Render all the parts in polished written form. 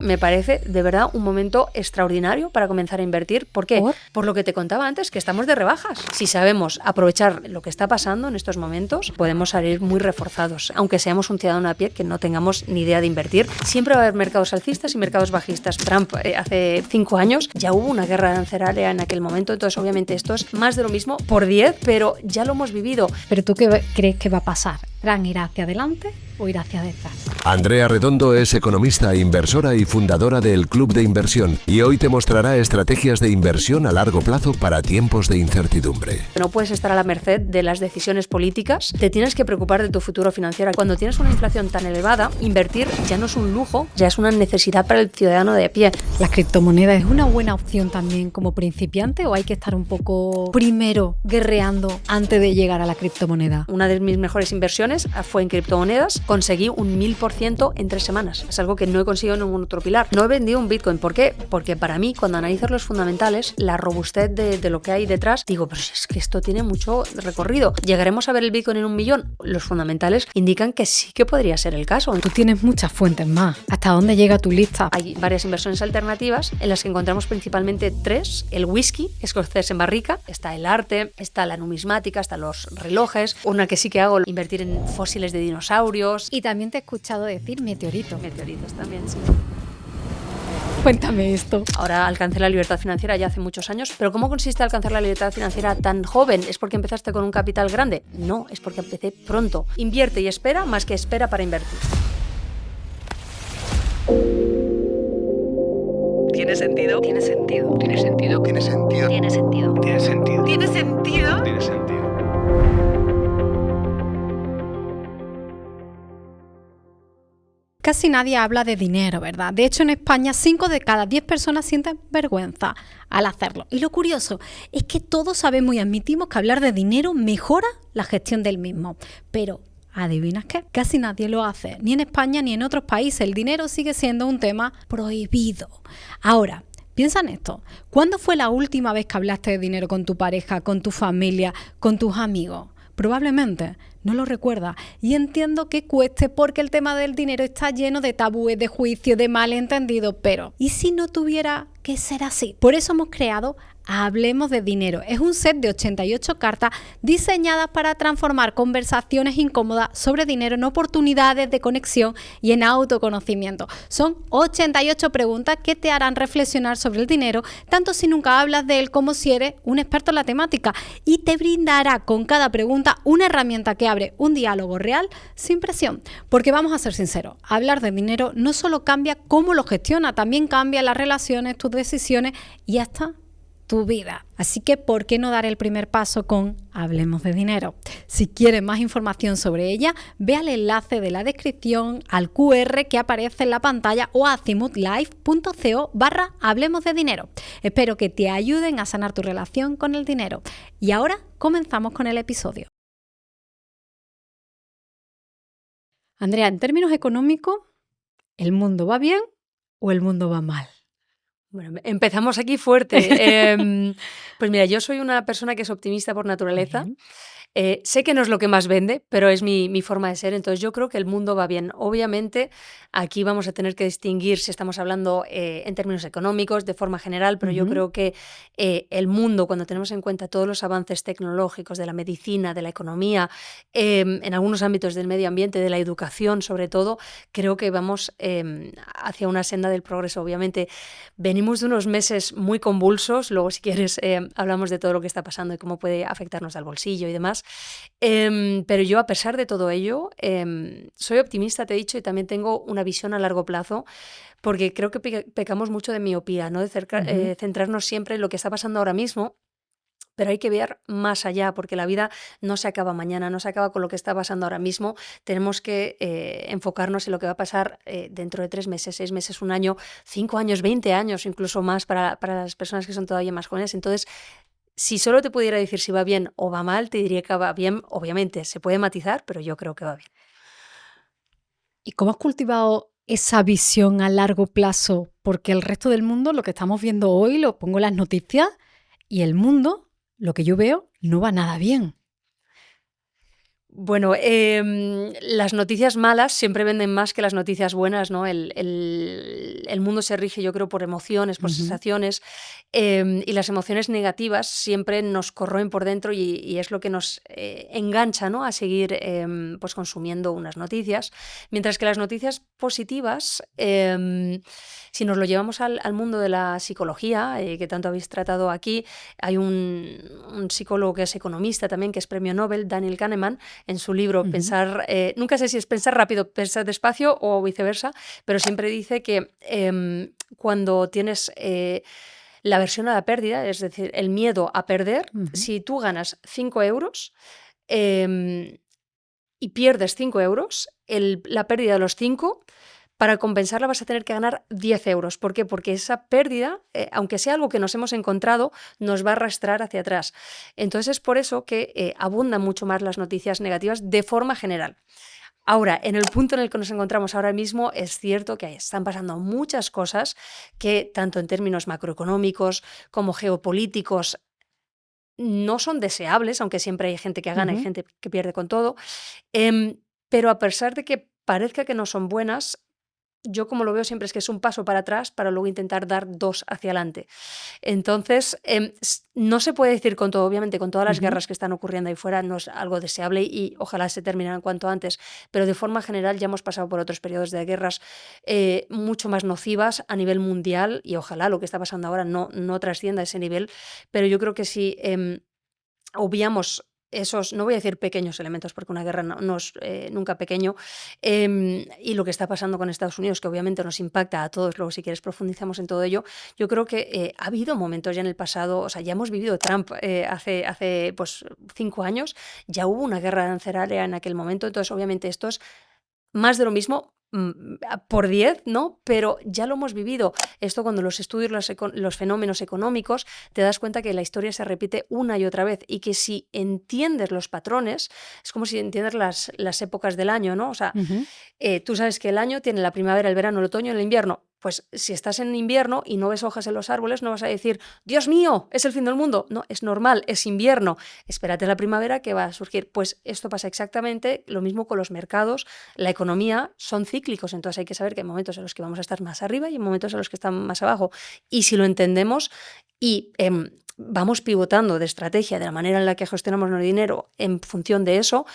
Me parece de verdad un momento extraordinario para comenzar a invertir. ¿Por qué? Por lo que te contaba antes, que estamos de rebajas. Si sabemos aprovechar lo que está pasando en estos momentos, podemos salir muy reforzados, aunque seamos un ciudadano a pie que no tengamos ni idea de invertir. Siempre va a haber mercados alcistas y mercados bajistas. Trump hace 5 años ya hubo una guerra arancelaria en aquel momento, entonces obviamente esto es más de lo mismo por 10, pero ya lo hemos vivido. ¿Pero tú qué crees que va a pasar? ¿Irán ir hacia adelante o ir hacia detrás? Andrea Redondo es economista, inversora y fundadora del Club de Inversión y hoy te mostrará estrategias de inversión a largo plazo para tiempos de incertidumbre. No puedes estar a la merced de las decisiones políticas, te tienes que preocupar de tu futuro financiero. Cuando tienes una inflación tan elevada, invertir ya no es un lujo, ya es una necesidad para el ciudadano de a pie. ¿Las criptomonedas es una buena opción también como principiante o hay que estar un poco primero guerreando antes de llegar a la criptomoneda? Una de mis mejores inversiones fue en criptomonedas, conseguí un 1000% en 3 semanas. Es algo que no he conseguido en ningún otro pilar. No he vendido un Bitcoin. ¿Por qué? Porque para mí, cuando analizas los fundamentales, la robustez de lo que hay detrás, digo, pero si es que esto tiene mucho recorrido. ¿Llegaremos a ver el Bitcoin en 1 millón? Los fundamentales indican que sí que podría ser el caso. Tú tienes muchas fuentes más. ¿Hasta dónde llega tu lista? Hay varias inversiones alternativas en las que encontramos principalmente 3. El whisky, escocés en barrica, está el arte, está la numismática, están los relojes. Una que sí que hago, invertir en fósiles de dinosaurios. Y también te he escuchado decir meteorito. Meteoritos también, sí. Cuéntame esto. Ahora alcancé la libertad financiera ya hace muchos años, pero ¿cómo consiste alcanzar la libertad financiera tan joven? ¿Es porque empezaste con un capital grande? No, es porque empecé pronto. Invierte y espera más que espera para invertir. ¿Tiene sentido? Tiene sentido. ¿Tiene sentido? Tiene sentido. Tiene sentido. Tiene sentido. ¿Tiene sentido? Tiene sentido. Casi nadie habla de dinero, ¿verdad? De hecho, en España 5 de cada 10 personas sienten vergüenza al hacerlo. Y lo curioso es que todos sabemos y admitimos que hablar de dinero mejora la gestión del mismo. Pero, ¿adivinas qué? Casi nadie lo hace. Ni en España ni en otros países. El dinero sigue siendo un tema prohibido. Ahora, piensa en esto. ¿Cuándo fue la última vez que hablaste de dinero con tu pareja, con tu familia, con tus amigos? Probablemente no lo recuerda y entiendo que cueste porque el tema del dinero está lleno de tabúes, de juicios, de malentendidos, pero ¿y si no tuviera que ser así? Por eso hemos creado Hablemos de Dinero. Es un set de 88 cartas diseñadas para transformar conversaciones incómodas sobre dinero en oportunidades de conexión y en autoconocimiento. Son 88 preguntas que te harán reflexionar sobre el dinero, tanto si nunca hablas de él como si eres un experto en la temática, y te brindará con cada pregunta una herramienta que abre un diálogo real sin presión. Porque vamos a ser sinceros, hablar de dinero no solo cambia cómo lo gestiona, también cambia las relaciones, tus decisiones y hasta tu vida. Así que, ¿por qué no dar el primer paso con Hablemos de Dinero? Si quieres más información sobre ella, ve al enlace de la descripción, al QR que aparece en la pantalla o a azimutlife.co/Hablemos de Dinero. Espero que te ayuden a sanar tu relación con el dinero. Y ahora comenzamos con el episodio. Andrea, en términos económicos, ¿el mundo va bien o el mundo va mal? Bueno, empezamos aquí fuerte. Pues mira, yo soy una persona que es optimista por naturaleza. Sé que no es lo que más vende, pero es mi forma de ser, entonces yo creo que el mundo va bien. Obviamente, aquí vamos a tener que distinguir si estamos hablando en términos económicos, de forma general, pero yo creo que el mundo, cuando tenemos en cuenta todos los avances tecnológicos de la medicina, de la economía, en algunos ámbitos del medio ambiente, de la educación sobre todo, creo que vamos hacia una senda del progreso. Obviamente, venimos de unos meses muy convulsos, luego si quieres hablamos de todo lo que está pasando y cómo puede afectarnos al bolsillo y demás. Pero yo, a pesar de todo ello, soy optimista, te he dicho, y también tengo una visión a largo plazo, porque creo que pecamos mucho de miopía, ¿no? De centrarnos siempre en lo que está pasando ahora mismo, pero hay que ver más allá, porque la vida no se acaba mañana, no se acaba con lo que está pasando ahora mismo. Tenemos que enfocarnos en lo que va a pasar dentro de 3 meses, 6 meses, 1 año, 5 años, 20 años, incluso más para las personas que son todavía más jóvenes. Entonces, si solo te pudiera decir si va bien o va mal, te diría que va bien. Obviamente, se puede matizar, pero yo creo que va bien. ¿Y cómo has cultivado esa visión a largo plazo? Porque el resto del mundo, lo que estamos viendo hoy, lo pongo en las noticias, y el mundo, lo que yo veo, no va nada bien. Bueno, las noticias malas siempre venden más que las noticias buenas, ¿no? El mundo se rige, yo creo, por emociones, por sensaciones, y las emociones negativas siempre nos corroen por dentro y es lo que nos engancha, ¿no? A seguir pues consumiendo unas noticias, mientras que las noticias positivas, si nos lo llevamos al mundo de la psicología, que tanto habéis tratado aquí, hay un psicólogo que es economista también, que es premio Nobel, Daniel Kahneman, en su libro Pensar, nunca sé si es pensar rápido, pensar despacio o viceversa, pero siempre dice que cuando tienes la aversión a la pérdida, es decir, el miedo a perder, si tú ganas 5 euros y pierdes 5 euros, la pérdida de los 5, para compensarla vas a tener que ganar 10 euros. ¿Por qué? Porque esa pérdida, aunque sea algo que nos hemos encontrado, nos va a arrastrar hacia atrás. Entonces es por eso que abundan mucho más las noticias negativas de forma general. Ahora, en el punto en el que nos encontramos ahora mismo, es cierto que están pasando muchas cosas que, tanto en términos macroeconómicos como geopolíticos, no son deseables, aunque siempre hay gente que gana y gente que pierde con todo. Pero a pesar de que parezca que no son buenas, yo como lo veo siempre es que es un paso para atrás para luego intentar dar 2 hacia adelante. Entonces, no se puede decir con todo, obviamente, con todas las guerras que están ocurriendo ahí fuera, no es algo deseable y ojalá se terminaran cuanto antes, pero de forma general ya hemos pasado por otros periodos de guerras mucho más nocivas a nivel mundial y ojalá lo que está pasando ahora no trascienda ese nivel, pero yo creo que si obviamos esos, no voy a decir pequeños elementos, porque una guerra no es nunca pequeño, y lo que está pasando con Estados Unidos, que obviamente nos impacta a todos, luego si quieres profundizamos en todo ello, yo creo que ha habido momentos ya en el pasado, o sea, ya hemos vivido Trump hace pues 5 años, ya hubo una guerra arancelaria en aquel momento, entonces obviamente esto es más de lo mismo por 10, ¿no? Pero ya lo hemos vivido. Esto cuando los estudios los fenómenos económicos, te das cuenta que la historia se repite una y otra vez y que si entiendes los patrones, es como si entiendes las épocas del año, ¿no? O sea, tú sabes que el año tiene la primavera, el verano, el otoño, el invierno. Pues si estás en invierno y no ves hojas en los árboles, no vas a decir, Dios mío, es el fin del mundo. No, es normal, es invierno. Espérate la primavera que va a surgir. Pues esto pasa exactamente lo mismo con los mercados. La economía son cíclicos, entonces hay que saber que hay momentos en los que vamos a estar más arriba y hay momentos en los que están más abajo. Y si lo entendemos y vamos pivotando de estrategia, de la manera en la que gestionamos el dinero en función de eso,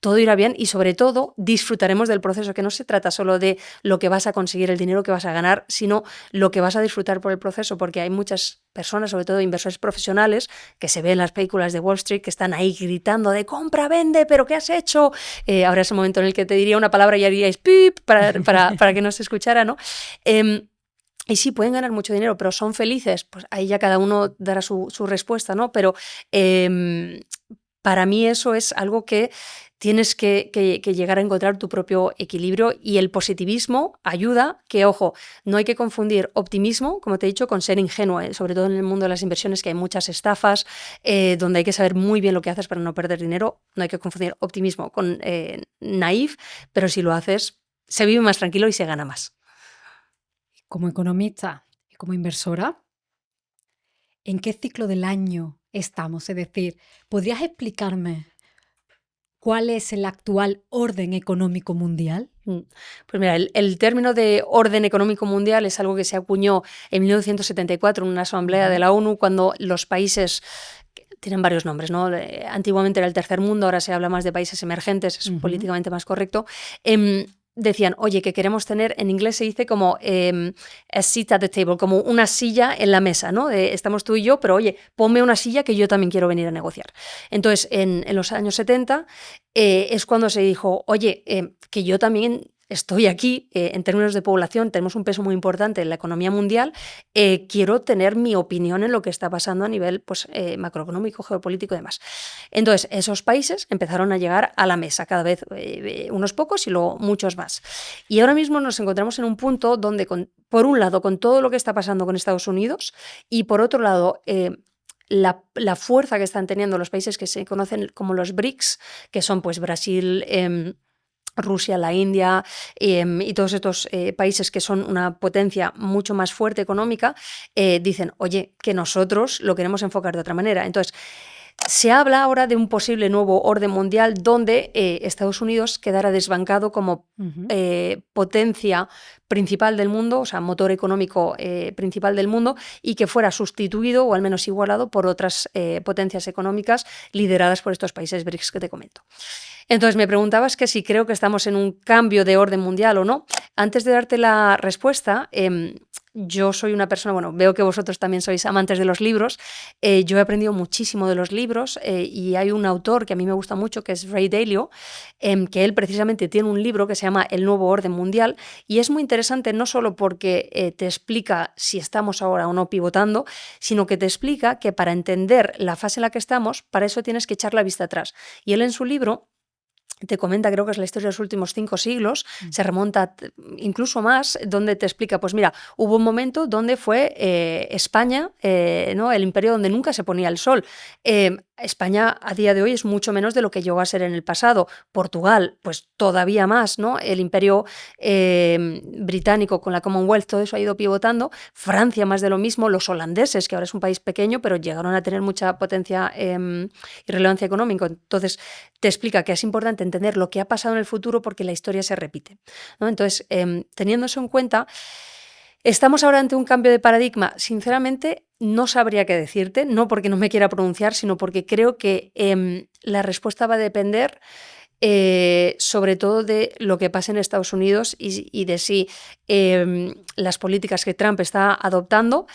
todo irá bien y sobre todo disfrutaremos del proceso, que no se trata solo de lo que vas a conseguir, el dinero que vas a ganar, sino lo que vas a disfrutar por el proceso, porque hay muchas personas, sobre todo inversores profesionales, que se ven en las películas de Wall Street, que están ahí gritando de compra, vende, pero ¿qué has hecho? Ahora es el momento en el que te diría una palabra y haríais pip para que no se escuchara, ¿no? Y sí, pueden ganar mucho dinero, pero ¿son felices? Pues ahí ya cada uno dará su respuesta, ¿no? Pero para mí eso es algo que tienes que llegar a encontrar tu propio equilibrio y el positivismo ayuda, que ojo, no hay que confundir optimismo, como te he dicho, con ser ingenuo, sobre todo en el mundo de las inversiones, que hay muchas estafas, donde hay que saber muy bien lo que haces para no perder dinero. No hay que confundir optimismo con naif, pero si lo haces, se vive más tranquilo y se gana más. Como economista y como inversora, ¿en qué ciclo del año estamos? Es decir, ¿podrías explicarme cuál es el actual orden económico mundial? Pues mira, el término de orden económico mundial es algo que se acuñó en 1974 en una asamblea de la ONU, cuando los países tienen varios nombres, ¿no? Antiguamente era el tercer mundo, ahora se habla más de países emergentes, es políticamente más correcto. Decían, oye, que queremos tener, en inglés se dice como a seat at the table, como una silla en la mesa, ¿no? Estamos tú y yo, pero oye, ponme una silla que yo también quiero venir a negociar. Entonces, en los años 70 es cuando se dijo, oye, que yo también estoy aquí, en términos de población, tenemos un peso muy importante en la economía mundial, quiero tener mi opinión en lo que está pasando a nivel pues, macroeconómico, geopolítico y demás. Entonces, esos países empezaron a llegar a la mesa, cada vez unos pocos y luego muchos más. Y ahora mismo nos encontramos en un punto donde, por un lado, con todo lo que está pasando con Estados Unidos y por otro lado, la fuerza que están teniendo los países que se conocen como los BRICS, que son pues Brasil, Rusia, la India y todos estos países que son una potencia mucho más fuerte económica, dicen, oye, que nosotros lo queremos enfocar de otra manera. Entonces, Se habla ahora de un posible nuevo orden mundial donde Estados Unidos quedara desbancado como potencia principal del mundo, o sea, motor económico principal del mundo, y que fuera sustituido o al menos igualado por otras potencias económicas lideradas por estos países BRICS que te comento. Entonces me preguntabas que si creo que estamos en un cambio de orden mundial o no. Antes de darte la respuesta, yo soy una persona, bueno, veo que vosotros también sois amantes de los libros, yo he aprendido muchísimo de los libros y hay un autor que a mí me gusta mucho, que es Ray Dalio, que él precisamente tiene un libro que se llama El Nuevo Orden Mundial y es muy interesante no solo porque te explica si estamos ahora o no pivotando, sino que te explica que para entender la fase en la que estamos, para eso tienes que echar la vista atrás. Y él en su libro te comenta, creo que es la historia de los últimos 5 siglos, se remonta incluso más, donde te explica, pues mira, hubo un momento donde fue España, ¿no? El imperio donde nunca se ponía el sol. España a día de hoy es mucho menos de lo que llegó a ser en el pasado. Portugal, pues todavía más, ¿no? El imperio británico con la Commonwealth, todo eso ha ido pivotando. Francia más de lo mismo, los holandeses, que ahora es un país pequeño, pero llegaron a tener mucha potencia y relevancia económica. Entonces, te explica que es importante entender lo que ha pasado en el futuro porque la historia se repite, ¿no? Entonces, teniendo eso en cuenta, ¿estamos ahora ante un cambio de paradigma? Sinceramente, no sabría qué decirte, no porque no me quiera pronunciar, sino porque creo que la respuesta va a depender sobre todo de lo que pasa en Estados Unidos y de si las políticas que Trump está adoptando,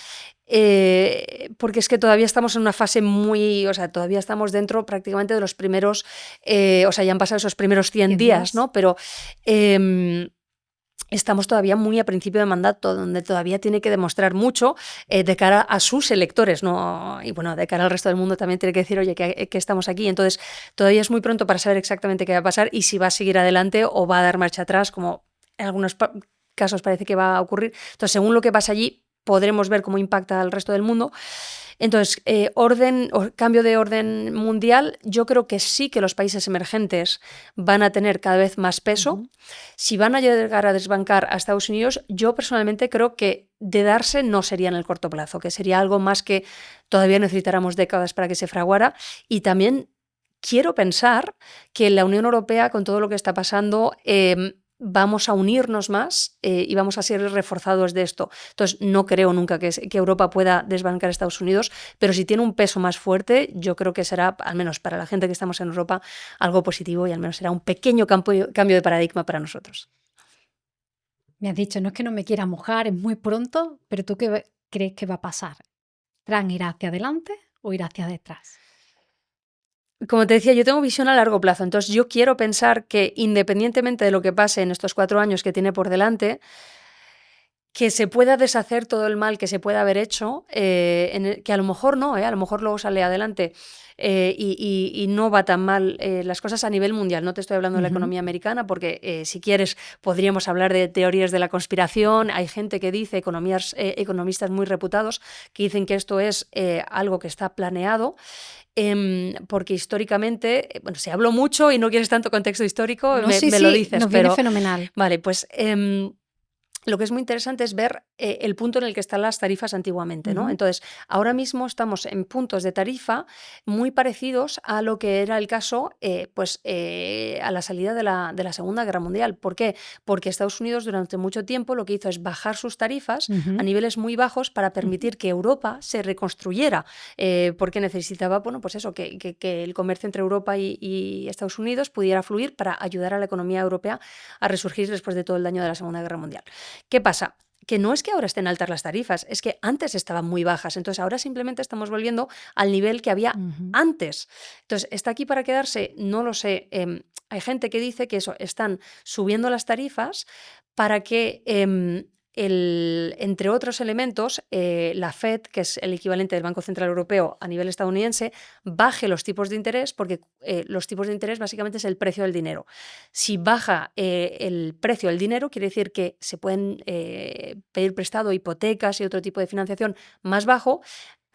porque es que todavía estamos en una fase muy, o sea, todavía estamos dentro prácticamente de los primeros, o sea, ya han pasado esos primeros 100 días, ¿no? Pero estamos todavía muy a principio de mandato, donde todavía tiene que demostrar mucho de cara a sus electores, ¿no? Y bueno, de cara al resto del mundo también tiene que decir, oye, que estamos aquí. Entonces, todavía es muy pronto para saber exactamente qué va a pasar y si va a seguir adelante o va a dar marcha atrás, como en algunos casos parece que va a ocurrir. Entonces, según lo que pasa allí, podremos ver cómo impacta al resto del mundo. Entonces, cambio de orden mundial, yo creo que sí que los países emergentes van a tener cada vez más peso. Si van a llegar a desbancar a Estados Unidos, yo personalmente creo que de darse no sería en el corto plazo, que sería algo más que todavía necesitáramos décadas para que se fraguara. Y también quiero pensar que la Unión Europea, con todo lo que está pasando, vamos a unirnos más y vamos a ser reforzados de esto. Entonces, no creo nunca que Europa pueda desbancar a Estados Unidos, pero si tiene un peso más fuerte, yo creo que será, al menos para la gente que estamos en Europa, algo positivo y al menos será un pequeño cambio de paradigma para nosotros. Me has dicho, no es que no me quiera mojar, es muy pronto, pero ¿tú qué crees que va a pasar? ¿Trump irá hacia adelante o irá hacia detrás? Como te decía, yo tengo visión a largo plazo, entonces yo quiero pensar que independientemente de lo que pase en estos 4 años que tiene por delante, que se pueda deshacer todo el mal que se pueda haber hecho, que a lo mejor no, a lo mejor luego sale adelante y no va tan mal las cosas a nivel mundial. No te estoy hablando de la economía americana porque si quieres podríamos hablar de teorías de la conspiración. Hay gente que dice, economistas muy reputados, que dicen que esto es algo que está planeado. Porque históricamente, bueno, se habló mucho y no quieres tanto contexto histórico, No, me lo dices. nos viene fenomenal. Vale, pues lo que es muy interesante es ver el punto en el que están las tarifas antiguamente, ¿no? Entonces, ahora mismo estamos en puntos de tarifa muy parecidos a lo que era el caso a la salida de la Segunda Guerra Mundial. ¿Por qué? Porque Estados Unidos durante mucho tiempo lo que hizo es bajar sus tarifas a niveles muy bajos para permitir que Europa se reconstruyera, porque necesitaba, bueno, pues eso, que el comercio entre Europa y Estados Unidos pudiera fluir para ayudar a la economía europea a resurgir después de todo el daño de la Segunda Guerra Mundial. ¿Qué pasa? Que no es que ahora estén altas las tarifas, es que antes estaban muy bajas. Entonces ahora simplemente estamos volviendo al nivel que había antes. Entonces, ¿está aquí para quedarse? No lo sé. Hay gente que dice que eso, están subiendo las tarifas para que entre otros elementos, la Fed, que es el equivalente del Banco Central Europeo a nivel estadounidense, baje los tipos de interés, porque los tipos de interés básicamente es el precio del dinero. Si baja el precio del dinero, quiere decir que se pueden pedir prestado hipotecas y otro tipo de financiación más bajo.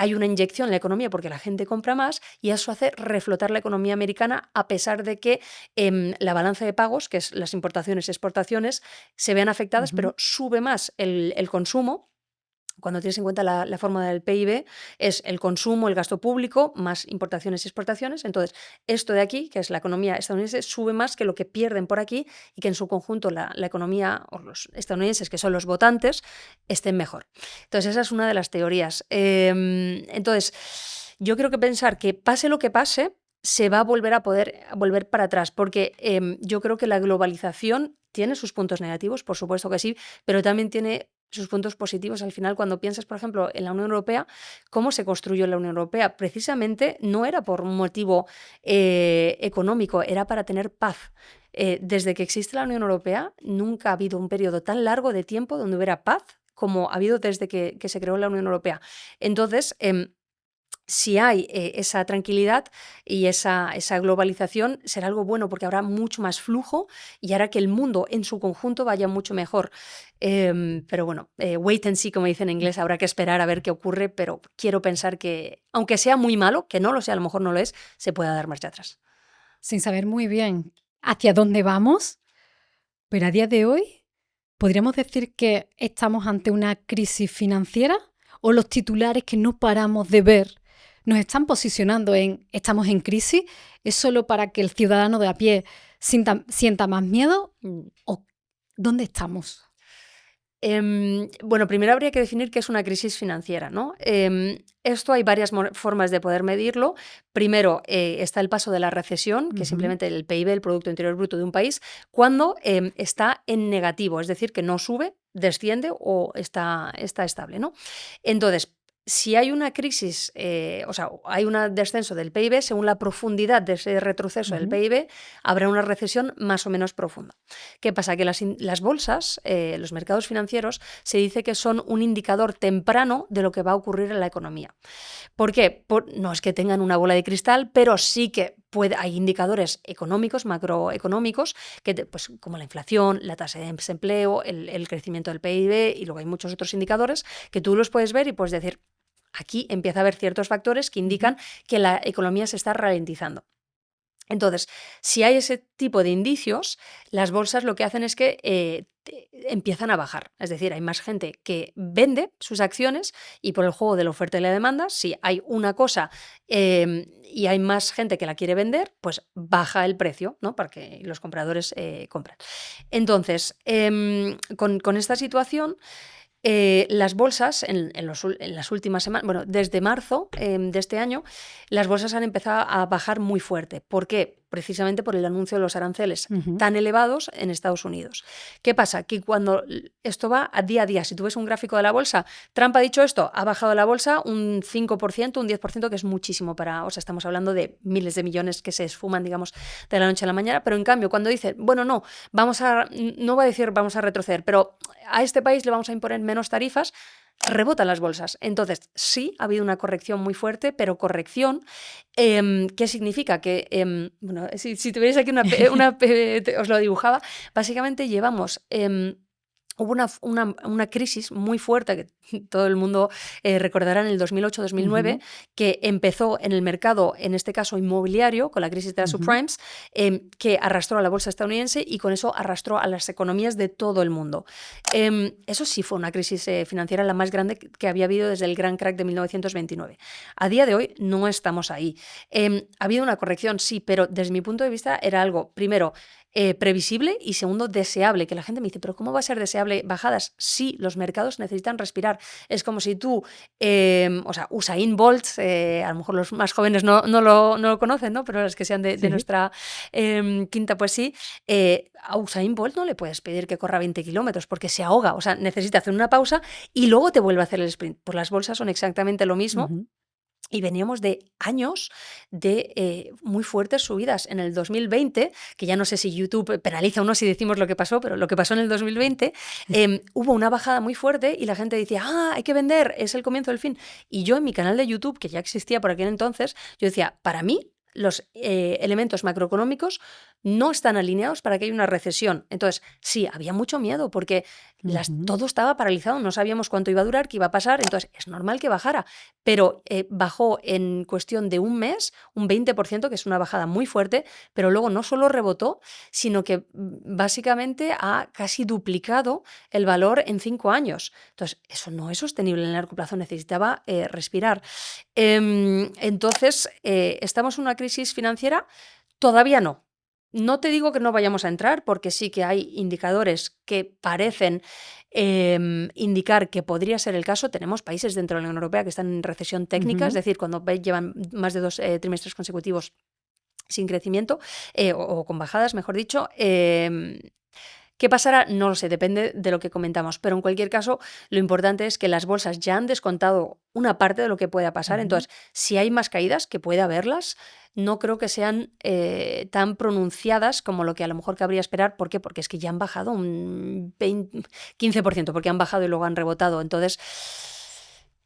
Hay una inyección en la economía porque la gente compra más y eso hace reflotar la economía americana a pesar de que la balanza de pagos, que es las importaciones y exportaciones, se vean afectadas, pero sube más el consumo. cuando tienes en cuenta la fórmula del PIB, es el consumo, el gasto público, más importaciones y exportaciones. Entonces, esto de aquí, que es la economía estadounidense, sube más que lo que pierden por aquí y que en su conjunto la economía, o los estadounidenses, que son los votantes, estén mejor. Entonces, esa es una de las teorías. Entonces, yo creo que pensar que pase lo que pase, se va a volver para atrás, porque yo creo que la globalización tiene sus puntos negativos, por supuesto que sí, pero también tiene sus puntos positivos. Al final, cuando piensas, por ejemplo, en la Unión Europea, ¿cómo se construyó la Unión Europea? Precisamente no era por un motivo económico, era para tener paz. Desde que existe la Unión Europea, nunca ha habido un periodo tan largo de tiempo donde hubiera paz como ha habido desde que se creó la Unión Europea. Entonces, si hay esa tranquilidad y esa globalización, será algo bueno porque habrá mucho más flujo y hará que el mundo en su conjunto vaya mucho mejor. Pero bueno, wait and see, como dicen en inglés, habrá que esperar a ver qué ocurre, pero quiero pensar que, aunque sea muy malo, que no lo sea, a lo mejor no lo es, se pueda dar marcha atrás. Sin saber muy bien hacia dónde vamos, pero a día de hoy, ¿podríamos decir que estamos ante una crisis financiera? ¿O los titulares que no paramos de ver nos están posicionando en estamos en crisis? ¿Es solo para que el ciudadano de a pie sienta más miedo? ¿O dónde estamos? Bueno, primero habría que definir qué es una crisis financiera, ¿no? Esto hay varias formas de poder medirlo. Primero está el paso de la recesión, que es simplemente el PIB, el Producto Interior Bruto de un país, cuando está en negativo, es decir, que no sube, desciende o está estable, ¿no? Entonces, si hay una crisis, o sea, hay un descenso del PIB, según la profundidad de ese retroceso del PIB, habrá una recesión más o menos profunda. ¿Qué pasa? Que las bolsas, los mercados financieros, se dice que son un indicador temprano de lo que va a ocurrir en la economía. ¿Por qué? No es que tengan una bola de cristal, pero sí que hay indicadores económicos, macroeconómicos, pues, como la inflación, la tasa de desempleo, el crecimiento del PIB, y luego hay muchos otros indicadores que tú los puedes ver y puedes decir, aquí empieza a haber ciertos factores que indican que la economía se está ralentizando. Entonces, si hay ese tipo de indicios, las bolsas lo que hacen es que empiezan a bajar. Es decir, hay más gente que vende sus acciones y por el juego de la oferta y la demanda, si hay una cosa y hay más gente que la quiere vender, pues baja el precio, ¿no? Para que los compradores compren. Entonces, con esta situación, las bolsas en las últimas semanas, bueno, desde marzo de este año, las bolsas han empezado a bajar muy fuerte. ¿Por qué? Precisamente por el anuncio de los aranceles tan elevados en Estados Unidos. ¿Qué pasa? Que cuando esto va a día, si tú ves un gráfico de la bolsa, Trump ha dicho esto, ha bajado la bolsa un 5%, un 10%, que es muchísimo o sea, estamos hablando de miles de millones que se esfuman, digamos, de la noche a la mañana, pero en cambio, cuando dice, bueno, no va a decir vamos a retroceder, pero a este país le vamos a imponer menos tarifas, rebotan las bolsas. Entonces, sí, ha habido una corrección muy fuerte, pero corrección, ¿qué significa? Que, bueno, si tuvierais aquí os lo dibujaba, básicamente llevamos... Hubo una crisis muy fuerte que todo el mundo recordará en el 2008-2009, que empezó en el mercado, en este caso inmobiliario, con la crisis de las subprimes, que arrastró a la bolsa estadounidense y con eso arrastró a las economías de todo el mundo. Eso sí fue una crisis financiera la más grande que había habido desde el gran crack de 1929. A día de hoy no estamos ahí. Ha habido una corrección, sí, pero desde mi punto de vista era algo, primero, previsible y segundo, deseable, que la gente me dice, pero ¿cómo va a ser deseable bajadas? Sí, los mercados necesitan respirar. Es como si tú, o sea, Usain Bolt, a lo mejor los más jóvenes no lo conocen, ¿no? Pero los que sean de nuestra quinta, pues sí, a Usain Bolt no le puedes pedir que corra 20 kilómetros porque se ahoga, o sea, necesita hacer una pausa y luego te vuelve a hacer el sprint. Pues las bolsas son exactamente lo mismo. Y veníamos de años de muy fuertes subidas. En el 2020, que ya no sé si YouTube penaliza o no si decimos lo que pasó, pero lo que pasó en el 2020, hubo una bajada muy fuerte y la gente decía, hay que vender, es el comienzo del fin. Y yo en mi canal de YouTube, que ya existía por aquel entonces, yo decía, para mí, los elementos macroeconómicos no están alineados para que haya una recesión. Entonces, sí, había mucho miedo porque todo estaba paralizado, no sabíamos cuánto iba a durar, qué iba a pasar, entonces es normal que bajara, pero bajó en cuestión de un mes un 20%, que es una bajada muy fuerte, pero luego no solo rebotó, sino que básicamente ha casi duplicado el valor en 5 años. Entonces, eso no es sostenible en el largo plazo, necesitaba respirar. Entonces, ¿estamos en una crisis financiera? Todavía no. No te digo que no vayamos a entrar, porque sí que hay indicadores que parecen indicar que podría ser el caso. Tenemos países dentro de la Unión Europea que están en recesión técnica, es decir, cuando llevan más de 2 trimestres consecutivos sin crecimiento, o con bajadas, mejor dicho. ¿Qué pasará? No lo sé, depende de lo que comentamos, pero en cualquier caso lo importante es que las bolsas ya han descontado una parte de lo que pueda pasar, entonces si hay más caídas, que puede haberlas, no creo que sean tan pronunciadas como lo que a lo mejor cabría esperar. ¿Por qué? Porque es que ya han bajado un 15%, porque han bajado y luego han rebotado, entonces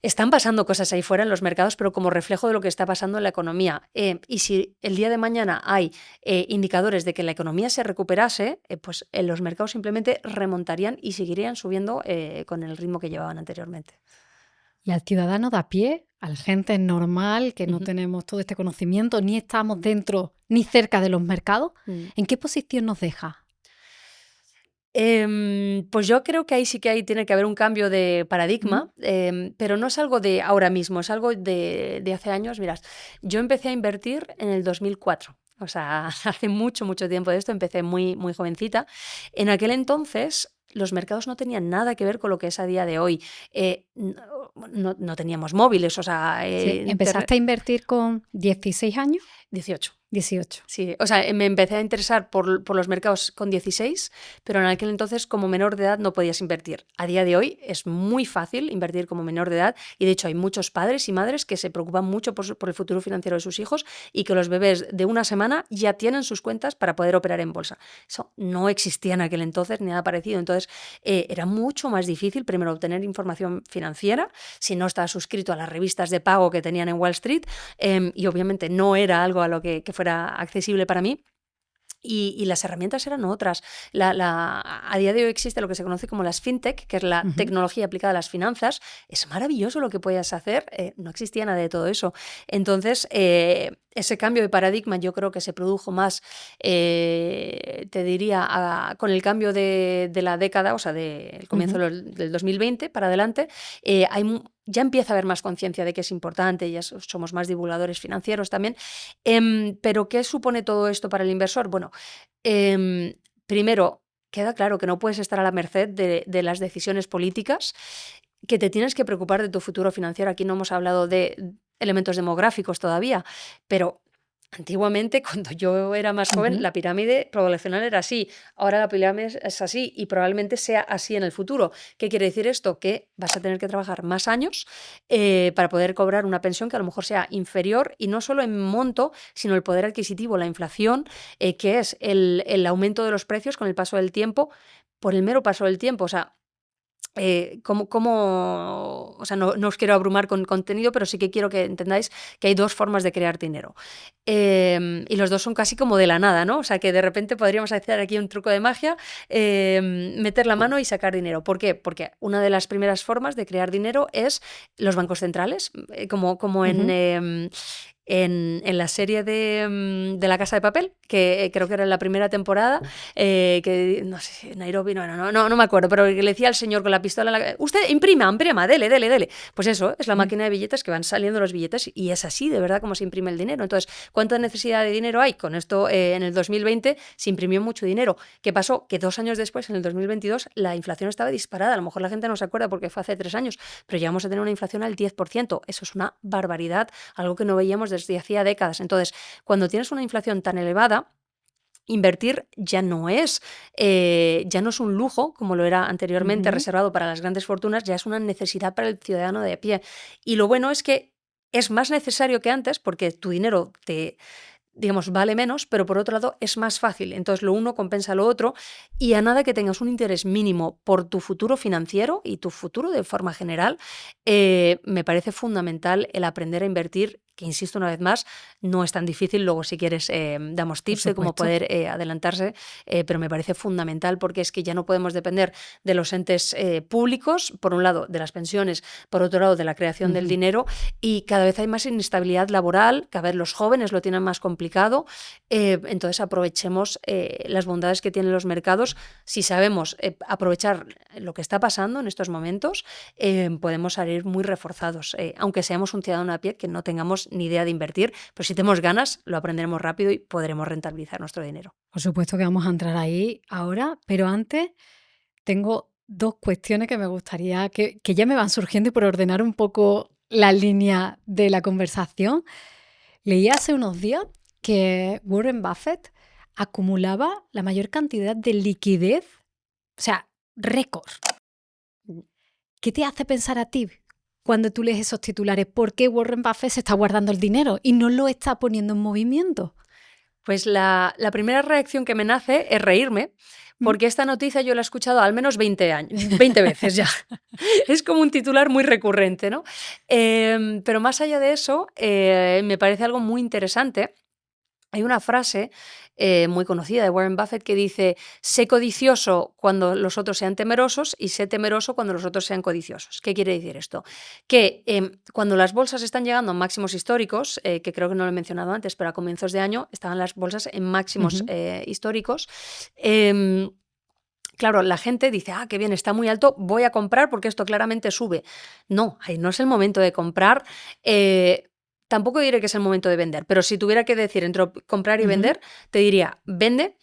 están pasando cosas ahí fuera en los mercados, pero como reflejo de lo que está pasando en la economía. Y si el día de mañana hay indicadores de que la economía se recuperase, pues los mercados simplemente remontarían y seguirían subiendo con el ritmo que llevaban anteriormente. Y al ciudadano de a pie, a la gente normal, que no tenemos todo este conocimiento, ni estamos dentro ni cerca de los mercados, ¿en qué posición nos deja? Pues yo creo que ahí sí que tiene que haber un cambio de paradigma, pero no es algo de ahora mismo, es algo de hace años. Mirad, yo empecé a invertir en el 2004. O sea, hace mucho, mucho tiempo de esto, empecé muy, muy jovencita. En aquel entonces los mercados no tenían nada que ver con lo que es a día de hoy. No teníamos móviles, o sea... ¿Empezaste a invertir con 16 años? 18. 18. Sí, o sea, me empecé a interesar por los mercados con 16, pero en aquel entonces como menor de edad no podías invertir. A día de hoy es muy fácil invertir como menor de edad y de hecho hay muchos padres y madres que se preocupan mucho por el futuro financiero de sus hijos y que los bebés de una semana ya tienen sus cuentas para poder operar en bolsa. Eso no existía en aquel entonces ni nada parecido. Entonces era mucho más difícil primero obtener información financiera si no estabas suscrito a las revistas de pago que tenían en Wall Street y obviamente no era algo a lo que fuera accesible para mí. Y las herramientas eran otras. A día de hoy existe lo que se conoce como las fintech, que es la tecnología aplicada a las finanzas. Es maravilloso lo que puedes hacer. No existía nada de todo eso. Entonces, ese cambio de paradigma yo creo que se produjo más, te diría, con el cambio de la década, o sea, del comienzo del 2020 para adelante. Ya empieza a haber más conciencia de que es importante, ya somos más divulgadores financieros también. Pero ¿qué supone todo esto para el inversor? Bueno, primero, queda claro que no puedes estar a la merced de las decisiones políticas, que te tienes que preocupar de tu futuro financiero. Aquí no hemos hablado de elementos demográficos todavía, pero antiguamente, cuando yo era más joven, la pirámide poblacional era así. Ahora la pirámide es así y probablemente sea así en el futuro. ¿Qué quiere decir esto? Que vas a tener que trabajar más años para poder cobrar una pensión que a lo mejor sea inferior, y no solo en monto, sino el poder adquisitivo, la inflación, que es el aumento de los precios con el paso del tiempo, por el mero paso del tiempo. O sea, o sea, no os quiero abrumar con contenido, pero sí que quiero que entendáis que hay dos formas de crear dinero. Y los dos son casi como de la nada, ¿no? O sea, que de repente podríamos hacer aquí un truco de magia, meter la mano y sacar dinero. ¿Por qué? Porque una de las primeras formas de crear dinero es los bancos centrales, como en la serie de La Casa de Papel, que creo que era en la primera temporada, que no sé, Nairobi, no me acuerdo, pero que le decía al señor con la pistola, usted imprima, dele. Pues eso, es la máquina de billetes, que van saliendo los billetes y es así, de verdad, como se imprime el dinero. Entonces, ¿cuánta necesidad de dinero hay? Con esto, en el 2020 se imprimió mucho dinero. ¿Qué pasó? Que 2 años después, en el 2022, la inflación estaba disparada. A lo mejor la gente no se acuerda porque fue hace 3 años, pero llegamos a tener una inflación al 10%. Eso es una barbaridad, algo que no veíamos desde hacía décadas. Entonces, cuando tienes una inflación tan elevada, invertir ya no es un lujo como lo era anteriormente, reservado para las grandes fortunas, ya es una necesidad para el ciudadano de a pie. Y lo bueno es que es más necesario que antes, porque tu dinero vale menos, pero por otro lado es más fácil. Entonces lo uno compensa lo otro, y a nada que tengas un interés mínimo por tu futuro financiero y tu futuro de forma general, me parece fundamental el aprender a invertir, que insisto una vez más, no es tan difícil. Luego, si quieres, damos tips de cómo supuesto. poder adelantarse, pero me parece fundamental porque es que ya no podemos depender de los entes públicos, por un lado de las pensiones, por otro lado de la creación del dinero, y cada vez hay más inestabilidad laboral, cada vez los jóvenes lo tienen más complicado. Entonces aprovechemos las bondades que tienen los mercados. Si sabemos aprovechar lo que está pasando en estos momentos, podemos salir muy reforzados, aunque seamos un ciudadano a pie que no tengamos ni idea de invertir, pero si tenemos ganas lo aprenderemos rápido y podremos rentabilizar nuestro dinero. Por supuesto que vamos a entrar ahí ahora, pero antes tengo 2 cuestiones que me gustaría que ya me van surgiendo y por ordenar un poco la línea de la conversación. Leí hace unos días que Warren Buffett acumulaba la mayor cantidad de liquidez, o sea, récord. ¿Qué te hace pensar a ti cuando tú lees esos titulares? ¿Por qué Warren Buffett se está guardando el dinero y no lo está poniendo en movimiento? Pues la primera reacción que me nace es reírme, porque esta noticia yo la he escuchado al menos 20 veces ya. Es como un titular muy recurrente, ¿no? Pero más allá de eso, me parece algo muy interesante. Hay una frase muy conocida de Warren Buffett que dice: sé codicioso cuando los otros sean temerosos y sé temeroso cuando los otros sean codiciosos. ¿Qué quiere decir esto? Que cuando las bolsas están llegando a máximos históricos, que creo que no lo he mencionado antes, pero a comienzos de año estaban las bolsas en máximos históricos, claro, la gente dice, qué bien, está muy alto, voy a comprar porque esto claramente sube. No, ahí no es el momento de comprar. Tampoco diré que es el momento de vender, pero si tuviera que decir entre comprar y vender, te diría, vende,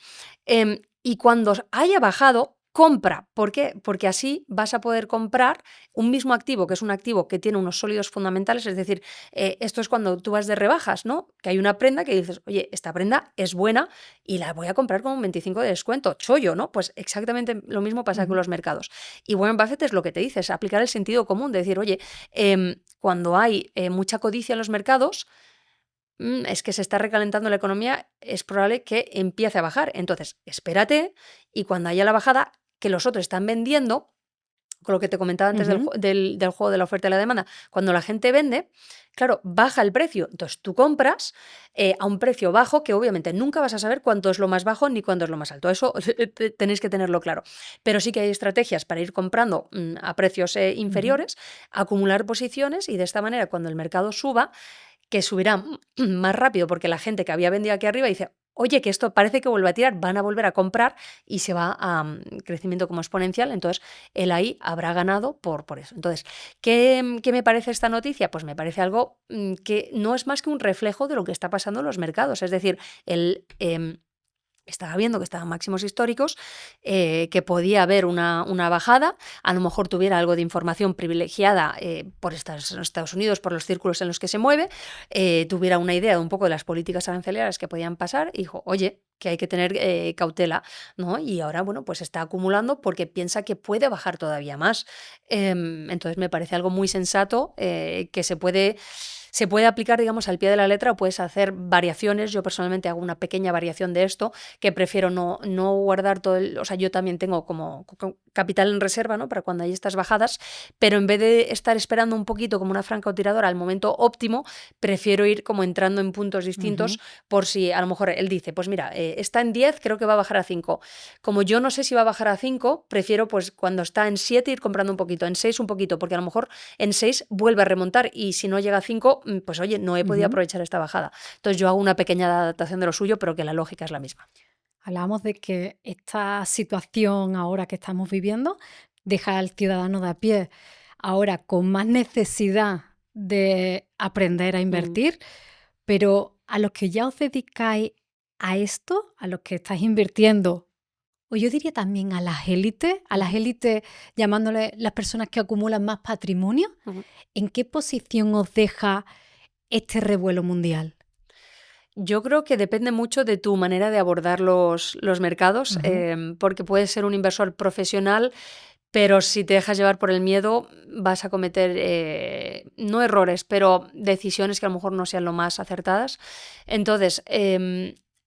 y cuando haya bajado, compra. ¿Por qué? Porque así vas a poder comprar un mismo activo, que es un activo que tiene unos sólidos fundamentales, es decir, esto es cuando tú vas de rebajas, ¿no? Que hay una prenda que dices, oye, esta prenda es buena y la voy a comprar con un 25% de descuento, chollo, ¿no? Pues exactamente lo mismo pasa con los mercados. Y Warren Buffett es lo que te dice, es aplicar el sentido común, de decir, oye, cuando hay mucha codicia en los mercados, es que se está recalentando la economía, es probable que empiece a bajar. Entonces, espérate y cuando haya la bajada, que los otros están vendiendo, con lo que te comentaba antes del juego de la oferta y la demanda, cuando la gente vende, claro, baja el precio. Entonces tú compras a un precio bajo, que obviamente nunca vas a saber cuánto es lo más bajo ni cuánto es lo más alto. Eso tenéis que tenerlo claro. Pero sí que hay estrategias para ir comprando a precios inferiores, acumular posiciones y de esta manera cuando el mercado suba, que subirá más rápido porque la gente que había vendido aquí arriba dice, oye, que esto parece que vuelve a tirar, van a volver a comprar y se va a crecimiento como exponencial. Entonces, él ahí habrá ganado por eso. Entonces, ¿qué me parece esta noticia? Pues me parece algo que no es más que un reflejo de lo que está pasando en los mercados. Es decir, estaba viendo que estaban máximos históricos, que podía haber una bajada, a lo mejor tuviera algo de información privilegiada por Estados Unidos, por los círculos en los que se mueve, tuviera una idea de un poco de las políticas arancelarias que podían pasar y dijo, oye, que hay que tener cautela, ¿no? Y ahora, bueno, pues está acumulando porque piensa que puede bajar todavía más. Entonces me parece algo muy sensato que se puede aplicar, digamos, al pie de la letra o puedes hacer variaciones. Yo personalmente hago una pequeña variación de esto, que prefiero no guardar todo o sea, yo también tengo como capital en reserva, ¿no? Para cuando hay estas bajadas, pero en vez de estar esperando un poquito como una francotiradora al momento óptimo, prefiero ir como entrando en puntos distintos por si a lo mejor él dice, pues mira, está en 10, creo que va a bajar a 5. Como yo no sé si va a bajar a 5, prefiero pues cuando está en 7 ir comprando un poquito, en 6 un poquito, porque a lo mejor en 6 vuelve a remontar y si no llega a 5, pues oye, no he podido aprovechar esta bajada. Entonces yo hago una pequeña adaptación de lo suyo, pero que la lógica es la misma. Hablábamos de que esta situación ahora que estamos viviendo deja al ciudadano de a pie ahora con más necesidad de aprender a invertir, pero a los que ya os dedicáis a esto, a los que estáis invirtiendo, o yo diría también a las élites llamándole las personas que acumulan más patrimonio, ¿en qué posición os deja este revuelo mundial? Yo creo que depende mucho de tu manera de abordar los mercados, porque puedes ser un inversor profesional, pero si te dejas llevar por el miedo vas a cometer, no errores, pero decisiones que a lo mejor no sean lo más acertadas. Entonces,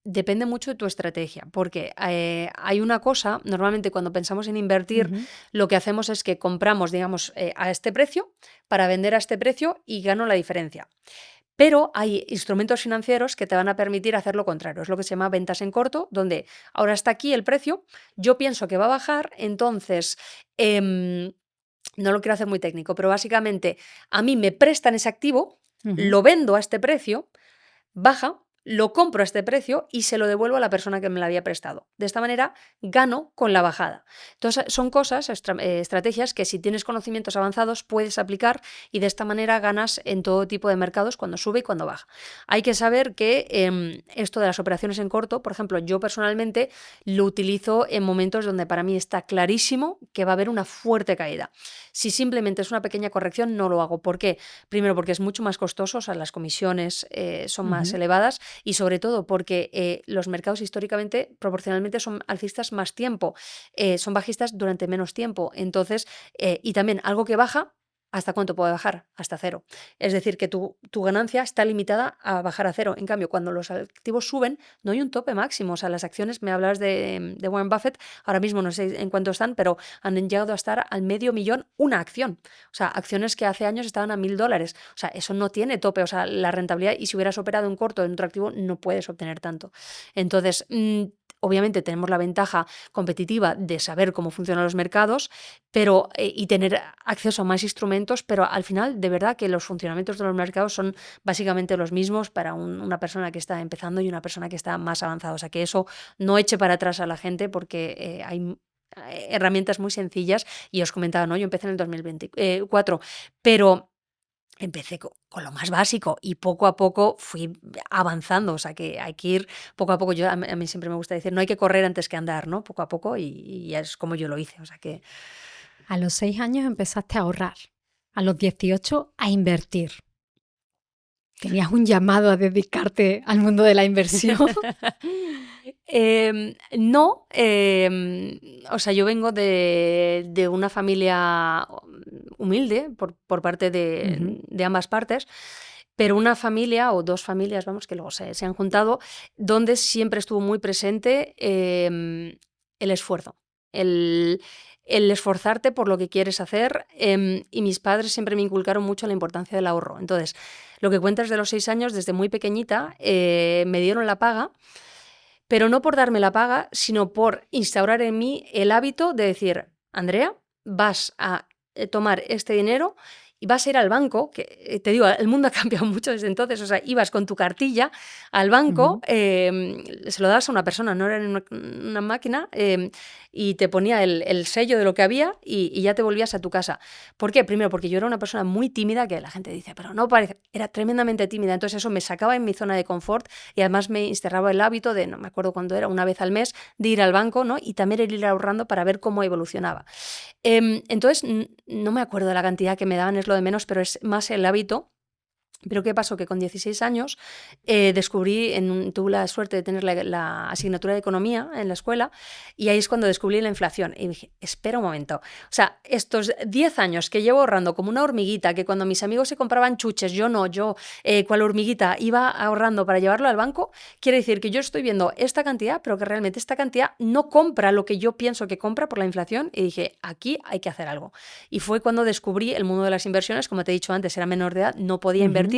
depende mucho de tu estrategia, porque hay una cosa, normalmente cuando pensamos en invertir, lo que hacemos es que compramos, digamos, a este precio para vender a este precio y gano la diferencia. Pero hay instrumentos financieros que te van a permitir hacer lo contrario. Es lo que se llama ventas en corto, donde ahora está aquí el precio, yo pienso que va a bajar, entonces no lo quiero hacer muy técnico, pero básicamente a mí me prestan ese activo, lo vendo a este precio, baja, lo compro a este precio y se lo devuelvo a la persona que me lo había prestado. De esta manera gano con la bajada. Entonces son cosas, estrategias que si tienes conocimientos avanzados puedes aplicar y de esta manera ganas en todo tipo de mercados cuando sube y cuando baja. Hay que saber que esto de las operaciones en corto, por ejemplo, yo personalmente lo utilizo en momentos donde para mí está clarísimo que va a haber una fuerte caída. Si simplemente es una pequeña corrección, no lo hago. ¿Por qué? Primero, porque es mucho más costoso, o sea, las comisiones son más elevadas y sobre todo porque los mercados históricamente, proporcionalmente, son alcistas más tiempo, son bajistas durante menos tiempo. Entonces, y también algo que baja, ¿hasta cuánto puede bajar? Hasta cero. Es decir, que tu ganancia está limitada a bajar a cero. En cambio, cuando los activos suben, no hay un tope máximo. O sea, las acciones, me hablabas de Warren Buffett, ahora mismo no sé en cuánto están, pero han llegado a estar al $500,000 una acción. O sea, acciones que hace años estaban a $1.000. O sea, eso no tiene tope. O sea, la rentabilidad, y si hubieras operado en corto en otro activo, no puedes obtener tanto. Entonces, obviamente tenemos la ventaja competitiva de saber cómo funcionan los mercados, pero y tener acceso a más instrumentos, pero al final, de verdad que los funcionamientos de los mercados son básicamente los mismos para una persona que está empezando y una persona que está más avanzada. O sea, que eso no eche para atrás a la gente porque hay herramientas muy sencillas y os comentaba, ¿no? Yo empecé en el 2024, pero empecé con lo más básico y poco a poco fui avanzando, o sea que hay que ir poco a poco. A mí siempre me gusta decir, no hay que correr antes que andar, ¿no? Poco a poco y es como yo lo hice, o sea que... A los 6 años empezaste a ahorrar, a los 18 a invertir. ¿Tenías un llamado a dedicarte al mundo de la inversión? No, o sea, yo vengo de una familia humilde por parte de ambas partes, pero una familia o dos familias, vamos, que luego se han juntado, donde siempre estuvo muy presente el esfuerzo, el esforzarte por lo que quieres hacer, y mis padres siempre me inculcaron mucho la importancia del ahorro. Entonces, lo que cuentas de los 6 años, desde muy pequeñita, me dieron la paga, pero no por darme la paga, sino por instaurar en mí el hábito de decir, Andrea, vas a tomar este dinero y vas a ir al banco, que te digo, el mundo ha cambiado mucho desde entonces, o sea, ibas con tu cartilla al banco, se lo dabas a una persona, no era en una máquina, y te ponía el sello de lo que había y ya te volvías a tu casa. ¿Por qué? Primero, porque yo era una persona muy tímida, que la gente dice, pero no parece, era tremendamente tímida, entonces eso me sacaba en mi zona de confort y además me instauraba el hábito de, no me acuerdo cuándo era, una vez al mes, de ir al banco, ¿no? Y también ir ahorrando para ver cómo evolucionaba. Entonces, no me acuerdo de la cantidad que me daban, es lo de menos, pero es más el hábito. Pero ¿qué pasó? Que con 16 años descubrí, tuve la suerte de tener la asignatura de economía en la escuela, y ahí es cuando descubrí la inflación. Y dije, espera un momento, o sea, estos 10 años que llevo ahorrando como una hormiguita, que cuando mis amigos se compraban chuches, yo no, yo cual hormiguita iba ahorrando para llevarlo al banco, quiere decir que yo estoy viendo esta cantidad, pero que realmente esta cantidad no compra lo que yo pienso que compra por la inflación, y dije, aquí hay que hacer algo. Y fue cuando descubrí el mundo de las inversiones. Como te he dicho antes, era menor de edad, no podía invertir,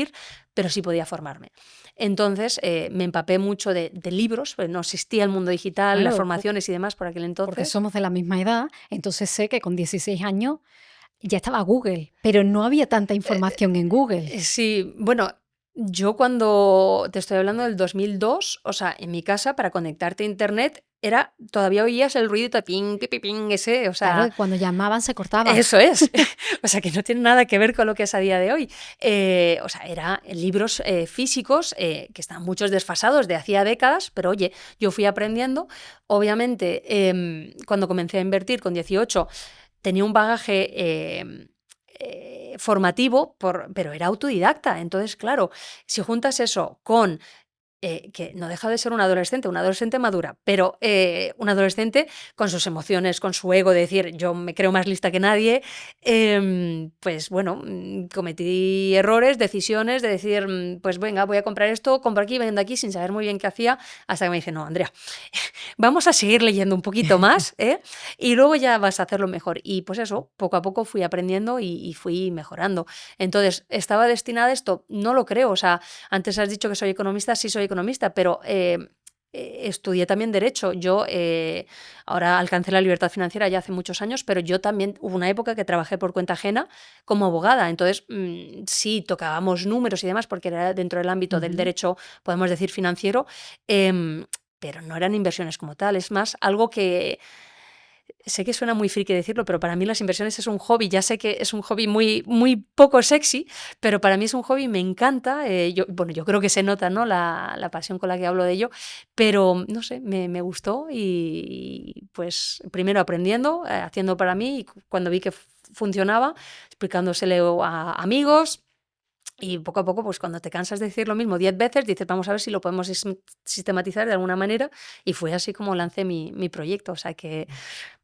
pero sí podía formarme. Entonces me empapé mucho de libros, pues no existía el mundo digital, Claro, las formaciones y demás por aquel entonces. Porque somos de la misma edad, entonces sé que con 16 años ya estaba Google, pero no había tanta información en Google. Sí, bueno, yo cuando te estoy hablando del 2002, o sea, en mi casa para conectarte a internet todavía oías el ruido de ping, ping, ping, ese, o sea... Claro, cuando llamaban se cortaba. Eso es, o sea, que no tiene nada que ver con lo que es a día de hoy. O sea, eran libros físicos que están muchos desfasados de hacía décadas, pero oye, yo fui aprendiendo. Obviamente, cuando comencé a invertir con 18, tenía un bagaje formativo, pero era autodidacta. Entonces, claro, si juntas eso con que no deja de ser una adolescente madura, pero una adolescente con sus emociones, con su ego, de decir, yo me creo más lista que nadie, pues bueno, cometí errores, decisiones de decir, pues venga, voy a comprar esto, compro aquí, vendo aquí, sin saber muy bien qué hacía, hasta que me dice, no, Andrea, vamos a seguir leyendo un poquito más, y luego ya vas a hacerlo mejor. Y pues eso, poco a poco fui aprendiendo y fui mejorando. Entonces, ¿estaba destinada a esto? No lo creo. O sea, antes has dicho que soy economista, sí soy economista, pero estudié también Derecho. Yo ahora alcancé la libertad financiera ya hace muchos años, pero yo también hubo una época que trabajé por cuenta ajena como abogada. Entonces, sí, tocábamos números y demás, porque era dentro del ámbito del derecho, podemos decir, financiero, pero no eran inversiones como tal. Es más, algo que sé que suena muy friki decirlo, pero para mí las inversiones es un hobby. Ya sé que es un hobby muy, muy poco sexy, pero para mí es un hobby, me encanta. Yo creo que se nota, ¿no?, la pasión con la que hablo de ello, pero no sé, me gustó y pues primero aprendiendo, haciendo para mí, y cuando vi que funcionaba, explicándoselo a amigos. Y poco a poco, pues cuando te cansas de decir lo mismo 10 veces, dices, vamos a ver si lo podemos sistematizar de alguna manera. Y fue así como lancé mi proyecto. O sea que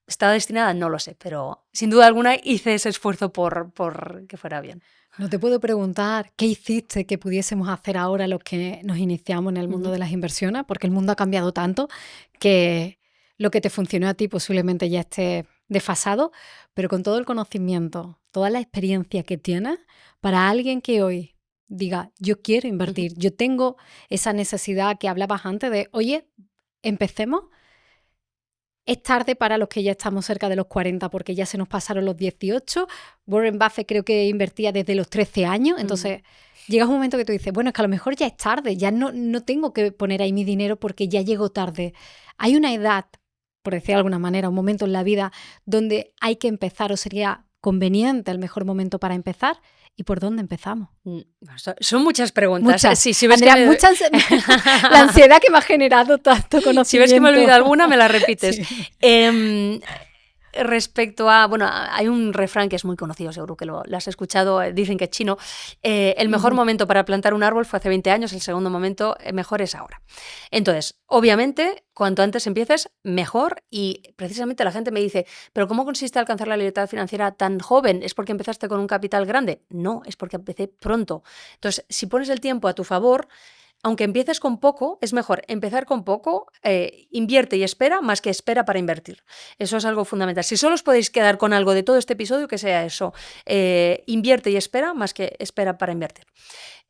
¿estaba destinada? No lo sé, pero sin duda alguna hice ese esfuerzo por que fuera bien. No te puedo preguntar qué hiciste que pudiésemos hacer ahora los que nos iniciamos en el mundo de las inversiones, porque el mundo ha cambiado tanto que lo que te funcionó a ti posiblemente ya esté desfasado, pero con todo el conocimiento, toda la experiencia que tienes, para alguien que hoy diga, yo quiero invertir, yo tengo esa necesidad que hablabas antes de, oye, empecemos. Es tarde para los que ya estamos cerca de los 40 porque ya se nos pasaron los 18. Warren Buffett creo que invertía desde los 13 años. Entonces llega un momento que tú dices, bueno, es que a lo mejor ya es tarde, ya no tengo que poner ahí mi dinero porque ya llego tarde. Hay una edad, por decir de alguna manera, un momento en la vida donde hay que empezar o sería conveniente el mejor momento para empezar. ¿Y por dónde empezamos? Son muchas preguntas. Muchas. Sí, si ves Andrea, muchas. La ansiedad que me ha generado tanto conocimiento. Si ves que me olvido alguna, me la repites. Sí. Respecto a, bueno, hay un refrán que es muy conocido, seguro que lo has escuchado, dicen que es chino. El mejor momento para plantar un árbol fue hace 20 años, el segundo momento mejor es ahora. Entonces, obviamente, cuanto antes empieces, mejor. Y precisamente la gente me dice, ¿pero cómo consiste alcanzar la libertad financiera tan joven? ¿Es porque empezaste con un capital grande? No, es porque empecé pronto. Entonces, si pones el tiempo a tu favor, aunque empieces con poco, es mejor empezar con poco, invierte y espera, más que espera para invertir. Eso es algo fundamental. Si solo os podéis quedar con algo de todo este episodio, que sea eso. Invierte y espera, más que espera para invertir.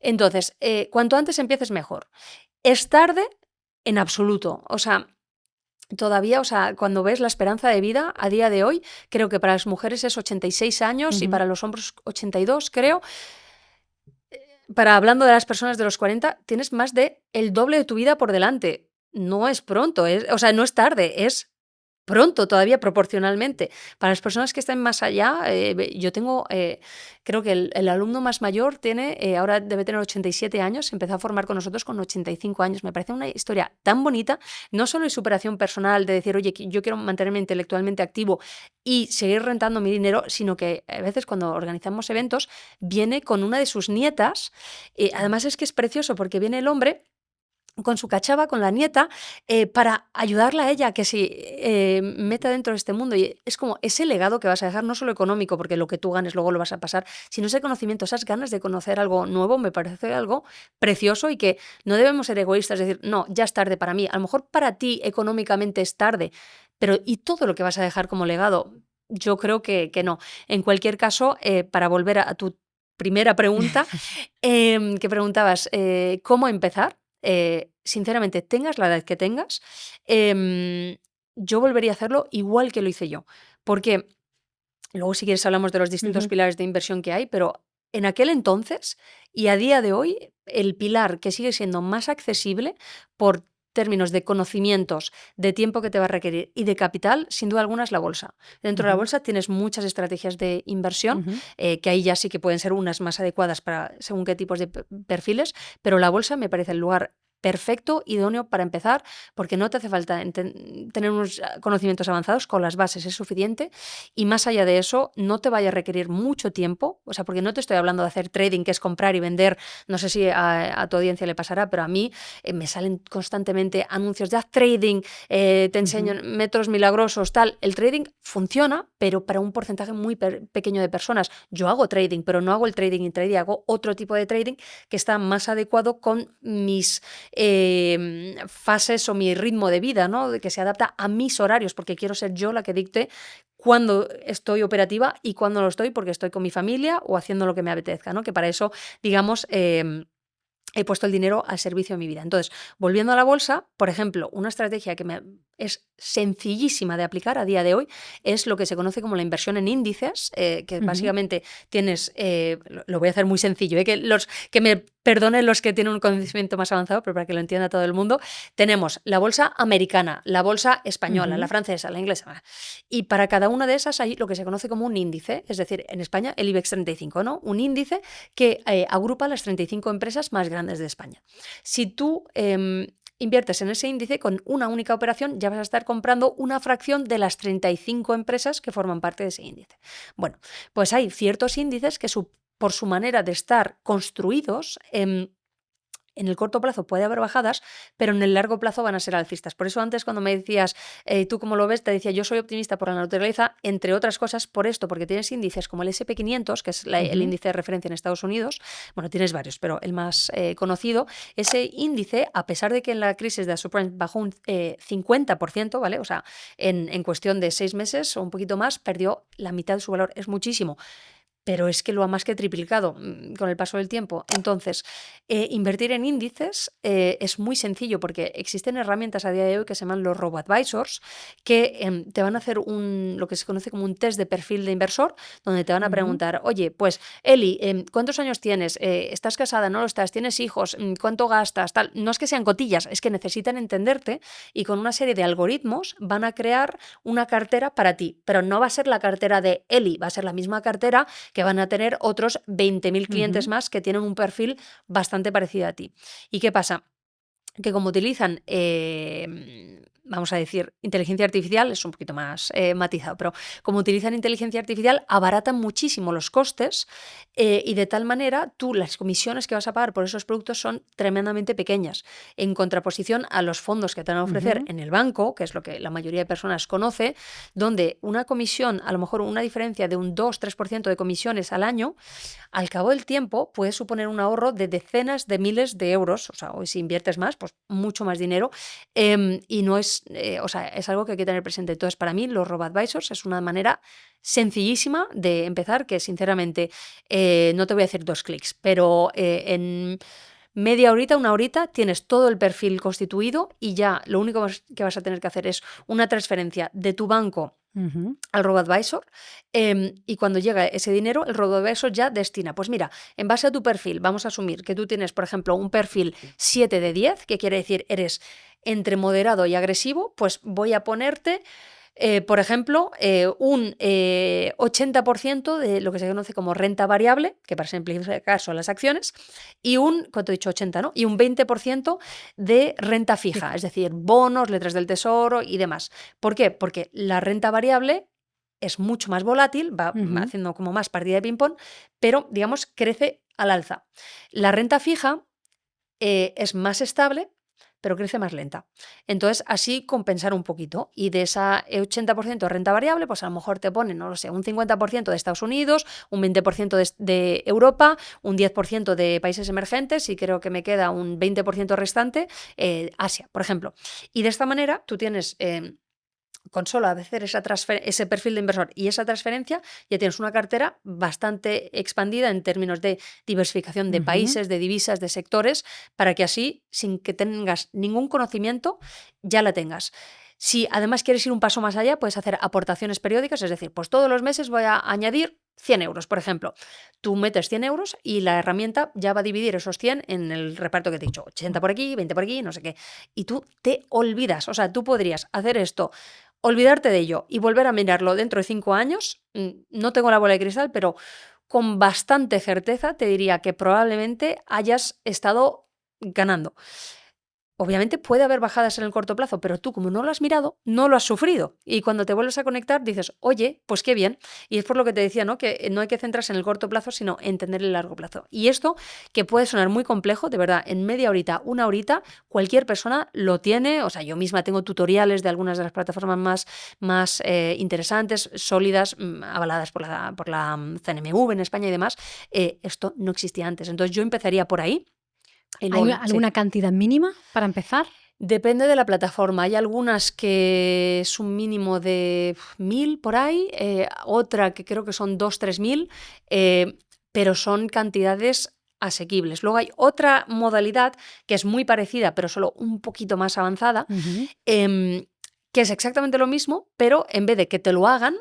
Entonces, cuanto antes empieces, mejor. ¿Es tarde? En absoluto. O sea, todavía, o sea, cuando ves la esperanza de vida a día de hoy, creo que para las mujeres es 86 años y para los hombres 82, creo. Hablando de las personas de los 40, tienes más de el doble de tu vida por delante. No es pronto, o sea, no es tarde, es pronto todavía proporcionalmente. Para las personas que estén más allá, yo tengo, creo que el alumno más mayor tiene, ahora debe tener 87 años, empezó a formar con nosotros con 85 años. Me parece una historia tan bonita, no solo de superación personal, de decir, oye, yo quiero mantenerme intelectualmente activo y seguir rentando mi dinero, sino que a veces cuando organizamos eventos viene con una de sus nietas. Además es que es precioso porque viene el hombre con su cachava, con la nieta, para ayudarla a ella a que se meta dentro de este mundo. Y es como ese legado que vas a dejar, no solo económico, porque lo que tú ganes luego lo vas a pasar, sino ese conocimiento, esas ganas de conocer algo nuevo, me parece algo precioso y que no debemos ser egoístas, es decir, no, ya es tarde para mí. A lo mejor para ti económicamente es tarde, pero ¿y todo lo que vas a dejar como legado? Yo creo que no. En cualquier caso, para volver a tu primera pregunta, que preguntabas, ¿cómo empezar? Sinceramente, tengas la edad que tengas, yo volvería a hacerlo igual que lo hice yo. Porque luego, si quieres, hablamos de los distintos pilares de inversión que hay, pero en aquel entonces y a día de hoy, el pilar que sigue siendo más accesible por términos de conocimientos, de tiempo que te va a requerir y de capital, sin duda alguna es la bolsa. Dentro de la bolsa tienes muchas estrategias de inversión, que ahí ya sí que pueden ser unas más adecuadas para según qué tipos de perfiles, pero la bolsa me parece el lugar perfecto, idóneo para empezar, porque no te hace falta tener unos conocimientos avanzados, con las bases es suficiente, y más allá de eso, no te vaya a requerir mucho tiempo, o sea, porque no te estoy hablando de hacer trading, que es comprar y vender, no sé si a tu audiencia le pasará, pero a mí me salen constantemente anuncios de haz trading, te enseño métodos milagrosos, tal. El trading funciona, pero para un porcentaje muy pequeño de personas. Yo hago trading, pero no hago el trading intraday, hago otro tipo de trading que está más adecuado con mis fases o mi ritmo de vida, ¿no? Que se adapta a mis horarios, porque quiero ser yo la que dicte cuándo estoy operativa y cuándo lo estoy, porque estoy con mi familia o haciendo lo que me apetezca, ¿no? Que para eso, digamos, he puesto el dinero al servicio de mi vida. Entonces, volviendo a la bolsa, por ejemplo, una estrategia que es sencillísima de aplicar a día de hoy es lo que se conoce como la inversión en índices, que básicamente tienes, lo voy a hacer muy sencillo, que me perdonen los que tienen un conocimiento más avanzado, pero para que lo entienda todo el mundo, tenemos la bolsa americana, la bolsa española, la francesa, la inglesa, y para cada una de esas hay lo que se conoce como un índice, es decir, en España el IBEX 35, ¿no? Un índice que agrupa las 35 empresas más grandes de España. Si tú inviertes en ese índice con una única operación, ya vas a estar comprando una fracción de las 35 empresas que forman parte de ese índice. Bueno, pues hay ciertos índices que por su manera de estar construidos, en el corto plazo puede haber bajadas, pero en el largo plazo van a ser alcistas. Por eso antes cuando me decías, ¿tú cómo lo ves? Te decía, yo soy optimista por la naturaleza, entre otras cosas por esto, porque tienes índices como el SP500, que es el índice de referencia en Estados Unidos. Bueno, tienes varios, pero el más conocido. Ese índice, a pesar de que en la crisis de la subprime bajó un 50%, ¿vale? O sea, en cuestión de 6 meses o un poquito más, perdió la mitad de su valor. Es muchísimo. Pero es que lo ha más que triplicado con el paso del tiempo. Entonces, invertir en índices es muy sencillo porque existen herramientas a día de hoy que se llaman los robo-advisors, que te van a hacer lo que se conoce como un test de perfil de inversor, donde te van a preguntar, oye, pues Eli, ¿cuántos años tienes? ¿Estás casada? ¿No lo estás? ¿Tienes hijos? ¿Cuánto gastas? Tal. No es que sean cotillas, es que necesitan entenderte y con una serie de algoritmos van a crear una cartera para ti, pero no va a ser la cartera de Eli, va a ser la misma cartera que van a tener otros 20.000 clientes más que tienen un perfil bastante parecido a ti. ¿Y qué pasa? Que como utilizan, vamos a decir, inteligencia artificial, es un poquito más matizado, pero como utilizan inteligencia artificial, abaratan muchísimo los costes y de tal manera las comisiones que vas a pagar por esos productos son tremendamente pequeñas, en contraposición a los fondos que te van a ofrecer en el banco, que es lo que la mayoría de personas conoce, donde una comisión, a lo mejor una diferencia de un 2-3% de comisiones al año, al cabo del tiempo puede suponer un ahorro de decenas de miles de euros, o sea, hoy si inviertes más, pues mucho más dinero, y no es, o sea, es algo que hay que tener presente. Entonces, para mí, los robo-advisors es una manera sencillísima de empezar, que sinceramente no te voy a decir 2 clics, pero en media horita, una horita, tienes todo el perfil constituido y ya lo único que vas a tener que hacer es una transferencia de tu banco al robo-advisor, y cuando llega ese dinero, el robo-advisor ya destina, pues mira, en base a tu perfil, vamos a asumir que tú tienes, por ejemplo, un perfil 7 de 10, que quiere decir eres entre moderado y agresivo, pues voy a ponerte por ejemplo, un 80% de lo que se conoce como renta variable, que para simplificar son las acciones, y ¿cuánto he dicho? 80, ¿no? Y un 20% de renta fija, es decir, bonos, letras del tesoro y demás. ¿Por qué? Porque la renta variable es mucho más volátil, va haciendo como más partida de ping-pong, pero, digamos, crece al alza. La renta fija es más estable, pero crece más lenta. Entonces, así compensar un poquito. Y de esa 80% de renta variable, pues a lo mejor te ponen, no lo sé, un 50% de Estados Unidos, un 20% de Europa, un 10% de países emergentes y creo que me queda un 20% restante Asia, por ejemplo. Y de esta manera tú tienes... con solo hacer ese perfil de inversor y esa transferencia, ya tienes una cartera bastante expandida en términos de diversificación de países, de divisas, de sectores, para que así, sin que tengas ningún conocimiento, ya la tengas. Si además quieres ir un paso más allá, puedes hacer aportaciones periódicas, es decir, pues todos los meses voy a añadir 100 euros, por ejemplo. Tú metes 100 euros y la herramienta ya va a dividir esos 100 en el reparto que te he dicho, 80 por aquí, 20 por aquí, no sé qué. Y tú te olvidas, o sea, tú podrías hacer esto, olvidarte de ello y volver a mirarlo dentro de 5 años, no tengo la bola de cristal, pero con bastante certeza te diría que probablemente hayas estado ganando. obviamente puede haber bajadas en el corto plazo, pero tú como no lo has mirado, no lo has sufrido. Y cuando te vuelves a conectar dices, oye, pues qué bien. Y es por lo que te decía, ¿no? Que no hay que centrarse en el corto plazo, sino en tener el largo plazo. Y esto, que puede sonar muy complejo, de verdad, en media horita, una horita, cualquier persona lo tiene. O sea, yo misma tengo tutoriales de algunas de las plataformas más interesantes, sólidas, avaladas por la CNMV en España y demás. Esto no existía antes. Entonces yo empezaría por ahí. Y luego, ¿Hay alguna cantidad mínima para empezar? Depende de la plataforma. Hay algunas que es un mínimo de 1.000 por ahí, otra que creo que son 2.000, 3.000, pero son cantidades asequibles. Luego hay otra modalidad que es muy parecida, pero solo un poquito más avanzada, que es exactamente lo mismo, pero en vez de que te lo hagan,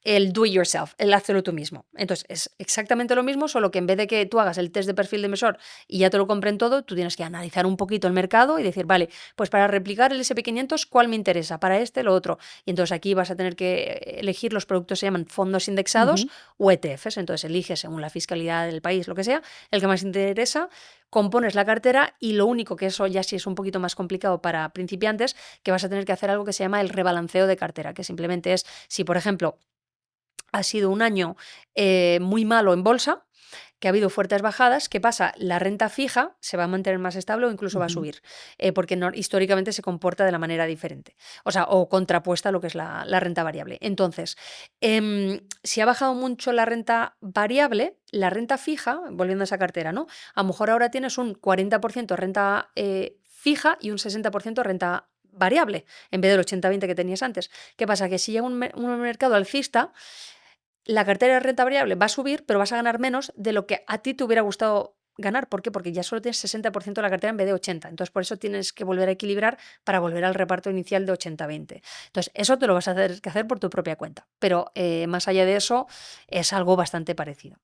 el do it yourself, el hazlo tú mismo. Entonces es exactamente lo mismo, solo que en vez de que tú hagas el test de perfil de inversor y ya te lo compren todo, tú tienes que analizar un poquito el mercado y decir, vale, pues para replicar el S&P 500, ¿cuál me interesa? Para este, lo otro. Y entonces aquí vas a tener que elegir los productos, se llaman fondos indexados o ETFs. Entonces eliges según la fiscalidad del país, lo que sea, el que más te interesa, compones la cartera y lo único que eso ya sí es un poquito más complicado para principiantes, que vas a tener que hacer algo que se llama el rebalanceo de cartera, que simplemente es, si por ejemplo ha sido un año muy malo en bolsa, que ha habido fuertes bajadas, ¿qué pasa? La renta fija se va a mantener más estable o incluso va a subir, porque históricamente se comporta de la manera diferente, o sea, o contrapuesta a lo que es la renta variable. Entonces, si ha bajado mucho la renta variable, la renta fija, volviendo a esa cartera, ¿no? A lo mejor ahora tienes un 40% renta fija y un 60% renta variable, en vez del 80-20 que tenías antes. ¿Qué pasa? Que si llega un mercado alcista, la cartera de renta variable va a subir, pero vas a ganar menos de lo que a ti te hubiera gustado ganar. ¿Por qué? Porque ya solo tienes 60% de la cartera en vez de 80%. Entonces, por eso tienes que volver a equilibrar para volver al reparto inicial de 80-20. Entonces, eso te lo vas a tener que hacer por tu propia cuenta. Pero más allá de eso, es algo bastante parecido.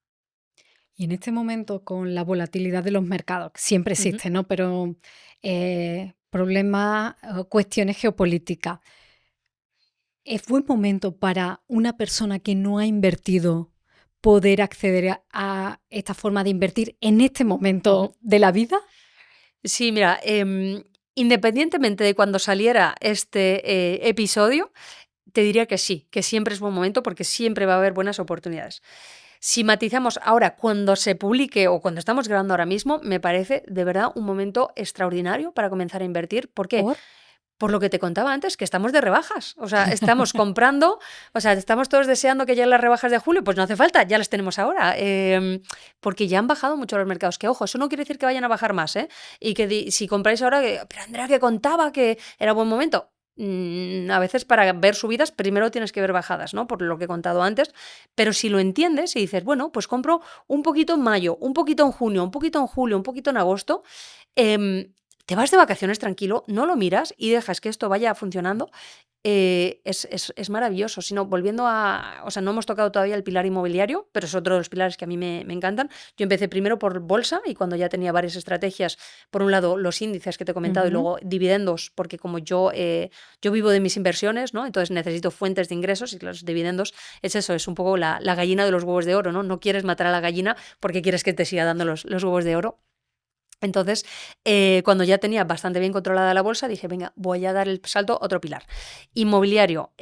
Y en este momento, con la volatilidad de los mercados, que siempre existe, ¿no? Pero problemas, cuestiones geopolíticas. ¿Es buen momento para una persona que no ha invertido poder acceder a esta forma de invertir en este momento de la vida? Sí, mira, independientemente de cuando saliera este episodio, te diría que sí, que siempre es buen momento porque siempre va a haber buenas oportunidades. Si matizamos ahora, cuando se publique o cuando estamos grabando ahora mismo, me parece de verdad un momento extraordinario para comenzar a invertir. ¿Por qué? Por lo que te contaba antes, que estamos de rebajas. O sea, estamos comprando, o sea, estamos todos deseando que lleguen las rebajas de julio, pues no hace falta, ya las tenemos ahora. Porque ya han bajado mucho los mercados. Que ojo, eso no quiere decir que vayan a bajar más, ¿eh? Y que si compráis ahora, pero Andrea, que contaba que era buen momento. A veces para ver subidas primero tienes que ver bajadas, ¿no? Por lo que he contado antes, pero si lo entiendes y dices, bueno, pues compro un poquito en mayo, un poquito en junio, un poquito en julio, un poquito en agosto, te vas de vacaciones tranquilo, no lo miras y dejas que esto vaya funcionando, es maravilloso. Sino, volviendo a, o sea, no hemos tocado todavía el pilar inmobiliario, pero es otro de los pilares que a mí me encantan. Yo empecé primero por bolsa y cuando ya tenía varias estrategias, por un lado los índices que te he comentado y luego dividendos, porque como yo vivo de mis inversiones, ¿no? Entonces necesito fuentes de ingresos y los dividendos es eso, es un poco la gallina de los huevos de oro, ¿no? No quieres matar a la gallina porque quieres que te siga dando los huevos de oro. Entonces, cuando ya tenía bastante bien controlada la bolsa, dije, venga, voy a dar el salto a otro pilar. Inmobiliario.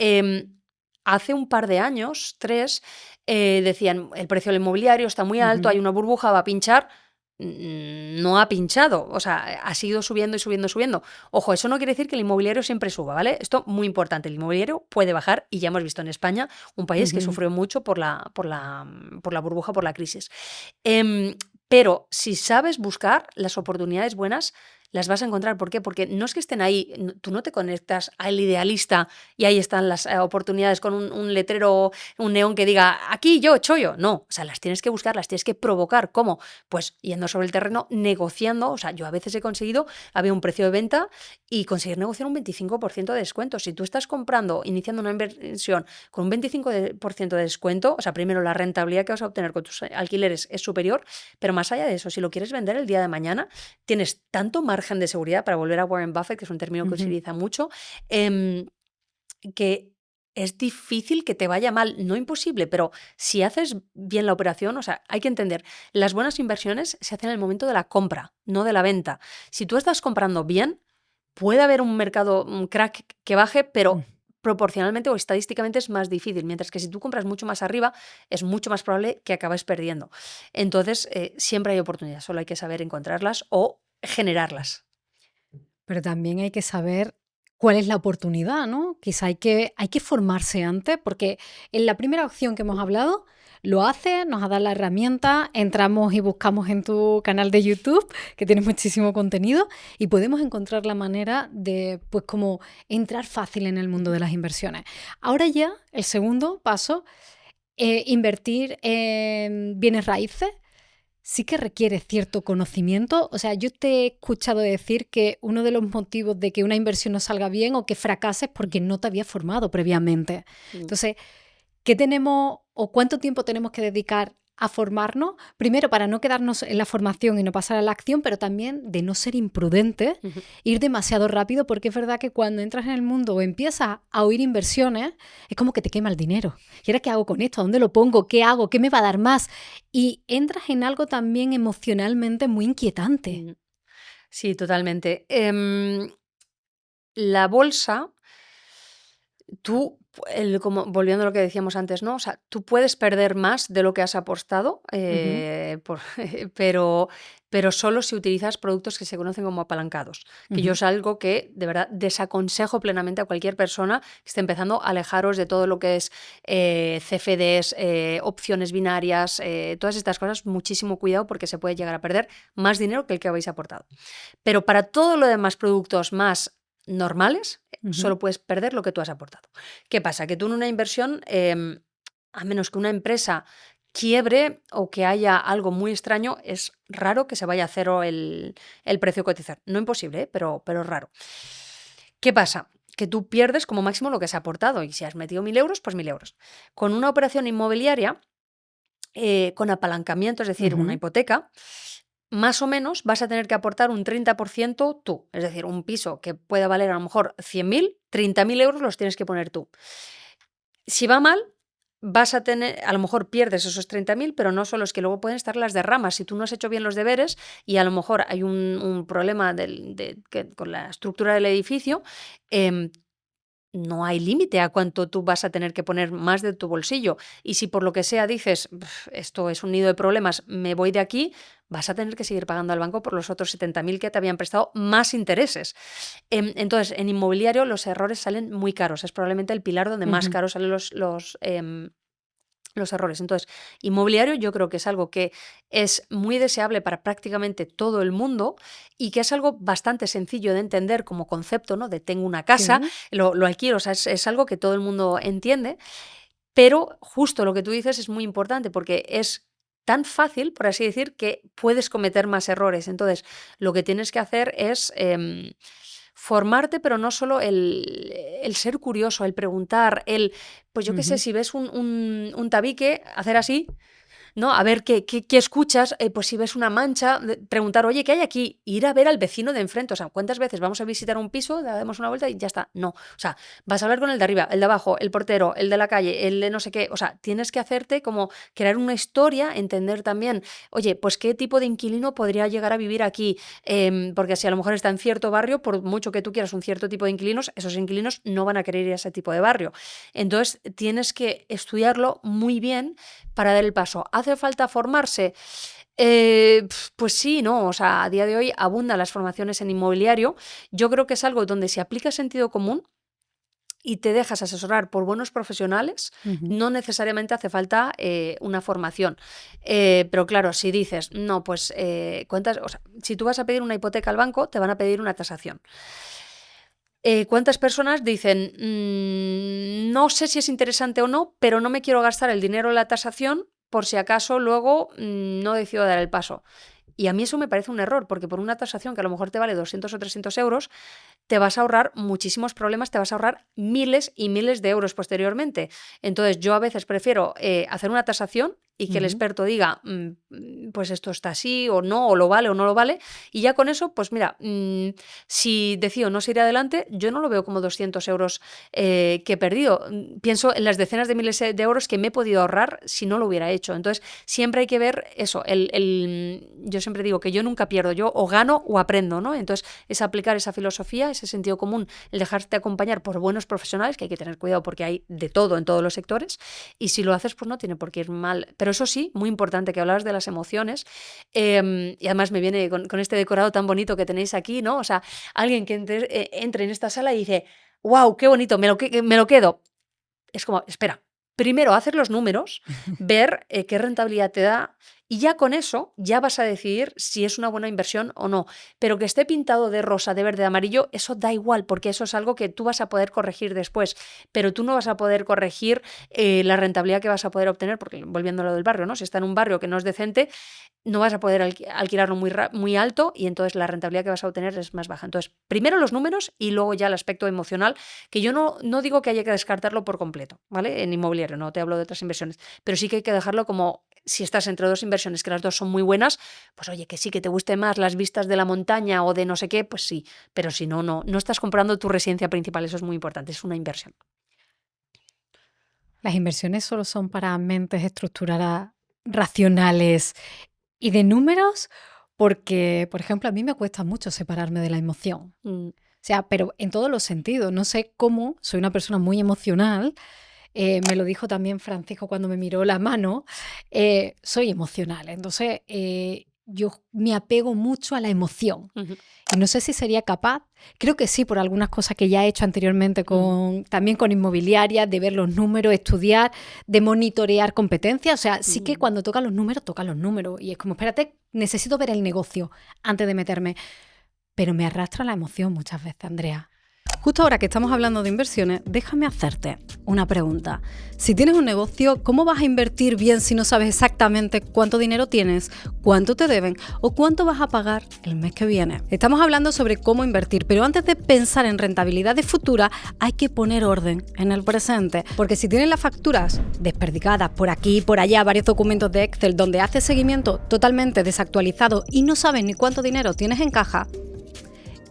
Hace un par de años, 3, decían, el precio del inmobiliario está muy alto, hay una burbuja, va a pinchar. No ha pinchado, o sea, ha seguido subiendo y subiendo, subiendo. Ojo, eso no quiere decir que el inmobiliario siempre suba, ¿vale? Esto muy importante, el inmobiliario puede bajar y ya hemos visto en España un país que sufrió mucho por la burbuja, por la crisis. Pero si sabes buscar las oportunidades buenas, las vas a encontrar. ¿Por qué? Porque no es que estén ahí, tú no te conectas al idealista y ahí están las oportunidades con un letrero, un neón que diga, aquí yo, chollo. No, o sea, las tienes que buscar, las tienes que provocar. ¿Cómo? Pues yendo sobre el terreno, negociando. O sea, yo a veces he conseguido, había un precio de venta y conseguir negociar un 25% de descuento. Si tú estás comprando, iniciando una inversión con un 25% de descuento, o sea, primero la rentabilidad que vas a obtener con tus alquileres es superior, pero más allá de eso, si lo quieres vender el día de mañana, tienes tanto margen de seguridad, para volver a Warren Buffett, que es un término que se utiliza mucho, que es difícil que te vaya mal, no imposible, pero si haces bien la operación, o sea, hay que entender, las buenas inversiones se hacen en el momento de la compra, no de la venta. Si tú estás comprando bien, puede haber un mercado, un crack que baje, pero proporcionalmente o estadísticamente es más difícil, mientras que si tú compras mucho más arriba, es mucho más probable que acabes perdiendo. Entonces, siempre hay oportunidades, solo hay que saber encontrarlas o generarlas. Pero también hay que saber cuál es la oportunidad, ¿no? Quizá hay que formarse antes, porque en la primera opción que hemos hablado, lo haces, nos has dado la herramienta, entramos y buscamos en tu canal de YouTube, que tienes muchísimo contenido, y podemos encontrar la manera de, pues, como entrar fácil en el mundo de las inversiones. Ahora ya, el segundo paso, invertir en bienes raíces. Sí que requiere cierto conocimiento. O sea, yo te he escuchado decir que uno de los motivos de que una inversión no salga bien o que fracase es porque no te había formado previamente. Entonces, ¿qué tenemos o cuánto tiempo tenemos que dedicar a formarnos? Primero, para no quedarnos en la formación y no pasar a la acción, pero también de no ser imprudentes, ir demasiado rápido, porque es verdad que cuando entras en el mundo o empiezas a oír inversiones, es como que te quema el dinero. ¿Y ahora qué hago con esto? ¿A dónde lo pongo? ¿Qué hago? ¿Qué me va a dar más? Y entras en algo también emocionalmente muy inquietante. Sí, totalmente. La bolsa, tú, como volviendo a lo que decíamos antes, ¿no? O sea, tú puedes perder más de lo que has apostado, pero solo si utilizas productos que se conocen como apalancados. Que yo es algo que de verdad desaconsejo plenamente a cualquier persona que esté empezando a alejaros de todo lo que es CFDs, opciones binarias, todas estas cosas, muchísimo cuidado porque se puede llegar a perder más dinero que el que habéis aportado. Pero para todo lo demás productos más normales, solo puedes perder lo que tú has aportado. ¿Qué pasa? Que tú en una inversión, a menos que una empresa quiebre o que haya algo muy extraño, es raro que se vaya a cero el precio a cotizar. No imposible, pero es raro. ¿Qué pasa? Que tú pierdes como máximo lo que has aportado y si has metido 1.000 euros, pues 1.000 euros. Con una operación inmobiliaria, con apalancamiento, es decir, una hipoteca, más o menos vas a tener que aportar un 30% tú. Es decir, un piso que pueda valer a lo mejor 100.000, 30.000 euros los tienes que poner tú. Si va mal, vas a tener, a lo mejor pierdes esos 30.000, pero no solo es que luego pueden estar las derramas. Si tú no has hecho bien los deberes y a lo mejor hay un problema con la estructura del edificio, no hay límite a cuánto tú vas a tener que poner más de tu bolsillo. Y si por lo que sea dices, esto es un nido de problemas, me voy de aquí, vas a tener que seguir pagando al banco por los otros 70.000 que te habían prestado más intereses. Entonces, en inmobiliario los errores salen muy caros. Es probablemente el pilar donde más caros salen los errores. Entonces, inmobiliario yo creo que es algo que es muy deseable para prácticamente todo el mundo y que es algo bastante sencillo de entender como concepto, ¿no? De tengo una casa, lo alquilo, o sea, es algo que todo el mundo entiende, pero justo lo que tú dices es muy importante porque es tan fácil, por así decir, que puedes cometer más errores. Entonces, lo que tienes que hacer es formarte, pero no solo el ser curioso, el preguntar, pues yo qué sé, si ves un tabique, hacer así, ¿no? A ver qué escuchas, pues si ves una mancha, preguntar, oye, ¿qué hay aquí? Ir a ver al vecino de enfrente. O sea, ¿cuántas veces vamos a visitar un piso, le damos una vuelta y ya está? No. O sea, vas a hablar con el de arriba, el de abajo, el portero, el de la calle, el de no sé qué. O sea, tienes que hacerte como crear una historia, entender también, oye, pues qué tipo de inquilino podría llegar a vivir aquí. Porque si a lo mejor está en cierto barrio, por mucho que tú quieras un cierto tipo de inquilinos, esos inquilinos no van a querer ir a ese tipo de barrio. Entonces, tienes que estudiarlo muy bien para dar el paso. ¿Hace falta formarse? Pues sí, no. O sea, a día de hoy abundan las formaciones en inmobiliario. Yo creo que es algo donde si aplicas sentido común y te dejas asesorar por buenos profesionales, no necesariamente hace falta una formación. Pero claro, si dices, no, pues, o sea, si tú vas a pedir una hipoteca al banco, te van a pedir una tasación. ¿Cuántas personas dicen, no sé si es interesante o no, pero no me quiero gastar el dinero en la tasación por si acaso luego no decido dar el paso? Y a mí eso me parece un error, porque por una tasación que a lo mejor te vale 200 o 300 euros, te vas a ahorrar muchísimos problemas, te vas a ahorrar miles y miles de euros posteriormente. Entonces yo a veces prefiero hacer una tasación y que el experto diga, pues esto está así o no, o lo vale o no lo vale, y ya con eso, pues mira, si decido no seguir adelante, yo no lo veo como 200 euros que he perdido. Pienso en las decenas de miles de euros que me he podido ahorrar si no lo hubiera hecho. Entonces, siempre hay que ver eso. Yo siempre digo que yo nunca pierdo, yo o gano o aprendo, ¿no? Entonces, es aplicar esa filosofía, ese sentido común, el dejarte acompañar por buenos profesionales, que hay que tener cuidado porque hay de todo en todos los sectores, y si lo haces, pues no tiene por qué ir mal. Pero eso sí, muy importante, que hablabas de las emociones, y además me viene con este decorado tan bonito que tenéis aquí, ¿no? O sea, alguien que entre en esta sala y dice, wow, qué bonito, me lo quedo. Es como, espera, primero hacer los números, ver qué rentabilidad te da, y ya con eso ya vas a decidir si es una buena inversión o no. Pero que esté pintado de rosa, de verde, de amarillo, eso da igual, porque eso es algo que tú vas a poder corregir después, pero tú no vas a poder corregir la rentabilidad que vas a poder obtener, porque volviendo a lo del barrio, ¿no? Si está en un barrio que no es decente, no vas a poder alquilarlo muy alto, y entonces la rentabilidad que vas a obtener es más baja. Entonces, primero los números y luego ya el aspecto emocional, que yo no digo que haya que descartarlo por completo, ¿vale? En inmobiliario, no te hablo de otras inversiones, pero sí que hay que dejarlo como, si estás entre dos inversiones que las dos son muy buenas, pues oye, que sí, que te guste más las vistas de la montaña o de no sé qué, pues sí, pero si no estás comprando tu residencia principal, eso es muy importante, es una inversión. Las inversiones solo son para mentes estructuradas, racionales y de números, porque, por ejemplo, a mí me cuesta mucho separarme de la emoción. O sea, pero en todos los sentidos. No sé cómo, soy una persona muy emocional. Me lo dijo también Francisco cuando me miró la mano. Soy emocional. Entonces, yo me apego mucho a la emoción. Y no sé si sería capaz, creo que sí, por algunas cosas que ya he hecho anteriormente también con inmobiliarias, de ver los números, estudiar, de monitorear competencias. O sea, sí que cuando tocan los números. Y es como, espérate, necesito ver el negocio antes de meterme. Pero me arrastra la emoción muchas veces, Andrea. Justo ahora que estamos hablando de inversiones, déjame hacerte una pregunta. Si tienes un negocio, ¿cómo vas a invertir bien si no sabes exactamente cuánto dinero tienes, cuánto te deben o cuánto vas a pagar el mes que viene? Estamos hablando sobre cómo invertir, pero antes de pensar en rentabilidades futuras, hay que poner orden en el presente. Porque si tienes las facturas desperdigadas por aquí y por allá, varios documentos de Excel donde haces seguimiento totalmente desactualizado y no sabes ni cuánto dinero tienes en caja,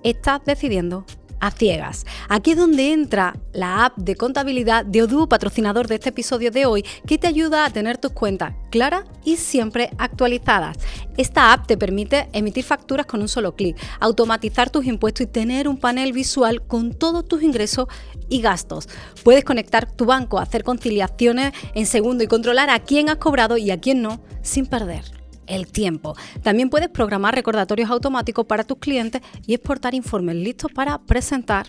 estás decidiendo a ciegas. Aquí es donde entra la app de contabilidad de Odoo, patrocinador de este episodio de hoy, que te ayuda a tener tus cuentas claras y siempre actualizadas. Esta app te permite emitir facturas con un solo clic, automatizar tus impuestos y tener un panel visual con todos tus ingresos y gastos. Puedes conectar tu banco, hacer conciliaciones en segundo y controlar a quién has cobrado y a quién no, sin perder el tiempo. También puedes programar recordatorios automáticos para tus clientes y exportar informes listos para presentar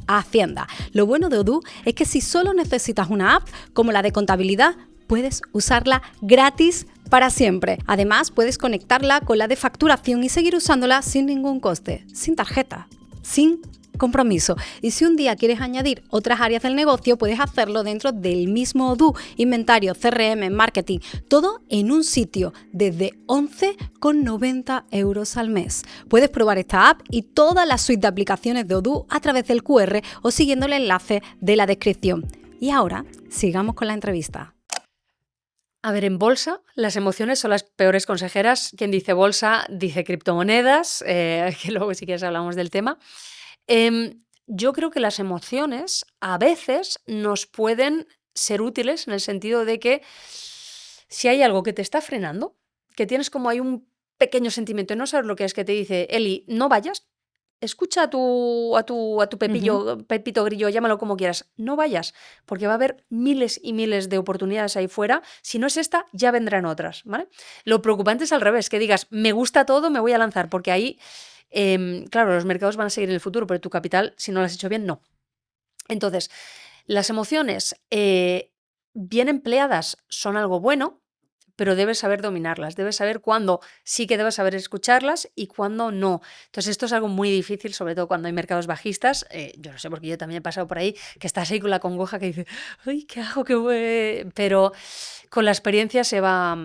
a Hacienda. Lo bueno de Odoo es que si solo necesitas una app como la de contabilidad, puedes usarla gratis para siempre. Además, puedes conectarla con la de facturación y seguir usándola sin ningún coste, sin tarjeta, sin compromiso. Y si un día quieres añadir otras áreas del negocio, puedes hacerlo dentro del mismo Odoo, inventario, CRM, marketing, todo en un sitio desde 11,90 € al mes. Puedes probar esta app y toda la suite de aplicaciones de Odoo a través del QR o siguiendo el enlace de la descripción. Y ahora, sigamos con la entrevista. A ver, en bolsa las emociones son las peores consejeras. Quien dice bolsa dice criptomonedas, que luego si quieres hablamos del tema. Yo creo que las emociones a veces nos pueden ser útiles en el sentido de que si hay algo que te está frenando, que tienes como hay un pequeño sentimiento y no sabes lo que es, que te dice, Eli, no vayas, escucha a tu Pepito Grillo, llámalo como quieras, no vayas, porque va a haber miles y miles de oportunidades ahí fuera. Si no es esta, ya vendrán otras, ¿vale? Lo preocupante es al revés, que digas, me gusta todo, me voy a lanzar, porque ahí claro, los mercados van a seguir en el futuro, pero tu capital, si no lo has hecho bien, no. Entonces, las emociones bien empleadas son algo bueno, pero debes saber dominarlas, debes saber cuándo sí que debes saber escucharlas y cuándo no. Entonces esto es algo muy difícil, sobre todo cuando hay mercados bajistas. Yo lo sé porque yo también he pasado por ahí, que estás ahí con la congoja que dices, ¡ay, qué hago! Pero con la experiencia se va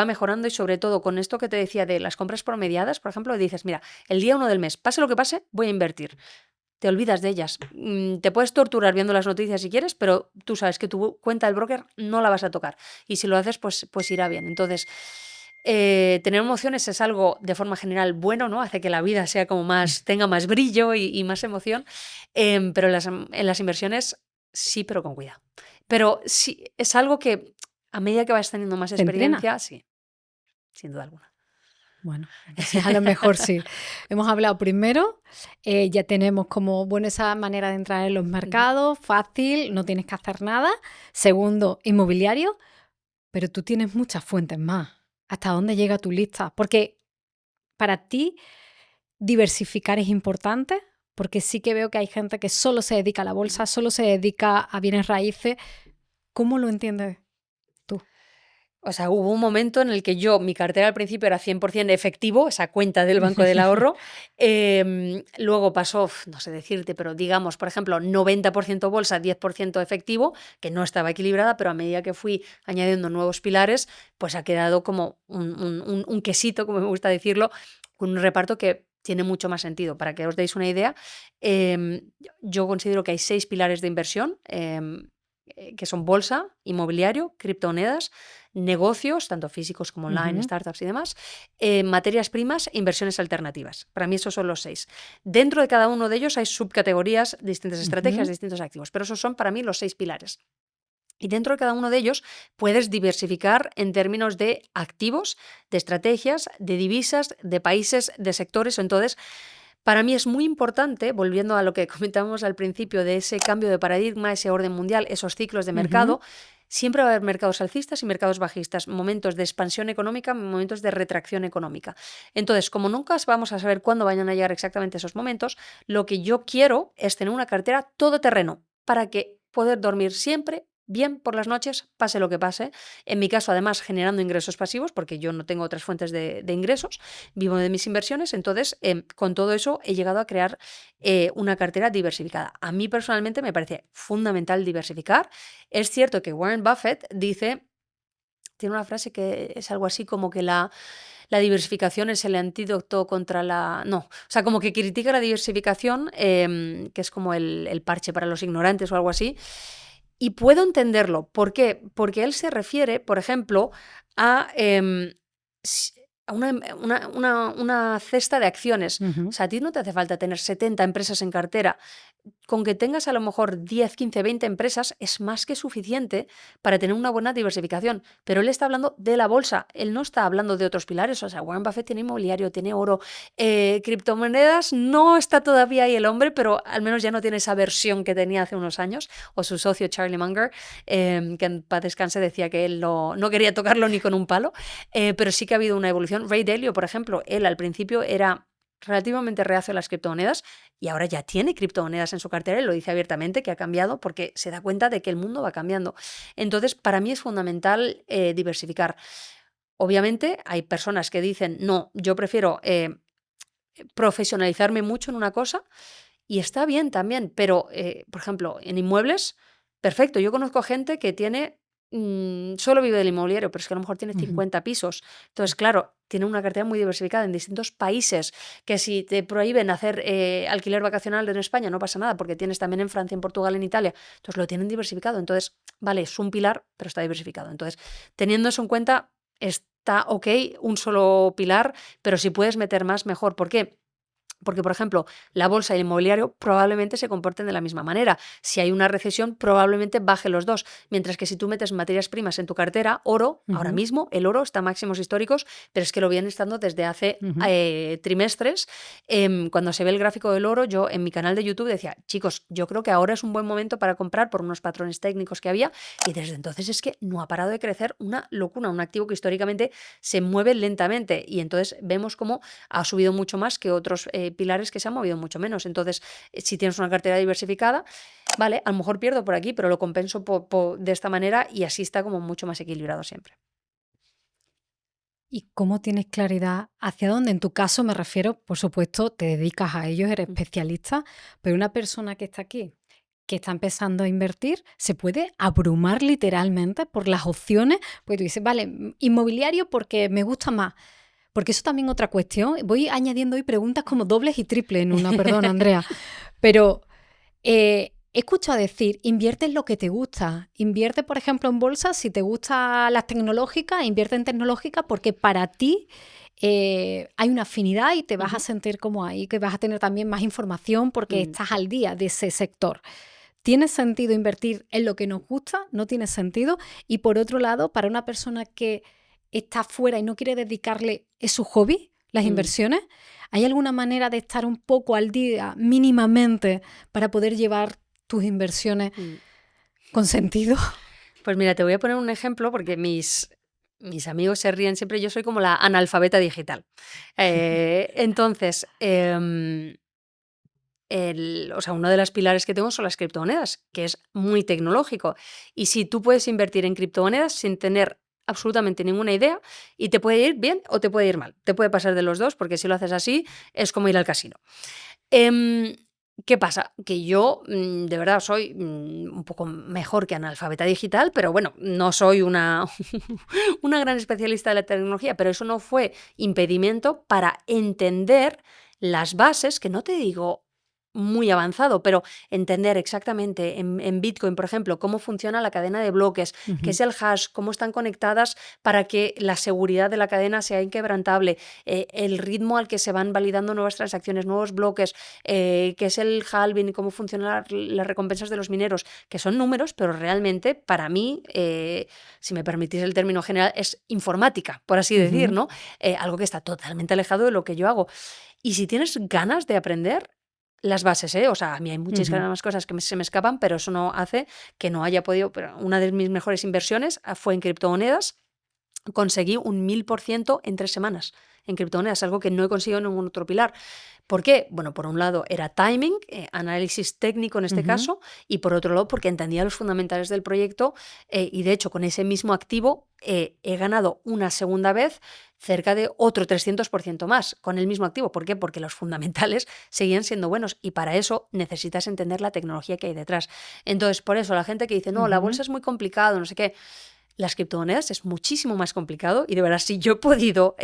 mejorando, y sobre todo con esto que te decía de las compras promediadas, por ejemplo, dices, mira, el día 1 del mes, pase lo que pase, voy a invertir. te olvidas de ellas. Te puedes torturar viendo las noticias si quieres, pero tú sabes que tu cuenta del broker no la vas a tocar. Y si lo haces, pues irá bien. Entonces, tener emociones es algo de forma general bueno, ¿no? Hace que la vida sea como tenga más brillo y más emoción. Pero en las inversiones sí, pero con cuidado. Pero sí, es algo que a medida que vas teniendo más ¿Te entrena? experiencia, sí, sin duda alguna. Bueno, entonces a lo mejor sí. Hemos hablado primero, ya tenemos como, bueno, esa manera de entrar en los mercados, fácil, no tienes que hacer nada. Segundo, inmobiliario, pero tú tienes muchas fuentes más. ¿Hasta dónde llega tu lista? Porque para ti diversificar es importante, porque sí que veo que hay gente que solo se dedica a la bolsa, solo se dedica a bienes raíces. ¿Cómo lo entiendes tú? O sea, hubo un momento en el que mi cartera al principio era 100% efectivo, esa cuenta del Banco del Ahorro. Luego pasó, no sé decirte, pero digamos, por ejemplo, 90% bolsa, 10% efectivo, que no estaba equilibrada, pero a medida que fui añadiendo nuevos pilares, pues ha quedado como un quesito, como me gusta decirlo, con un reparto que tiene mucho más sentido. Para que os deis una idea, yo considero que hay 6 pilares de inversión, que son bolsa, inmobiliario, criptomonedas, negocios, tanto físicos como online, startups y demás, materias primas e inversiones alternativas. Para mí esos son los 6. Dentro de cada uno de ellos hay subcategorías, distintas estrategias, distintos activos, pero esos son para mí los 6 pilares. Y dentro de cada uno de ellos puedes diversificar en términos de activos, de estrategias, de divisas, de países, de sectores. Entonces, para mí es muy importante, volviendo a lo que comentábamos al principio de ese cambio de paradigma, ese orden mundial, esos ciclos de mercado, siempre va a haber mercados alcistas y mercados bajistas, momentos de expansión económica, momentos de retracción económica. Entonces, como nunca vamos a saber cuándo vayan a llegar exactamente esos momentos, lo que yo quiero es tener una cartera todoterreno para que poder dormir siempre bien por las noches, pase lo que pase. En mi caso, además, generando ingresos pasivos, porque yo no tengo otras fuentes de ingresos, vivo de mis inversiones. Entonces, con todo eso he llegado a crear una cartera diversificada. A mí personalmente me parece fundamental diversificar. Es cierto que Warren Buffett tiene una frase que es algo así como que la diversificación es el antídoto contra o sea, como que critica la diversificación, que es como el parche para los ignorantes o algo así. Y puedo entenderlo. ¿Por qué? Porque él se refiere, por ejemplo, a una cesta de acciones. O sea, a ti no te hace falta tener 70 empresas en cartera. Con que tengas a lo mejor 10, 15, 20 empresas es más que suficiente para tener una buena diversificación. Pero él está hablando de la bolsa, él no está hablando de otros pilares. O sea, Warren Buffett tiene inmobiliario, tiene oro, criptomonedas, no está todavía ahí el hombre, pero al menos ya no tiene esa versión que tenía hace unos años, o su socio Charlie Munger, que en paz descanse decía que él no quería tocarlo ni con un palo, pero sí que ha habido una evolución. Ray Dalio, por ejemplo, él al principio era relativamente reacio a las criptomonedas y ahora ya tiene criptomonedas en su cartera y lo dice abiertamente que ha cambiado porque se da cuenta de que el mundo va cambiando. Entonces, para mí es fundamental diversificar. Obviamente, hay personas que dicen, no, yo prefiero profesionalizarme mucho en una cosa y está bien también, pero, por ejemplo, en inmuebles, perfecto. Yo conozco gente que tiene solo vive del inmobiliario, pero es que a lo mejor tiene 50 pisos. Entonces, claro, tiene una cartera muy diversificada en distintos países, que si te prohíben hacer alquiler vacacional en España no pasa nada, porque tienes también en Francia, en Portugal, en Italia. Entonces lo tienen diversificado. Entonces, vale, es un pilar, pero está diversificado. Entonces, teniendo eso en cuenta, está ok un solo pilar, pero si puedes meter más, mejor. ¿Por qué? Porque, por ejemplo, la bolsa y el inmobiliario probablemente se comporten de la misma manera. Si hay una recesión, probablemente baje los dos. Mientras que si tú metes materias primas en tu cartera, oro, ahora mismo el oro está a máximos históricos, pero es que lo viene estando desde hace trimestres. Cuando se ve el gráfico del oro, yo en mi canal de YouTube decía, chicos, yo creo que ahora es un buen momento para comprar por unos patrones técnicos que había, y desde entonces es que no ha parado de crecer una locura, un activo que históricamente se mueve lentamente, y entonces vemos cómo ha subido mucho más que otros pilares que se han movido mucho menos. Entonces, si tienes una cartera diversificada, vale, a lo mejor pierdo por aquí, pero lo compenso de esta manera y así está como mucho más equilibrado siempre. ¿Y cómo tienes claridad hacia dónde? En tu caso me refiero, por supuesto, te dedicas a ello, eres especialista, pero una persona que está aquí, que está empezando a invertir, se puede abrumar literalmente por las opciones, porque tú dices, vale, inmobiliario porque me gusta más. Porque eso también es otra cuestión. Voy añadiendo hoy preguntas como dobles y triples en una, perdón, Andrea. Pero escucho decir, invierte en lo que te gusta. Invierte, por ejemplo, en bolsa. Si te gustan las tecnológicas, invierte en tecnológicas porque para ti hay una afinidad y te vas a sentir como ahí, que vas a tener también más información porque estás al día de ese sector. ¿Tiene sentido invertir en lo que nos gusta? No tiene sentido. Y por otro lado, para una persona que está fuera y no quiere dedicarle, es su hobby, las inversiones, ¿hay alguna manera de estar un poco al día mínimamente para poder llevar tus inversiones con sentido? Pues mira, te voy a poner un ejemplo porque mis amigos se ríen siempre. Yo soy como la analfabeta digital. Entonces, o sea, uno de los pilares que tengo son las criptomonedas, que es muy tecnológico. Y si tú puedes invertir en criptomonedas sin tener absolutamente ninguna idea y te puede ir bien o te puede ir mal. Te puede pasar de los dos porque si lo haces así es como ir al casino. ¿Qué pasa? Que yo de verdad soy un poco mejor que analfabeta digital, pero bueno, no soy una gran especialista de la tecnología, pero eso no fue impedimento para entender las bases, que no te digo muy avanzado, pero entender exactamente en Bitcoin, por ejemplo, cómo funciona la cadena de bloques, qué es el hash, cómo están conectadas para que la seguridad de la cadena sea inquebrantable, el ritmo al que se van validando nuevas transacciones, nuevos bloques, qué es el halving y cómo funcionan las recompensas de los mineros, que son números, pero realmente para mí, si me permitís el término general, es informática, por así decir, ¿no? Algo que está totalmente alejado de lo que yo hago. Y si tienes ganas de aprender, las bases, o sea, a mí hay muchísimas cosas que se me escapan, pero eso no hace que no haya podido. Pero una de mis mejores inversiones fue en criptomonedas. Conseguí un 1000% en 3 semanas en criptomonedas, algo que no he conseguido en ningún otro pilar. ¿Por qué? Bueno, por un lado era timing, análisis técnico en este caso, y por otro lado porque entendía los fundamentales del proyecto y de hecho con ese mismo activo he ganado una segunda vez cerca de otro 300% más con el mismo activo. ¿Por qué? Porque los fundamentales seguían siendo buenos y para eso necesitas entender la tecnología que hay detrás. Entonces, por eso la gente que dice, no, la bolsa es muy complicado, no sé qué, las criptomonedas es muchísimo más complicado y de verdad si yo he podido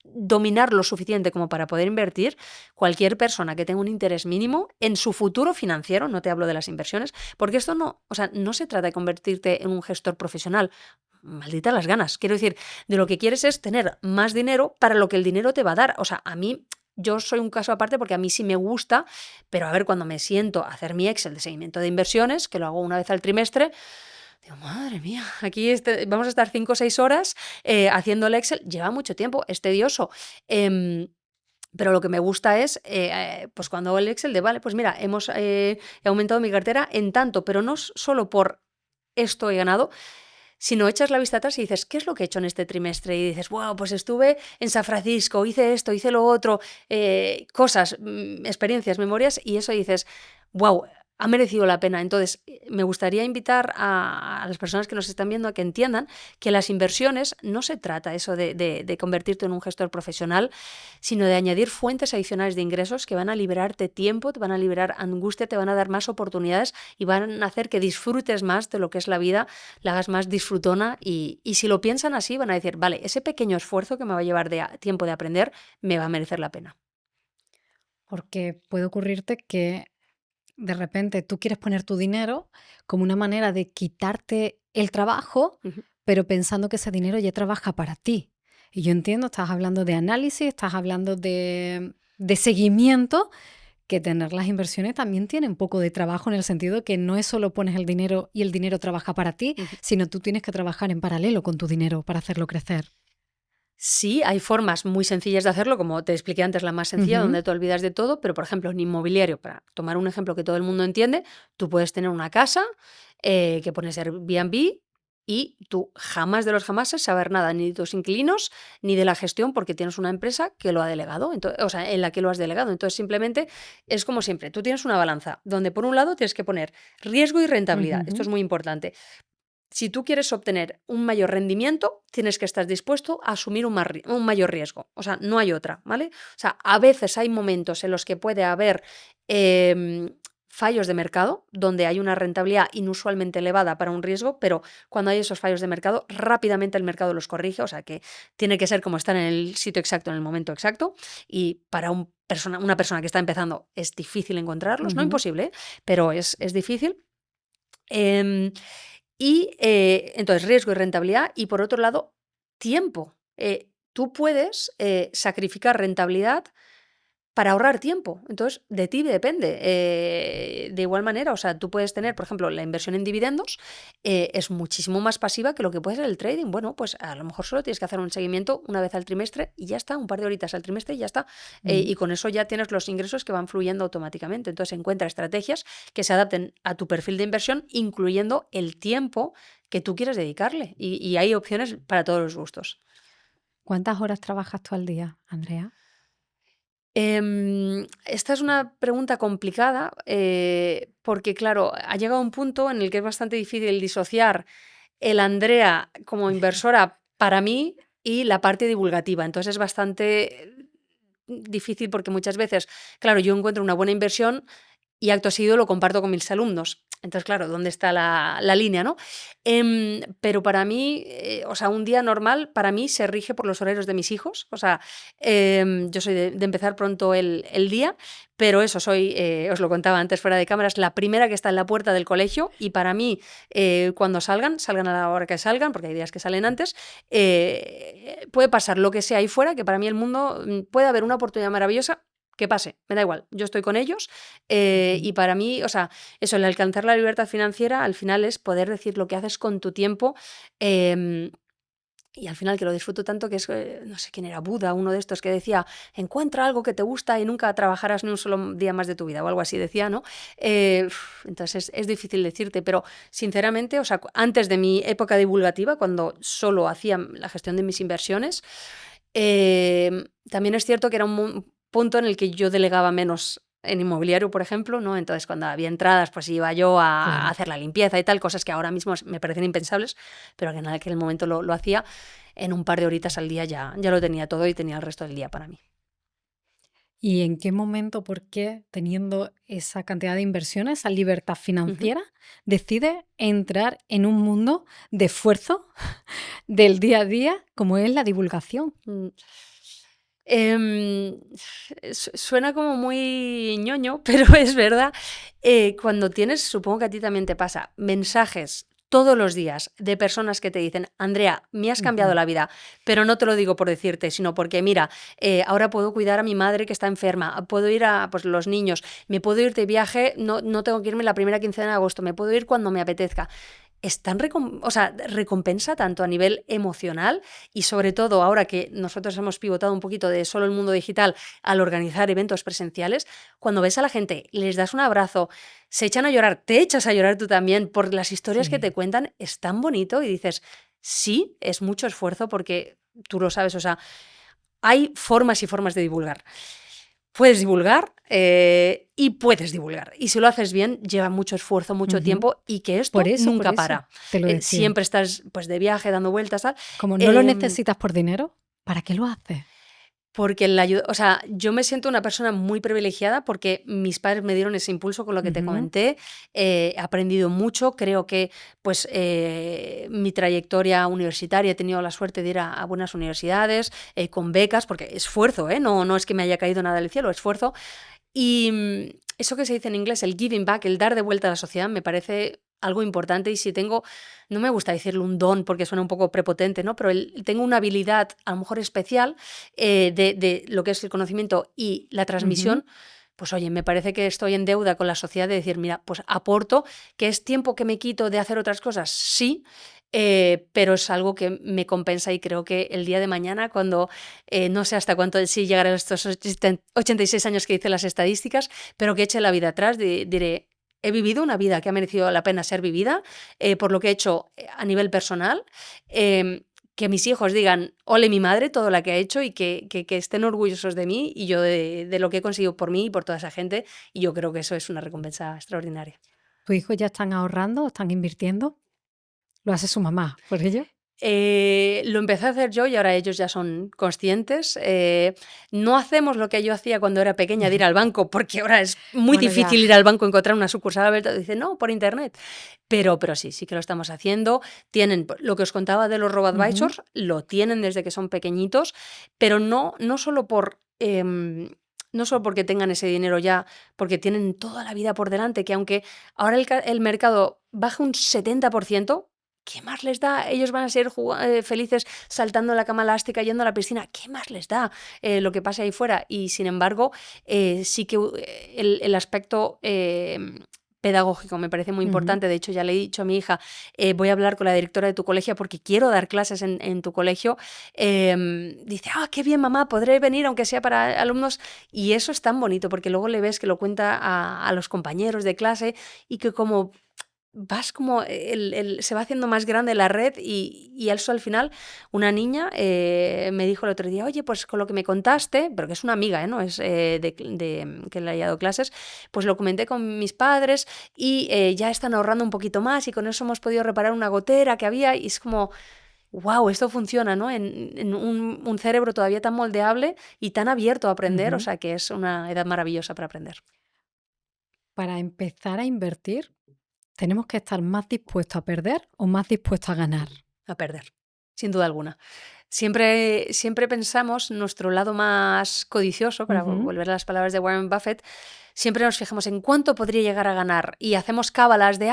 dominar lo suficiente como para poder invertir, cualquier persona que tenga un interés mínimo en su futuro financiero, no te hablo de las inversiones, porque esto no, o sea, no se trata de convertirte en un gestor profesional, maldita las ganas, quiero decir, de lo que quieres es tener más dinero para lo que el dinero te va a dar, o sea, a mí yo soy un caso aparte porque a mí sí me gusta, pero a ver, cuando me siento a hacer mi Excel de seguimiento de inversiones, que lo hago una vez al trimestre, digo, madre mía, aquí vamos a estar 5 o 6 horas haciendo el Excel. Lleva mucho tiempo, es tedioso. Pero lo que me gusta es, pues cuando hago el Excel de, vale, pues mira, he aumentado mi cartera en tanto, pero no solo por esto he ganado, sino echas la vista atrás y dices, ¿qué es lo que he hecho en este trimestre? Y dices, wow, pues estuve en San Francisco, hice esto, hice lo otro, cosas, experiencias, memorias, y eso dices, wow, ha merecido la pena. Entonces, me gustaría invitar a las personas que nos están viendo a que entiendan que las inversiones no se trata eso de convertirte en un gestor profesional, sino de añadir fuentes adicionales de ingresos que van a liberarte tiempo, te van a liberar angustia, te van a dar más oportunidades y van a hacer que disfrutes más de lo que es la vida, la hagas más disfrutona y si lo piensan así van a decir, vale, ese pequeño esfuerzo que me va a llevar tiempo de aprender me va a merecer la pena. Porque puede ocurrirte que de repente tú quieres poner tu dinero como una manera de quitarte el trabajo, pero pensando que ese dinero ya trabaja para ti. Y yo entiendo, estás hablando de análisis, estás hablando de seguimiento, que tener las inversiones también tiene un poco de trabajo en el sentido que no es solo pones el dinero y el dinero trabaja para ti, sino tú tienes que trabajar en paralelo con tu dinero para hacerlo crecer. Sí, hay formas muy sencillas de hacerlo, como te expliqué antes, la más sencilla, donde te olvidas de todo, pero por ejemplo, en inmobiliario, para tomar un ejemplo que todo el mundo entiende, tú puedes tener una casa que pones Airbnb y tú jamás de los jamases saber nada ni de tus inquilinos ni de la gestión porque tienes una empresa que lo ha delegado, entonces, o sea, en la que lo has delegado. Entonces, simplemente es como siempre, tú tienes una balanza donde por un lado tienes que poner riesgo y rentabilidad, esto es muy importante. Si tú quieres obtener un mayor rendimiento, tienes que estar dispuesto a asumir un mayor riesgo. O sea, no hay otra, ¿vale? O sea, a veces hay momentos en los que puede haber fallos de mercado, donde hay una rentabilidad inusualmente elevada para un riesgo, pero cuando hay esos fallos de mercado, rápidamente el mercado los corrige, o sea que tiene que ser como estar en el sitio exacto, en el momento exacto, y para un una persona que está empezando es difícil encontrarlos, no Ujú. imposible, ¿eh? Pero es difícil. Em, entonces, riesgo y rentabilidad. Y por otro lado, tiempo. Tú puedes sacrificar rentabilidad para ahorrar tiempo. Entonces, de ti depende. De igual manera, o sea, tú puedes tener, por ejemplo, la inversión en dividendos es muchísimo más pasiva que lo que puede ser el trading. Bueno, pues a lo mejor solo tienes que hacer un seguimiento una vez al trimestre y ya está, un par de horitas al trimestre y ya está. Mm. Y con eso ya tienes los ingresos que van fluyendo automáticamente. Entonces, encuentra estrategias que se adapten a tu perfil de inversión, incluyendo el tiempo que tú quieres dedicarle. Y hay opciones para todos los gustos. ¿Cuántas horas trabajas tú al día, Andrea? Esta es una pregunta complicada porque, claro, ha llegado un punto en el que es bastante difícil disociar el Andrea como inversora para mí y la parte divulgativa. Entonces es bastante difícil porque muchas veces, claro, yo encuentro una buena inversión y acto seguido lo comparto con mis alumnos. Entonces, claro, ¿dónde está la línea, no? Pero para mí, o sea, un día normal para mí se rige por los horarios de mis hijos. O sea, yo soy de empezar pronto el día, pero eso, os lo contaba antes fuera de cámaras, la primera que está en la puerta del colegio y para mí, cuando salgan a la hora que salgan, porque hay días que salen antes, puede pasar lo que sea ahí fuera, que para mí el mundo puede haber una oportunidad maravillosa que pase, me da igual, yo estoy con ellos y para mí, o sea, eso, el alcanzar la libertad financiera al final es poder decir lo que haces con tu tiempo y al final que lo disfruto tanto que es, no sé quién era, Buda, uno de estos que decía, encuentra algo que te gusta y nunca trabajarás ni un solo día más de tu vida o algo así decía, ¿no? Entonces es difícil decirte, pero sinceramente, o sea, antes de mi época divulgativa, cuando solo hacía la gestión de mis inversiones, también es cierto que era un punto en el que yo delegaba menos en inmobiliario, por ejemplo, ¿no? Entonces, cuando había entradas, pues iba yo a Claro. hacer la limpieza y tal, cosas que ahora mismo me parecen impensables, pero que en aquel momento lo hacía. En un par de horitas al día ya lo tenía todo y tenía el resto del día para mí. ¿Y en qué momento, por qué, teniendo esa cantidad de inversiones, esa libertad Ujú. financiera, decides entrar en un mundo de esfuerzo del día a día como es la divulgación? Mm. Suena como muy ñoño, pero es verdad. Cuando tienes, supongo que a ti también te pasa, mensajes todos los días de personas que te dicen, Andrea, me has cambiado Ujú. la vida, pero no te lo digo por decirte, sino porque, mira, ahora puedo cuidar a mi madre que está enferma, puedo ir a pues, los niños, me puedo ir de viaje, no tengo que irme la primera quincena de agosto, me puedo ir cuando me apetezca. Es tan o sea, recompensa tanto a nivel emocional y sobre todo ahora que nosotros hemos pivotado un poquito de solo el mundo digital al organizar eventos presenciales, cuando ves a la gente, les das un abrazo, se echan a llorar, te echas a llorar tú también por las historias que te Sí. cuentan, es tan bonito y dices, sí, es mucho esfuerzo porque tú lo sabes, o sea, hay formas y formas de divulgar. Puedes divulgar y puedes divulgar. Y si lo haces bien, lleva mucho esfuerzo, mucho Ujú. tiempo y que Por esto eso nunca para. te lo decía. Siempre estás pues, de viaje, dando vueltas, tal. Como no lo Em, necesitas por dinero, ¿para qué lo haces? Porque o sea, yo me siento una persona muy privilegiada porque mis padres me dieron ese impulso con lo que te Ujú. comenté. He aprendido mucho. Creo que pues mi trayectoria universitaria he tenido la suerte de ir a buenas universidades, con becas, porque esfuerzo, no es que me haya caído nada del cielo, esfuerzo. Y eso que se dice en inglés, el giving back, el dar de vuelta a la sociedad, me parece algo importante y si tengo, no me gusta decirle un don porque suena un poco prepotente, ¿no? Pero tengo una habilidad a lo mejor especial de lo que es el conocimiento y la transmisión, Ujú. pues oye, me parece que estoy en deuda con la sociedad de decir, mira, pues aporto, que es tiempo que me quito de hacer otras cosas, sí, pero es algo que me compensa y creo que el día de mañana, cuando no sé hasta cuánto sí llegaré a estos 86 años que dicen las estadísticas, pero que eche la vida atrás, diré, he vivido una vida que ha merecido la pena ser vivida por lo que he hecho a nivel personal. Que mis hijos digan, ole mi madre, todo lo que ha hecho y que estén orgullosos de mí y yo de lo que he conseguido por mí y por toda esa gente. Y yo creo que eso es una recompensa extraordinaria. ¿Tus hijos ya están ahorrando, están invirtiendo? ¿Lo hace su mamá por ello? Lo empecé a hacer yo y ahora ellos ya son conscientes. No hacemos lo que yo hacía cuando era pequeña de ir al banco, porque ahora es muy Bueno, ya. difícil ir al banco, encontrar una sucursal abierta. Dice, no, por internet. Pero sí que lo estamos haciendo. Tienen lo que os contaba de los Ujú. robo-advisors, lo tienen desde que son pequeñitos, pero no solo por no solo porque tengan ese dinero ya, porque tienen toda la vida por delante, que aunque ahora el mercado baje un 70%, ¿qué más les da? Ellos van a ser felices saltando en la cama elástica, yendo a la piscina. ¿Qué más les da lo que pase ahí fuera? Y sin embargo, sí que el aspecto pedagógico me parece muy importante. De hecho, ya le he dicho a mi hija, voy a hablar con la directora de tu colegio porque quiero dar clases en tu colegio. Dice, qué bien, mamá, podré venir aunque sea para alumnos. Y eso es tan bonito porque luego le ves que lo cuenta a los compañeros de clase y que como vas como se va haciendo más grande la red y eso al final, una niña me dijo el otro día, oye, pues con lo que me contaste, pero que es una amiga, no es que le haya dado clases, pues lo comenté con mis padres y ya están ahorrando un poquito más y con eso hemos podido reparar una gotera que había y es como, wow, esto funciona, ¿no? En un cerebro todavía tan moldeable y tan abierto a aprender, o sea que es una edad maravillosa para aprender. Para empezar a invertir, ¿tenemos que estar más dispuestos a perder o más dispuestos a ganar? A perder, sin duda alguna. Siempre pensamos nuestro lado más codicioso, para volver a las palabras de Warren Buffett, siempre nos fijamos en cuánto podría llegar a ganar y hacemos cábalas de,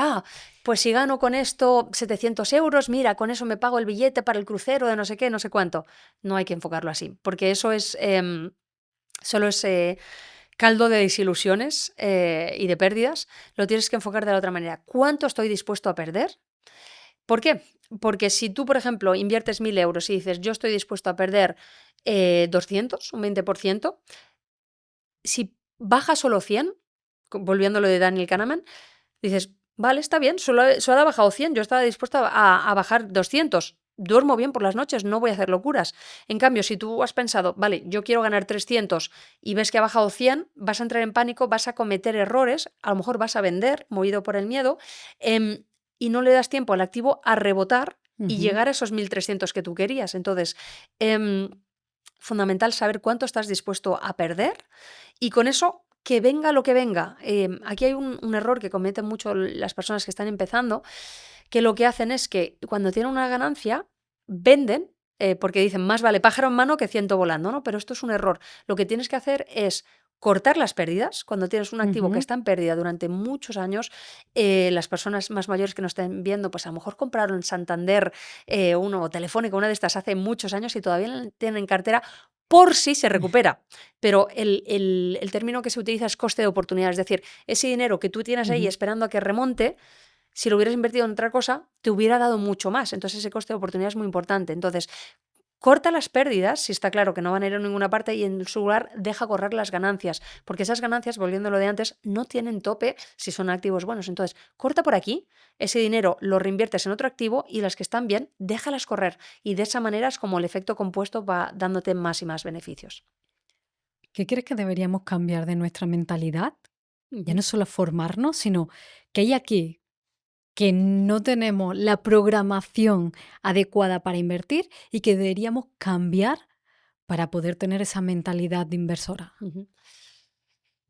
pues si gano con esto 700 euros, mira, con eso me pago el billete para el crucero de no sé qué, no sé cuánto. No hay que enfocarlo así, porque eso es solo es caldo de desilusiones y de pérdidas. Lo tienes que enfocar de la otra manera. ¿Cuánto estoy dispuesto a perder? ¿Por qué? Porque si tú, por ejemplo, inviertes 1.000 euros y dices, yo estoy dispuesto a perder 200, un 20%, si baja solo 100, volviendo a lo de Daniel Kahneman, dices, vale, está bien, solo ha bajado 100, yo estaba dispuesto a bajar 200, duermo bien por las noches, no voy a hacer locuras. En cambio, si tú has pensado, vale, yo quiero ganar 300 y ves que ha bajado 100, vas a entrar en pánico, vas a cometer errores, a lo mejor vas a vender, movido por el miedo, y no le das tiempo al activo a rebotar y llegar a esos 1.300 que tú querías. Entonces, fundamental saber cuánto estás dispuesto a perder y con eso que venga lo que venga. Aquí hay un error que cometen mucho las personas que están empezando, que lo que hacen es que cuando tienen una ganancia, venden, porque dicen, más vale pájaro en mano que ciento volando, ¿no? Pero esto es un error. Lo que tienes que hacer es cortar las pérdidas. Cuando tienes un activo que está en pérdida durante muchos años, las personas más mayores que nos estén viendo, pues a lo mejor compraron en Santander o Telefónica, una de estas hace muchos años y todavía la tienen en cartera por si se recupera. Pero el término que se utiliza es coste de oportunidad. Es decir, ese dinero que tú tienes ahí esperando a que remonte, si lo hubieras invertido en otra cosa, te hubiera dado mucho más. Entonces ese coste de oportunidad es muy importante. Entonces, corta las pérdidas, si está claro que no van a ir a ninguna parte, y en su lugar deja correr las ganancias, porque esas ganancias, volviendo a lo de antes, no tienen tope si son activos buenos. Entonces, corta por aquí, ese dinero lo reinviertes en otro activo y las que están bien, déjalas correr. Y de esa manera es como el efecto compuesto va dándote más y más beneficios. ¿Qué crees que deberíamos cambiar de nuestra mentalidad? Ya no solo formarnos, sino que hay aquí que no tenemos la programación adecuada para invertir y que deberíamos cambiar para poder tener esa mentalidad de inversora.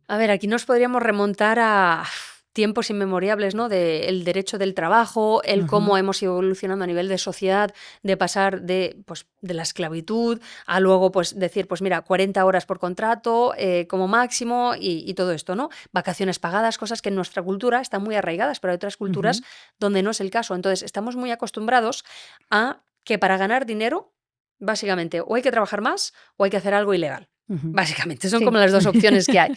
A ver, aquí nos podríamos remontar a tiempos inmemorables, ¿no? Del derecho del trabajo, el cómo hemos ido evolucionando a nivel de sociedad, de pasar de la esclavitud a luego pues decir, pues mira, 40 horas por contrato como máximo y todo esto, ¿no? Vacaciones pagadas, cosas que en nuestra cultura están muy arraigadas, pero hay otras culturas donde no es el caso. Entonces, estamos muy acostumbrados a que para ganar dinero, básicamente, o hay que trabajar más o hay que hacer algo ilegal. Básicamente, son como las dos opciones que hay.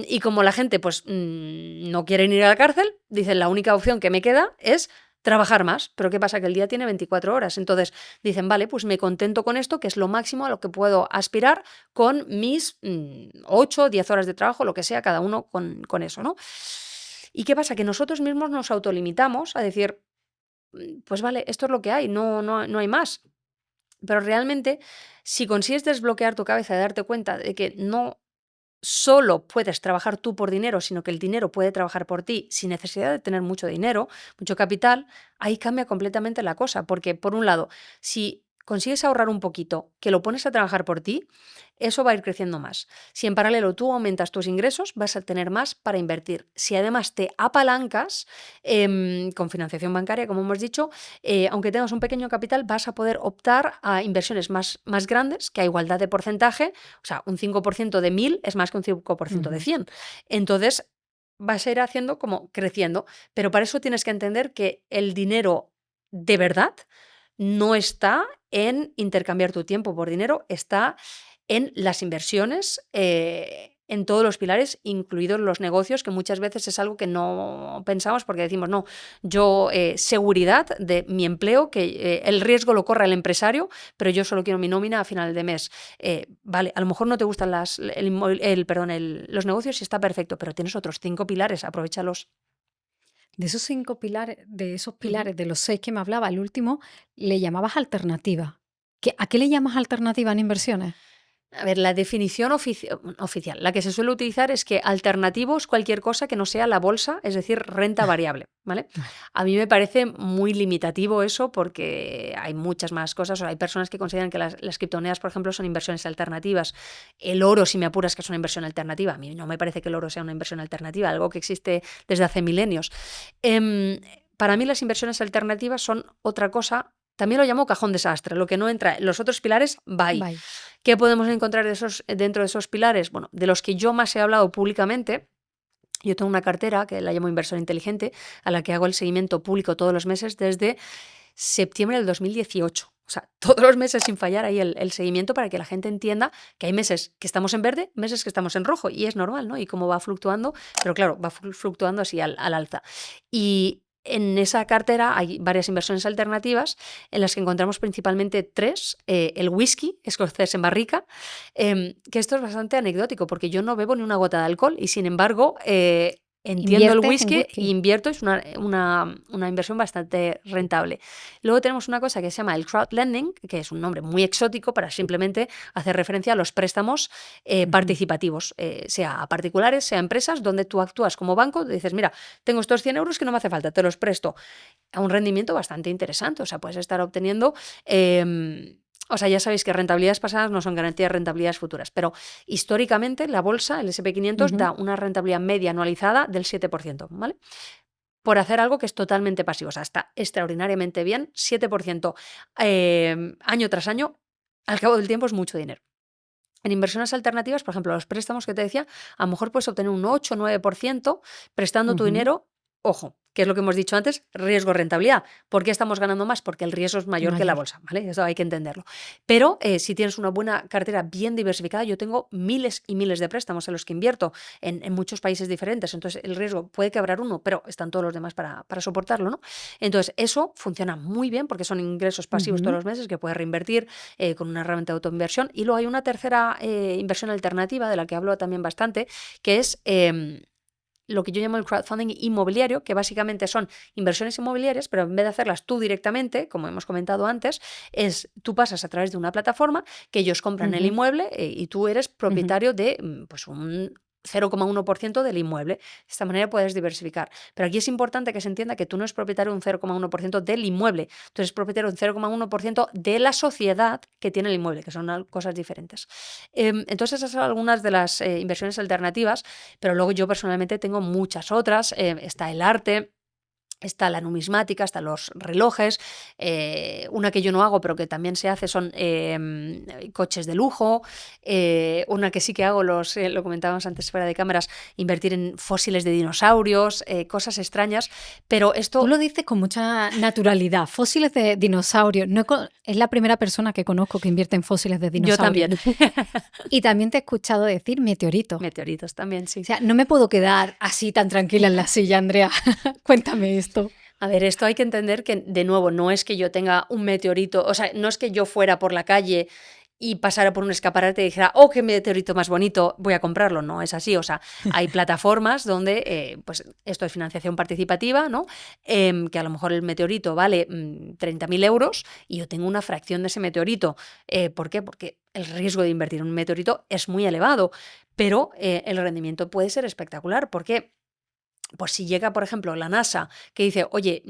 Y como la gente pues no quiere ir a la cárcel, dicen la única opción que me queda es trabajar más. Pero ¿qué pasa? Que el día tiene 24 horas. Entonces dicen, vale, pues me contento con esto, que es lo máximo a lo que puedo aspirar con mis 8 o 10 horas de trabajo, lo que sea, cada uno con eso, ¿no? ¿Y qué pasa? Que nosotros mismos nos autolimitamos a decir, pues vale, esto es lo que hay, no hay más. Pero realmente, si consigues desbloquear tu cabeza y darte cuenta de que no solo puedes trabajar tú por dinero, sino que el dinero puede trabajar por ti sin necesidad de tener mucho dinero, mucho capital, ahí cambia completamente la cosa. Porque, por un lado, si consigues ahorrar un poquito, que lo pones a trabajar por ti, eso va a ir creciendo más. Si en paralelo tú aumentas tus ingresos, vas a tener más para invertir. Si además te apalancas con financiación bancaria, como hemos dicho, aunque tengas un pequeño capital, vas a poder optar a inversiones más grandes, que a igualdad de porcentaje, o sea, un 5% de 1.000 es más que un 5% de 100. Entonces, vas a ir haciendo como creciendo, pero para eso tienes que entender que el dinero de verdad no está en intercambiar tu tiempo por dinero, está en las inversiones, en todos los pilares, incluidos los negocios, que muchas veces es algo que no pensamos porque decimos, no, yo seguridad de mi empleo, que el riesgo lo corra el empresario, pero yo solo quiero mi nómina a final de mes. Vale, a lo mejor no te gustan los negocios y está perfecto, pero tienes otros 5 pilares, aprovéchalos. De esos 5 pilares, de los 6 que me hablaba, el último, le llamabas alternativa. ¿A qué le llamas alternativa en inversiones? A ver, la definición oficial, la que se suele utilizar es que alternativo es cualquier cosa que no sea la bolsa, es decir, renta variable, ¿vale? A mí me parece muy limitativo eso porque hay muchas más cosas, o hay personas que consideran que las criptomonedas, por ejemplo, son inversiones alternativas. El oro, si me apuras, que es una inversión alternativa. A mí no me parece que el oro sea una inversión alternativa, algo que existe desde hace milenios. Para mí las inversiones alternativas son otra cosa. También lo llamo cajón desastre. Lo que no entra en los otros pilares, bye. ¿Qué podemos encontrar dentro de esos pilares? Bueno, de los que yo más he hablado públicamente, yo tengo una cartera que la llamo Inversor Inteligente, a la que hago el seguimiento público todos los meses desde septiembre del 2018. O sea, todos los meses sin fallar ahí el seguimiento para que la gente entienda que hay meses que estamos en verde, meses que estamos en rojo, y es normal, ¿no? Y cómo va fluctuando, pero claro, va fluctuando así al alza. Y en esa cartera hay varias inversiones alternativas en las que encontramos principalmente 3. El whisky escocés en barrica, que esto es bastante anecdótico porque yo no bebo ni una gota de alcohol y sin embargo entiendo el whisky e invierto, es una inversión bastante rentable. Luego tenemos una cosa que se llama el crowdlending, que es un nombre muy exótico para simplemente hacer referencia a los préstamos participativos, sea a particulares, sea a empresas, donde tú actúas como banco, dices, mira, tengo estos 100 euros que no me hace falta, te los presto a un rendimiento bastante interesante, o sea, puedes estar obteniendo... O sea, ya sabéis que rentabilidades pasadas no son garantía de rentabilidades futuras, pero históricamente la bolsa, el S&P 500, da una rentabilidad media anualizada del 7%, ¿vale? Por hacer algo que es totalmente pasivo, o sea, está extraordinariamente bien, 7% año tras año, al cabo del tiempo es mucho dinero. En inversiones alternativas, por ejemplo, los préstamos que te decía, a lo mejor puedes obtener un 8 o 9% prestando tu dinero. Ojo, que es lo que hemos dicho antes, riesgo-rentabilidad. ¿Por qué estamos ganando más? Porque el riesgo es mayor que la bolsa, ¿vale? Eso hay que entenderlo. Pero si tienes una buena cartera bien diversificada, yo tengo miles y miles de préstamos en los que invierto en muchos países diferentes. Entonces, el riesgo puede quebrar uno, pero están todos los demás para soportarlo, ¿no? Entonces, eso funciona muy bien porque son ingresos pasivos todos los meses que puedes reinvertir con una herramienta de autoinversión. Y luego hay una tercera inversión alternativa de la que hablo también bastante, que es... lo que yo llamo el crowdfunding inmobiliario, que básicamente son inversiones inmobiliarias, pero en vez de hacerlas tú directamente, como hemos comentado antes, tú pasas a través de una plataforma que ellos compran el inmueble y tú eres propietario de pues un 0,1% del inmueble. De esta manera puedes diversificar. Pero aquí es importante que se entienda que tú no eres propietario de un 0,1% del inmueble, tú eres propietario de un 0,1% de la sociedad que tiene el inmueble, que son cosas diferentes. Entonces esas son algunas de las inversiones alternativas, pero luego yo personalmente tengo muchas otras. Está el arte, está la numismática, están los relojes, una que yo no hago pero que también se hace son coches de lujo, una que sí que hago, lo comentábamos antes fuera de cámaras, invertir en fósiles de dinosaurios, cosas extrañas, pero esto... Tú lo dices con mucha naturalidad, fósiles de dinosaurios. Es la primera persona que conozco que invierte en fósiles de dinosaurios. Yo también. Y también te he escuchado decir meteoritos. Meteoritos también, sí. O sea, no me puedo quedar así tan tranquila en la silla, Andrea. Cuéntame esto. A ver, esto hay que entender que, de nuevo, no es que yo tenga un meteorito, o sea, no es que yo fuera por la calle y pasara por un escaparate y dijera, oh, qué meteorito más bonito, voy a comprarlo. No es así, o sea, hay plataformas donde, pues esto es financiación participativa, ¿no? Que a lo mejor el meteorito vale 30.000 euros y yo tengo una fracción de ese meteorito. ¿Por qué? Porque el riesgo de invertir en un meteorito es muy elevado, pero el rendimiento puede ser espectacular. ¿Por qué? pues si llega, por ejemplo, la NASA, que dice, oye,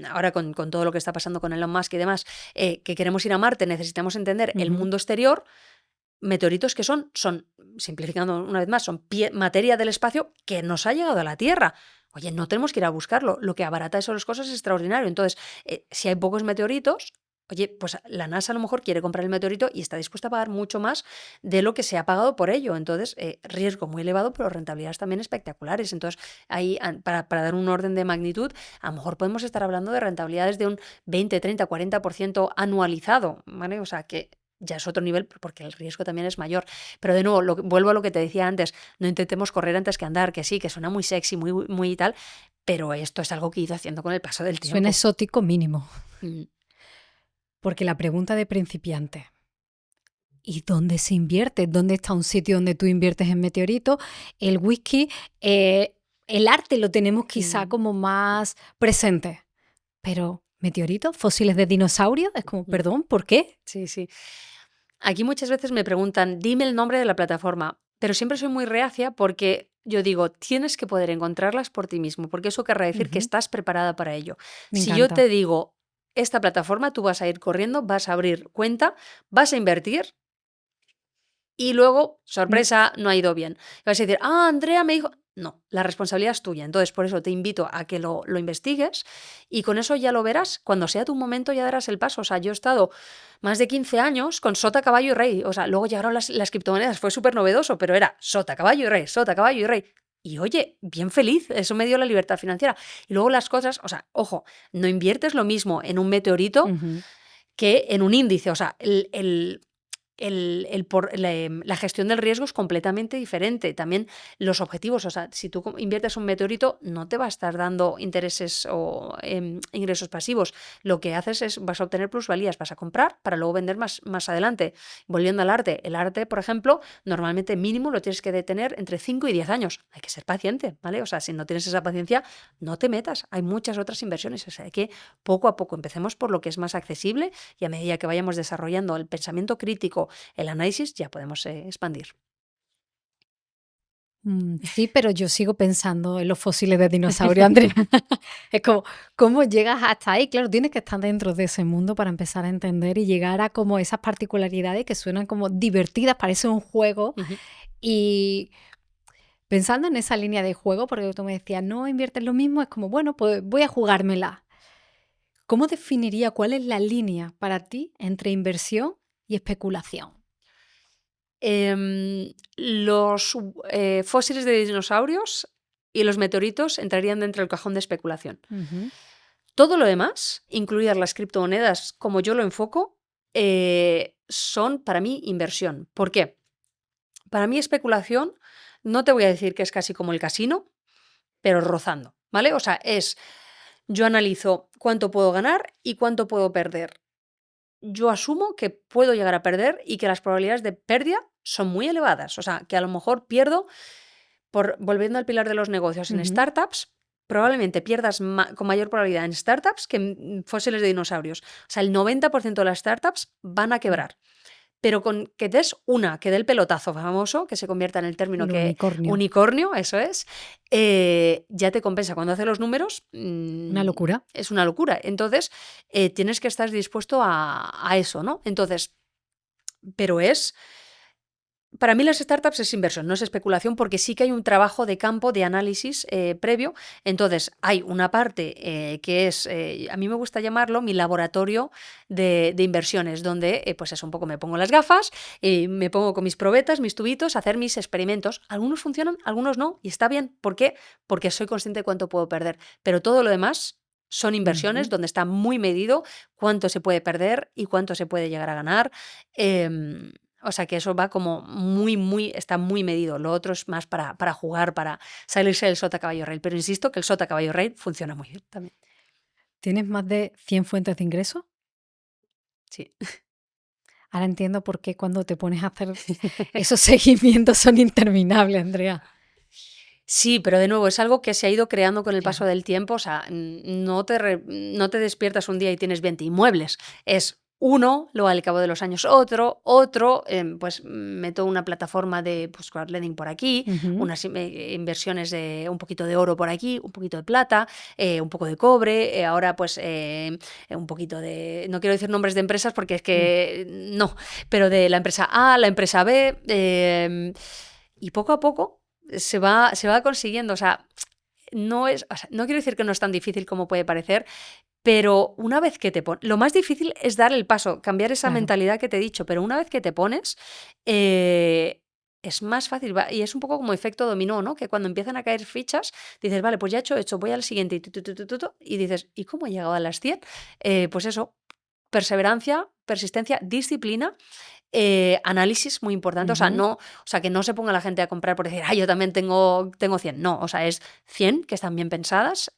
ahora con todo lo que está pasando con Elon Musk y demás, que queremos ir a Marte, necesitamos entender el Ujú. mundo exterior, meteoritos que son simplificando una vez más, son materia del espacio que nos ha llegado a la Tierra. Oye, no tenemos que ir a buscarlo. Lo que abarata esas cosas es extraordinario. Entonces, si hay pocos meteoritos, oye, pues la NASA a lo mejor quiere comprar el meteorito y está dispuesta a pagar mucho más de lo que se ha pagado por ello. Entonces, riesgo muy elevado, pero rentabilidades también espectaculares. Entonces, ahí, para dar un orden de magnitud, a lo mejor podemos estar hablando de rentabilidades de un 20, 30, 40% anualizado, ¿vale? O sea, que ya es otro nivel porque el riesgo también es mayor. Pero de nuevo, vuelvo a lo que te decía antes, no intentemos correr antes que andar, que sí, que suena muy sexy, muy, muy y tal, pero esto es algo que he ido haciendo con el paso del tiempo. Suena exótico mínimo. Mm. Porque la pregunta de principiante, ¿y dónde se invierte? ¿Dónde está un sitio donde tú inviertes en meteoritos? El whisky, el arte lo tenemos quizá como más presente, pero meteoritos, fósiles de dinosaurios, es como, perdón, ¿por qué? Sí, sí. Aquí muchas veces me preguntan, dime el nombre de la plataforma, pero siempre soy muy reacia porque yo digo, tienes que poder encontrarlas por ti mismo, porque eso querrá decir que estás preparada para ello. Me Si yo encanta. te digo, esta plataforma, tú vas a ir corriendo, vas a abrir cuenta, vas a invertir y luego, sorpresa, no ha ido bien. Y vas a decir, Andrea me dijo. No, la responsabilidad es tuya. Entonces, por eso te invito a que lo investigues y con eso ya lo verás. Cuando sea tu momento, ya darás el paso. O sea, yo he estado más de 15 años con sota, caballo y rey. O sea, luego llegaron las criptomonedas, fue súper novedoso, pero era sota, caballo y rey, sota, caballo y rey. Y oye, bien feliz, eso me dio la libertad financiera. Y luego las cosas, o sea, ojo, no inviertes lo mismo en un meteorito que en un índice. O sea, la gestión del riesgo es completamente diferente. También los objetivos, o sea, si tú inviertes un meteorito, no te va a estar dando intereses o ingresos pasivos. Lo que haces es, vas a obtener plusvalías, vas a comprar para luego vender más adelante. Volviendo al arte, el arte, por ejemplo, normalmente mínimo lo tienes que detener entre 5 y 10 años. Hay que ser paciente, ¿vale? O sea, si no tienes esa paciencia, no te metas. Hay muchas otras inversiones. O sea, hay que poco a poco empecemos por lo que es más accesible y a medida que vayamos desarrollando el pensamiento crítico, el análisis, ya podemos expandir. Sí, pero yo sigo pensando en los fósiles de dinosaurio, Andrea. Es como, ¿cómo llegas hasta ahí? Claro, tienes que estar dentro de ese mundo para empezar a entender y llegar a como esas particularidades que suenan como divertidas, parece un juego. Y pensando en esa línea de juego, porque tú me decías, no inviertes lo mismo, es como, bueno, pues voy a jugármela. ¿Cómo definiría cuál es la línea para ti entre inversión y especulación? Los fósiles de dinosaurios y los meteoritos entrarían dentro del cajón de especulación. Todo lo demás, incluidas las criptomonedas como yo lo enfoco, son para mí inversión. ¿Por qué? Para mí especulación, no te voy a decir que es casi como el casino, pero rozando, ¿vale? O sea, yo analizo cuánto puedo ganar y cuánto puedo perder. Yo asumo que puedo llegar a perder y que las probabilidades de pérdida son muy elevadas. O sea, que a lo mejor pierdo, volviendo al pilar de los negocios, en startups, probablemente pierdas con mayor probabilidad en startups que en fósiles de dinosaurios. O sea, el 90% de las startups van a quebrar. Pero con que des una, que dé el pelotazo famoso, que se convierta en el término unicornio, eso es, ya te compensa. Cuando haces los números, Una locura. Es una locura. Entonces, tienes que estar dispuesto a eso, ¿no? Entonces, pero para mí las startups es inversión, no es especulación, porque sí que hay un trabajo de campo, de análisis previo. Entonces, hay una parte que es, a mí me gusta llamarlo mi laboratorio de inversiones, donde pues eso, un poco me pongo las gafas, me pongo con mis probetas, mis tubitos, a hacer mis experimentos. Algunos funcionan, algunos no, y está bien. ¿Por qué? Porque soy consciente de cuánto puedo perder. Pero todo lo demás son inversiones donde está muy medido cuánto se puede perder y cuánto se puede llegar a ganar. O sea que eso va como está muy medido. Lo otro es más para jugar, para salirse del sota caballo rey. Pero insisto que el sota caballo rey funciona muy bien también. ¿Tienes más de 100 fuentes de ingresos? Sí. Ahora entiendo por qué cuando te pones a hacer esos seguimientos son interminables, Andrea. Sí, pero de nuevo es algo que se ha ido creando con el paso del tiempo. O sea, no te despiertas un día y tienes 20 inmuebles. Es uno, luego al cabo de los años otro, pues meto una plataforma de pues, crowdlending por aquí, unas inversiones de un poquito de oro por aquí, un poquito de plata, un poco de cobre, ahora pues un poquito de, no quiero decir nombres de empresas porque es que no, pero de la empresa A, la empresa B, y poco a poco se va consiguiendo, o sea, no quiero decir que no es tan difícil como puede parecer, pero una vez que te pones, lo más difícil es dar el paso, cambiar esa mentalidad que te he dicho, pero una vez que te pones, es más fácil y es un poco como efecto dominó, ¿no? Que cuando empiezan a caer fichas, dices, vale, pues ya he hecho esto, voy al siguiente y dices, ¿y cómo he llegado a las 100? Pues eso, perseverancia, persistencia, disciplina. Análisis muy importante, o sea, que no se ponga la gente a comprar por decir, yo también tengo 100, no, o sea, es 100 que están bien pensadas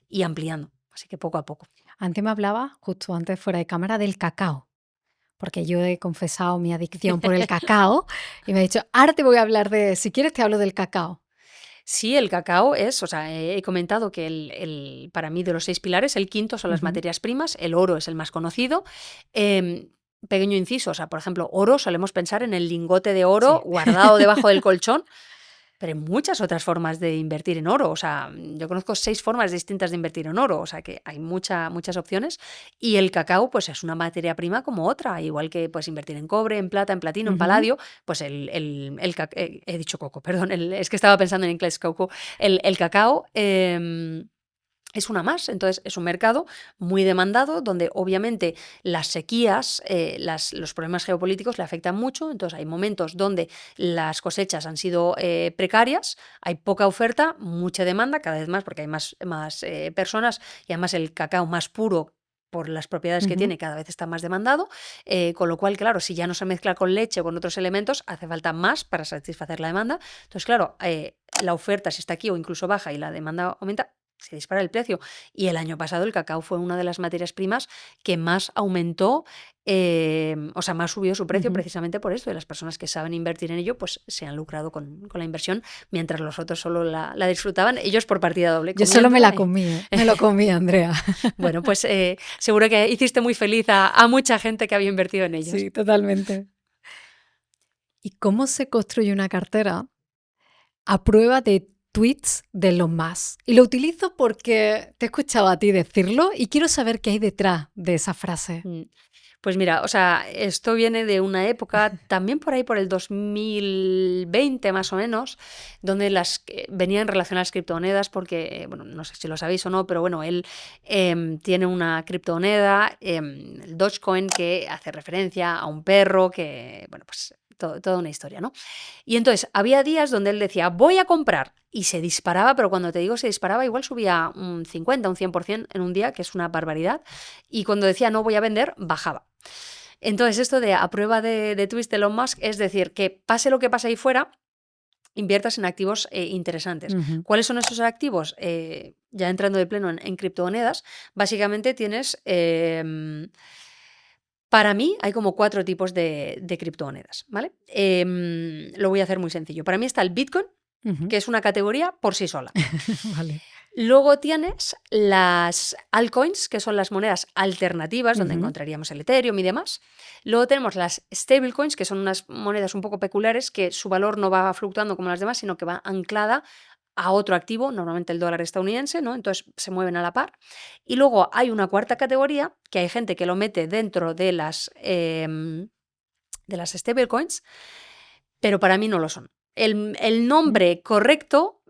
y ampliando, así que poco a poco. Antes me hablaba, justo antes fuera de cámara, del cacao, porque yo he confesado mi adicción por el cacao y me ha dicho, ahora te voy a hablar si quieres te hablo del cacao. Sí, el cacao es, o sea, he comentado que para mí de los 6 pilares, el quinto son las materias primas, el oro es el más conocido. Pequeño inciso, o sea, por ejemplo, oro, solemos pensar en el lingote de oro guardado debajo del colchón, pero hay muchas otras formas de invertir en oro, o sea, yo conozco 6 formas distintas de invertir en oro, o sea, que hay muchas opciones, y el cacao, pues es una materia prima como otra, igual que puedes invertir en cobre, en plata, en platino, en paladio, pues he dicho coco, perdón, es que estaba pensando en inglés, coco, el cacao. Es una más, entonces es un mercado muy demandado donde obviamente las sequías, los problemas geopolíticos le afectan mucho, entonces hay momentos donde las cosechas han sido precarias, hay poca oferta, mucha demanda, cada vez más porque hay más personas y además el cacao más puro por las propiedades que tiene, cada vez está más demandado, con lo cual, claro, si ya no se mezcla con leche o con otros elementos, hace falta más para satisfacer la demanda. Entonces, claro, la oferta si está aquí o incluso baja y la demanda aumenta, se dispara el precio. Y el año pasado el cacao fue una de las materias primas que más aumentó, o sea, más subió su precio precisamente por esto. Y las personas que saben invertir en ello, pues se han lucrado con la inversión, mientras los otros solo la disfrutaban, ellos por partida doble. Yo solo me la comí, me lo comí, Andrea. Bueno, pues seguro que hiciste muy feliz a mucha gente que había invertido en ellos. Sí, totalmente. ¿Y cómo se construye una cartera a prueba de tweets de Elon Musk? Y lo utilizo porque te he escuchado a ti decirlo y quiero saber qué hay detrás de esa frase. Pues mira, o sea, esto viene de una época, también por ahí por el 2020 más o menos, donde venían relacionadas criptomonedas porque, bueno, no sé si lo sabéis o no, pero bueno, él tiene una criptomoneda, el Dogecoin, que hace referencia a un perro que, bueno, pues toda una historia, ¿no? Y entonces había días donde él decía, voy a comprar, y se disparaba, pero cuando te digo se disparaba, igual subía un 50, un 100% en un día, que es una barbaridad, y cuando decía no voy a vender, bajaba. Entonces esto de a prueba de tweets de Elon Musk es decir, que pase lo que pase ahí fuera, inviertas en activos interesantes. ¿Cuáles son esos activos? Ya entrando de pleno en criptomonedas, básicamente tienes... Para mí hay como 4 tipos de criptomonedas, ¿vale? Lo voy a hacer muy sencillo. Para mí está el Bitcoin, que es una categoría por sí sola. Vale. Luego tienes las altcoins, que son las monedas alternativas, donde encontraríamos el Ethereum y demás. Luego tenemos las stablecoins, que son unas monedas un poco peculiares, que su valor no va fluctuando como las demás, sino que va anclada a otro activo, normalmente el dólar estadounidense, ¿no? Entonces se mueven a la par. Y luego hay una cuarta categoría, que hay gente que lo mete dentro de las stablecoins, pero para mí no lo son. El nombre correcto,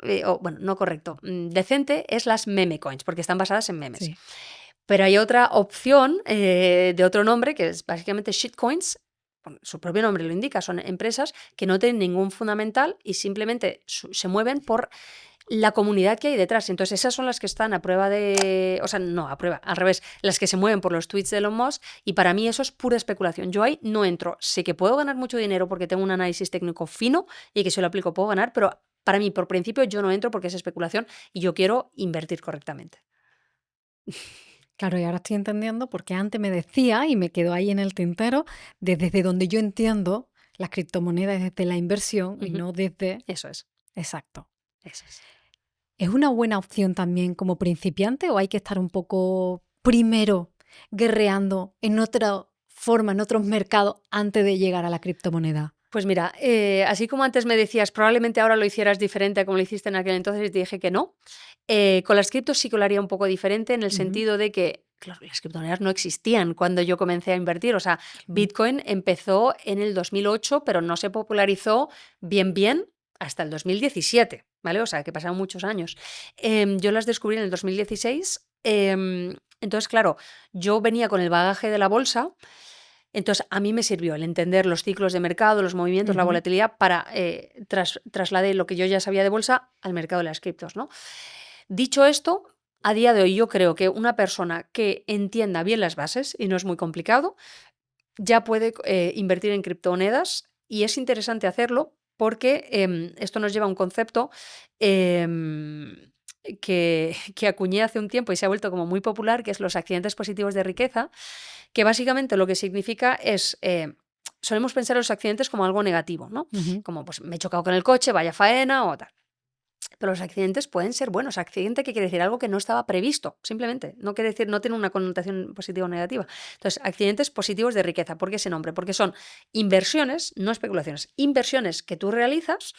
bueno, no correcto, decente, es las meme coins, porque están basadas en memes. Sí. Pero hay otra opción de otro nombre, que es básicamente shitcoins. Su propio nombre lo indica, son empresas que no tienen ningún fundamental y simplemente se mueven por la comunidad que hay detrás. Entonces esas son las que están a prueba de... O sea, no, a prueba, al revés, las que se mueven por los tweets de Elon Musk, y para mí eso es pura especulación. Yo ahí no entro. Sé que puedo ganar mucho dinero porque tengo un análisis técnico fino y que si lo aplico puedo ganar, pero para mí, por principio, yo no entro porque es especulación y yo quiero invertir correctamente. Claro, y ahora estoy entendiendo porque antes me decía, y me quedó ahí en el tintero, desde donde yo entiendo las criptomonedas desde la inversión y no desde... Eso es. Exacto. Eso es. ¿Es una buena opción también como principiante o hay que estar un poco primero guerreando en otra forma, en otros mercados, antes de llegar a la criptomoneda? Pues mira, así como antes me decías, probablemente ahora lo hicieras diferente a como lo hiciste en aquel entonces, y te dije que no. Con las criptos sí que lo haría un poco diferente en el sentido de que, claro, las criptomonedas no existían cuando yo comencé a invertir. O sea, Bitcoin empezó en el 2008, pero no se popularizó bien hasta el 2017, ¿vale? O sea, que pasaron muchos años. Yo las descubrí en el 2016. Entonces, claro, yo venía con el bagaje de la bolsa. Entonces, a mí me sirvió el entender los ciclos de mercado, los movimientos, la volatilidad, para trasladar lo que yo ya sabía de bolsa al mercado de las criptos, ¿no? Dicho esto, a día de hoy yo creo que una persona que entienda bien las bases, y no es muy complicado, ya puede invertir en criptomonedas, y es interesante hacerlo porque esto nos lleva a un concepto que acuñé hace un tiempo y se ha vuelto como muy popular, que es los accidentes positivos de riqueza, que básicamente lo que significa es, solemos pensar los accidentes como algo negativo, ¿no? Como pues me he chocado con el coche, vaya faena o tal. Pero los accidentes pueden ser buenos. Accidente, ¿qué quiere decir? Algo que no estaba previsto, simplemente. No quiere decir, no tiene una connotación positiva o negativa. Entonces, accidentes positivos de riqueza. ¿Por qué ese nombre? Porque son inversiones, no especulaciones, inversiones que tú realizas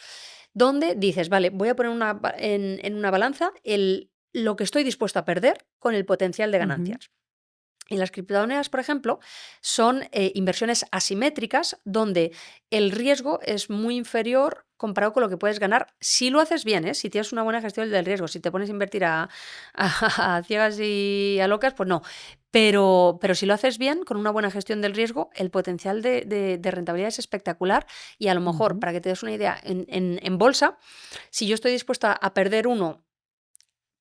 donde dices, vale, voy a poner en una balanza lo que estoy dispuesto a perder con el potencial de ganancias. Y las criptomonedas, por ejemplo, son inversiones asimétricas donde el riesgo es muy inferior comparado con lo que puedes ganar si lo haces bien, si tienes una buena gestión del riesgo. Si te pones a invertir a ciegas y a locas, pues no. Pero si lo haces bien, con una buena gestión del riesgo, el potencial de rentabilidad es espectacular. Y a lo mejor, para que te des una idea, en bolsa, si yo estoy dispuesta a perder 1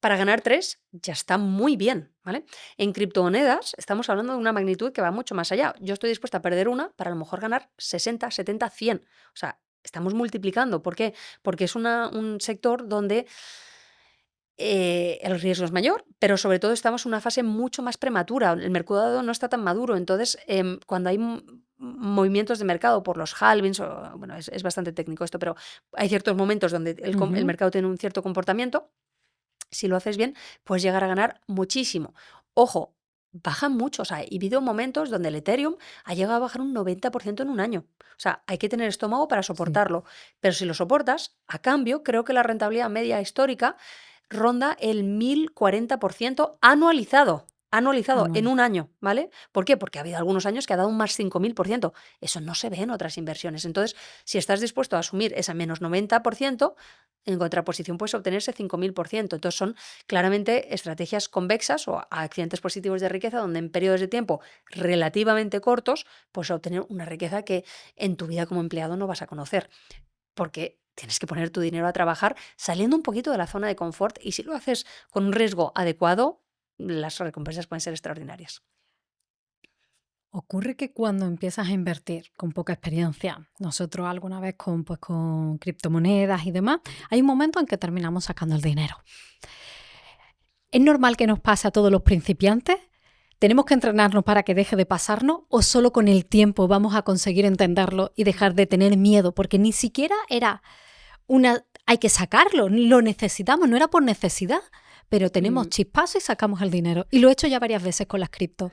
para ganar 3, ya está muy bien, ¿vale? En criptomonedas estamos hablando de una magnitud que va mucho más allá. Yo estoy dispuesta a perder 1 para a lo mejor ganar 60, 70, 100. O sea, estamos multiplicando. ¿Por qué? Porque es un sector donde el riesgo es mayor, pero sobre todo estamos en una fase mucho más prematura. El mercado no está tan maduro. Entonces, cuando hay movimientos de mercado por los halvings, bueno, es bastante técnico esto, pero hay ciertos momentos donde el mercado tiene un cierto comportamiento. Si lo haces bien, puedes llegar a ganar muchísimo. Ojo, bajan mucho. O sea, he habido momentos donde el Ethereum ha llegado a bajar un 90% en un año. O sea, hay que tener estómago para soportarlo. Pero si lo soportas, a cambio, creo que la rentabilidad media histórica ronda el 1040% anualizado en un año, ¿vale? ¿Por qué? Porque ha habido algunos años que ha dado un más 5000%. Eso no se ve en otras inversiones. Entonces, si estás dispuesto a asumir esa menos 90%, en contraposición puedes obtener ese 5000%. Entonces, son claramente estrategias convexas o accidentes positivos de riqueza donde en periodos de tiempo relativamente cortos puedes obtener una riqueza que en tu vida como empleado no vas a conocer. Porque tienes que poner tu dinero a trabajar saliendo un poquito de la zona de confort, y si lo haces con un riesgo adecuado, las recompensas pueden ser extraordinarias. Ocurre que cuando empiezas a invertir con poca experiencia, nosotros alguna vez con criptomonedas y demás, hay un momento en que terminamos sacando el dinero. ¿Es normal que nos pase a todos los principiantes? ¿Tenemos que entrenarnos para que deje de pasarnos o solo con el tiempo vamos a conseguir entenderlo y dejar de tener miedo? Porque ni siquiera era hay que sacarlo, lo necesitamos, no era por necesidad, pero tenemos chispazos y sacamos el dinero. Y lo he hecho ya varias veces con las criptos.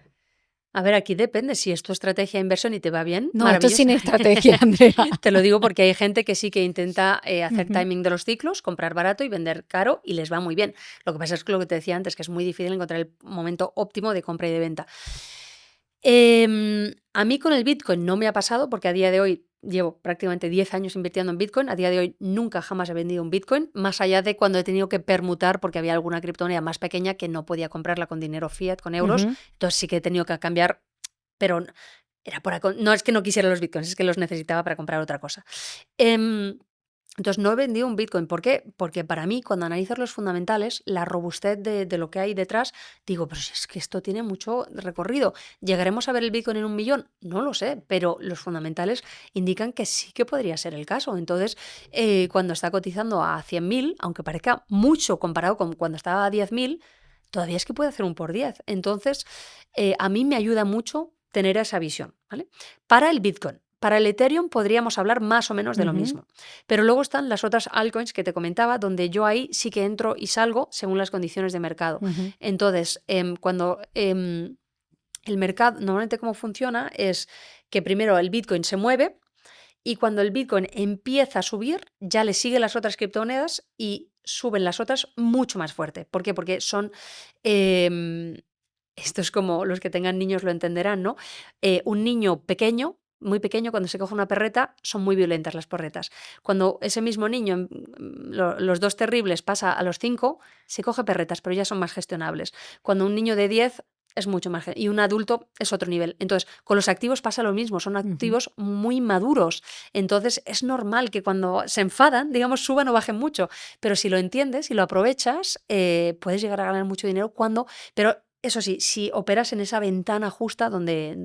A ver, aquí depende. Si es tu estrategia de inversión y te va bien, no, esto es sin estrategia, Andrea. Te lo digo porque hay gente que sí que intenta hacer timing de los ciclos, comprar barato y vender caro, y les va muy bien. Lo que pasa es que lo que te decía antes, que es muy difícil encontrar el momento óptimo de compra y de venta. A mí con el Bitcoin no me ha pasado porque a día de hoy llevo prácticamente 10 años invirtiendo en Bitcoin. A día de hoy nunca jamás he vendido un Bitcoin, más allá de cuando he tenido que permutar porque había alguna criptomoneda más pequeña que no podía comprarla con dinero fiat, con euros. Entonces sí que he tenido que cambiar, pero era no es que no quisiera los Bitcoins, es que los necesitaba para comprar otra cosa. Entonces no he vendido un Bitcoin. ¿Por qué? Porque para mí, cuando analizas los fundamentales, la robustez de lo que hay detrás, digo, pero si es que esto tiene mucho recorrido. ¿Llegaremos a ver el Bitcoin en 1 millón? No lo sé, pero los fundamentales indican que sí que podría ser el caso. Entonces, cuando está cotizando a 100.000, aunque parezca mucho comparado con cuando estaba a 10.000, todavía es que puede hacer un por 10. Entonces, a mí me ayuda mucho tener esa visión, ¿vale? Para el Bitcoin. Para el Ethereum podríamos hablar más o menos de lo mismo. Pero luego están las otras altcoins que te comentaba, donde yo ahí sí que entro y salgo según las condiciones de mercado. Entonces, cuando el mercado, normalmente cómo funciona es que primero el Bitcoin se mueve y cuando el Bitcoin empieza a subir, ya le siguen las otras criptomonedas y suben las otras mucho más fuerte. ¿Por qué? Porque son... em, esto es como los que tengan niños lo entenderán, ¿no? Un niño pequeño, muy pequeño, cuando se coge una perreta, son muy violentas las perretas. Cuando ese mismo niño, los dos terribles, pasa a los 5, se coge perretas, pero ya son más gestionables. Cuando un niño de 10 es mucho más... Y un adulto es otro nivel. Entonces, con los activos pasa lo mismo, son activos muy maduros. Entonces, es normal que cuando se enfadan, digamos, suban o bajen mucho. Pero si lo entiendes y lo aprovechas, puedes llegar a ganar mucho dinero cuando... Pero eso sí, si operas en esa ventana justa donde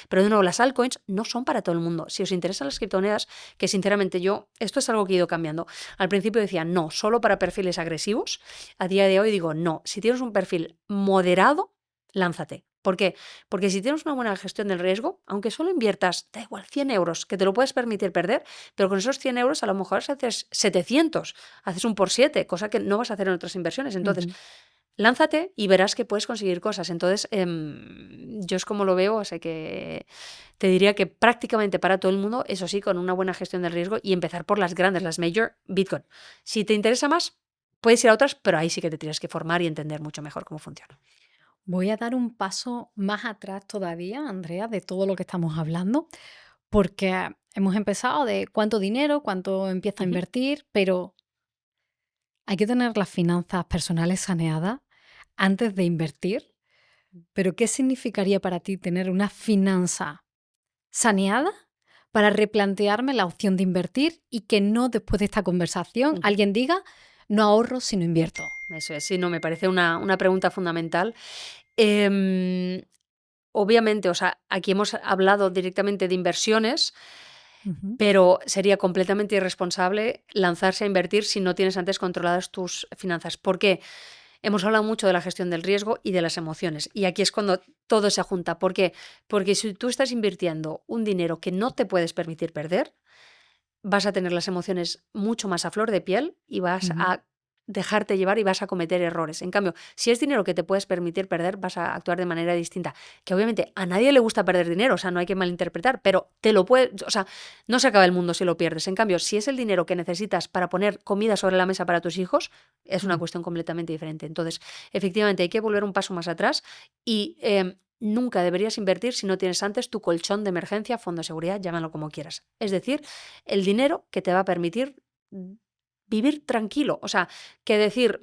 pero de nuevo, las altcoins no son para todo el mundo. Si os interesan las criptomonedas, que sinceramente esto es algo que he ido cambiando. Al principio decía no, solo para perfiles agresivos. A día de hoy digo no, si tienes un perfil moderado, lánzate. ¿Por qué? Porque si tienes una buena gestión del riesgo, aunque solo inviertas, da igual, 100 euros, que te lo puedes permitir perder, pero con esos 100 euros a lo mejor haces 700, haces un por 7, cosa que no vas a hacer en otras inversiones. Entonces, lánzate y verás que puedes conseguir cosas. Entonces, yo es como lo veo, o sea que te diría que prácticamente para todo el mundo, eso sí, con una buena gestión del riesgo y empezar por las grandes, las major, Bitcoin. Si te interesa más, puedes ir a otras, pero ahí sí que te tienes que formar y entender mucho mejor cómo funciona. Voy a dar un paso más atrás todavía, Andrea, de todo lo que estamos hablando, porque hemos empezado de cuánto dinero, cuánto empiezo a Ujú. invertir, pero hay que tener las finanzas personales saneadas antes de invertir. Pero ¿qué significaría para ti tener una finanza saneada para replantearme la opción de invertir y que no después de esta conversación Ujú. alguien diga no ahorro si no invierto? Eso es, sí, no, me parece una pregunta fundamental. Em, Obviamente, o sea, aquí hemos hablado directamente de inversiones, Ujú. pero sería completamente irresponsable lanzarse a invertir si no tienes antes controladas tus finanzas. ¿Por qué? Hemos hablado mucho de la gestión del riesgo y de las emociones. Y aquí es cuando todo se junta. ¿Por qué? Porque si tú estás invirtiendo un dinero que no te puedes permitir perder, vas a tener las emociones mucho más a flor de piel y vas Ujú. a dejarte llevar y vas a cometer errores. En cambio, si es dinero que te puedes permitir perder, vas a actuar de manera distinta. Que obviamente a nadie le gusta perder dinero, o sea, no hay que malinterpretar, pero te lo puedes, o sea, no se acaba el mundo si lo pierdes. En cambio, si es el dinero que necesitas para poner comida sobre la mesa para tus hijos, es una Mm. cuestión completamente diferente. Entonces, efectivamente, hay que volver un paso más atrás y nunca deberías invertir si no tienes antes tu colchón de emergencia, fondo de seguridad, llámalo como quieras. Es decir, el dinero que te va a permitir vivir tranquilo. O sea, que decir,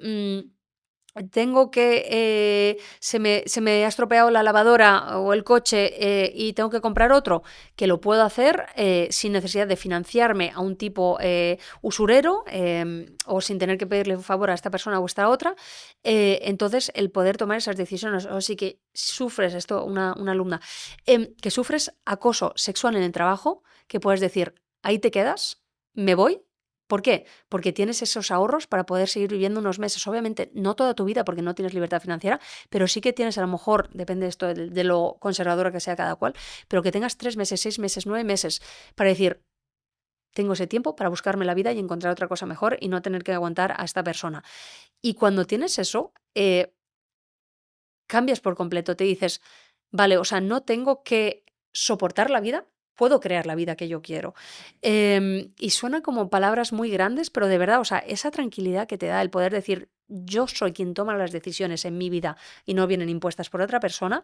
tengo que, se me ha estropeado la lavadora o el coche y tengo que comprar otro, que lo puedo hacer sin necesidad de financiarme a un tipo usurero o sin tener que pedirle un favor a esta persona o a esta otra. Entonces, el poder tomar esas decisiones, o sí que sufres, esto una alumna, que sufres acoso sexual en el trabajo, que puedes decir, ahí te quedas, me voy. ¿Por qué? Porque tienes esos ahorros para poder seguir viviendo unos meses. Obviamente, no toda tu vida porque no tienes libertad financiera, pero sí que tienes a lo mejor, depende de esto de lo conservadora que sea cada cual, pero que tengas 3 meses, 6 meses, 9 meses para decir, tengo ese tiempo para buscarme la vida y encontrar otra cosa mejor y no tener que aguantar a esta persona. Y cuando tienes eso, cambias por completo, te dices, vale, o sea, no tengo que soportar la vida, puedo crear la vida que yo quiero. Y suena como palabras muy grandes, pero de verdad, o sea, esa tranquilidad que te da el poder decir, yo soy quien toma las decisiones en mi vida y no vienen impuestas por otra persona,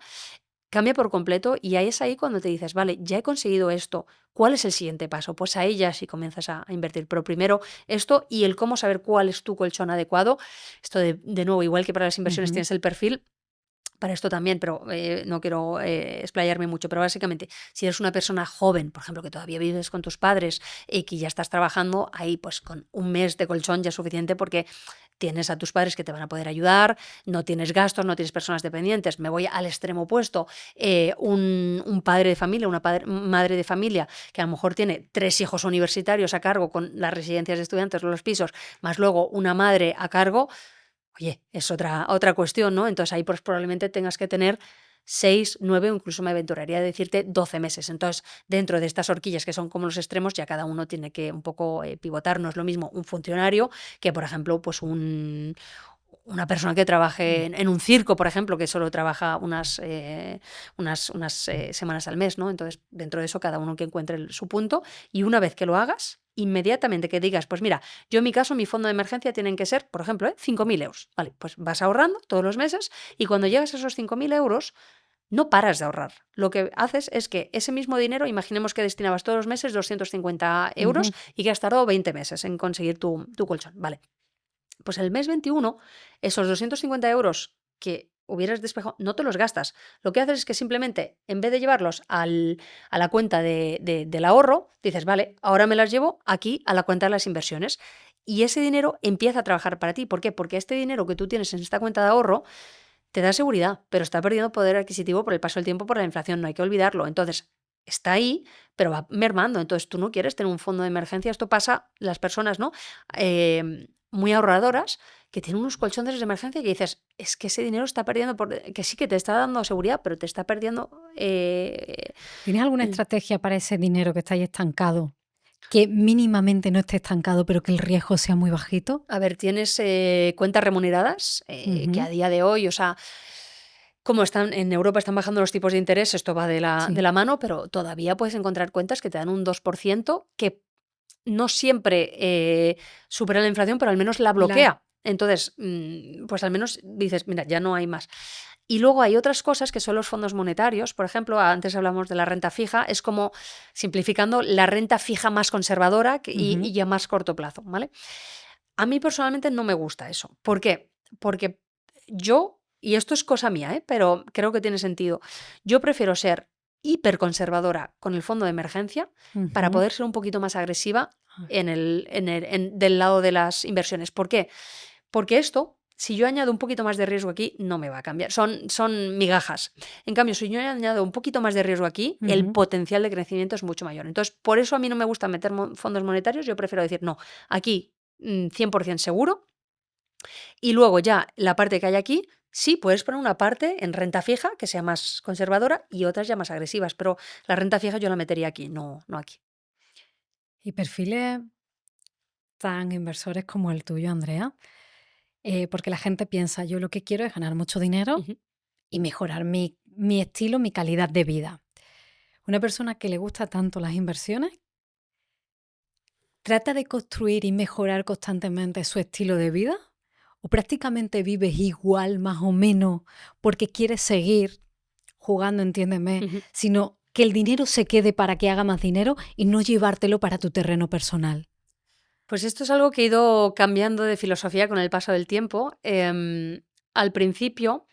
cambia por completo y ahí es ahí cuando te dices, vale, ya he conseguido esto, ¿cuál es el siguiente paso? Pues ahí ya sí comienzas a invertir, pero primero esto y el cómo saber cuál es tu colchón adecuado. Esto de nuevo, igual que para las inversiones Ujú. tienes el perfil, para esto también, pero no quiero explayarme mucho, pero básicamente, si eres una persona joven, por ejemplo, que todavía vives con tus padres y que ya estás trabajando, ahí pues con un mes de colchón ya es suficiente porque tienes a tus padres que te van a poder ayudar, no tienes gastos, no tienes personas dependientes. Me voy al extremo opuesto, un padre de familia, una madre de familia que a lo mejor tiene 3 hijos universitarios a cargo con las residencias de estudiantes o los pisos, más luego una madre a cargo. Oye, es otra cuestión, ¿no? Entonces ahí pues probablemente tengas que tener 6, 9 o incluso me aventuraría a decirte 12 meses. Entonces, dentro de estas horquillas que son como los extremos, ya cada uno tiene que un poco pivotar. No es lo mismo un funcionario que, por ejemplo, pues una persona que trabaje en un circo, por ejemplo, que solo trabaja unas semanas al mes, ¿no? Entonces, dentro de eso, cada uno que encuentre su punto. Y una vez que lo hagas, inmediatamente que digas, pues mira, yo en mi caso, mi fondo de emergencia tienen que ser, por ejemplo, 5.000 euros. Vale, pues vas ahorrando todos los meses y cuando llegas a esos 5.000 euros, no paras de ahorrar. Lo que haces es que ese mismo dinero, imaginemos que destinabas todos los meses 250 euros y que has tardado 20 meses en conseguir tu colchón. Vale. Pues el mes 21, esos 250 euros que hubieras despejado, no te los gastas. Lo que haces es que simplemente, en vez de llevarlos a la cuenta del ahorro, dices, vale, ahora me las llevo aquí a la cuenta de las inversiones. Y ese dinero empieza a trabajar para ti. ¿Por qué? Porque este dinero que tú tienes en esta cuenta de ahorro te da seguridad, pero está perdiendo poder adquisitivo por el paso del tiempo, por la inflación, no hay que olvidarlo. Entonces, está ahí, pero va mermando. Entonces, tú no quieres tener un fondo de emergencia. Esto pasa, las personas, ¿no? Muy ahorradoras, que tienen unos colchones de emergencia y que dices, es que ese dinero está perdiendo, que sí que te está dando seguridad, pero te está perdiendo... ¿Tienes alguna estrategia para ese dinero que está ahí estancado? Que mínimamente no esté estancado, pero que el riesgo sea muy bajito. A ver, tienes cuentas remuneradas que a día de hoy, o sea, como están en Europa están bajando los tipos de interés, esto va de la mano, pero todavía puedes encontrar cuentas que te dan un 2% que no siempre supera la inflación, pero al menos la bloquea. Entonces, pues al menos dices, mira, ya no hay más. Y luego hay otras cosas que son los fondos monetarios. Por ejemplo, antes hablamos de la renta fija, es como, simplificando, la renta fija más conservadora y a más corto plazo, ¿vale? A mí personalmente no me gusta eso. ¿Por qué? Porque yo, y esto es cosa mía, pero creo que tiene sentido, yo prefiero ser hiperconservadora con el fondo de emergencia para poder ser un poquito más agresiva del lado de las inversiones. ¿Por qué? Porque esto, si yo añado un poquito más de riesgo aquí, no me va a cambiar. Son migajas. En cambio, si yo añado un poquito más de riesgo aquí, el potencial de crecimiento es mucho mayor. Entonces, por eso a mí no me gusta meter fondos monetarios. Yo prefiero decir, no, aquí 100% seguro. Y luego ya la parte que hay aquí, sí, puedes poner una parte en renta fija, que sea más conservadora, y otras ya más agresivas. Pero la renta fija yo la metería aquí, no aquí. Y perfiles tan inversores como el tuyo, Andrea, porque la gente piensa, yo lo que quiero es ganar mucho dinero y mejorar mi estilo, mi calidad de vida. Una persona que le gusta tanto las inversiones, ¿trata de construir y mejorar constantemente su estilo de vida? ¿O prácticamente vives igual, más o menos, porque quieres seguir jugando, entiéndeme, sino que el dinero se quede para que haga más dinero y no llevártelo para tu terreno personal? Pues esto es algo que he ido cambiando de filosofía con el paso del tiempo. Al principio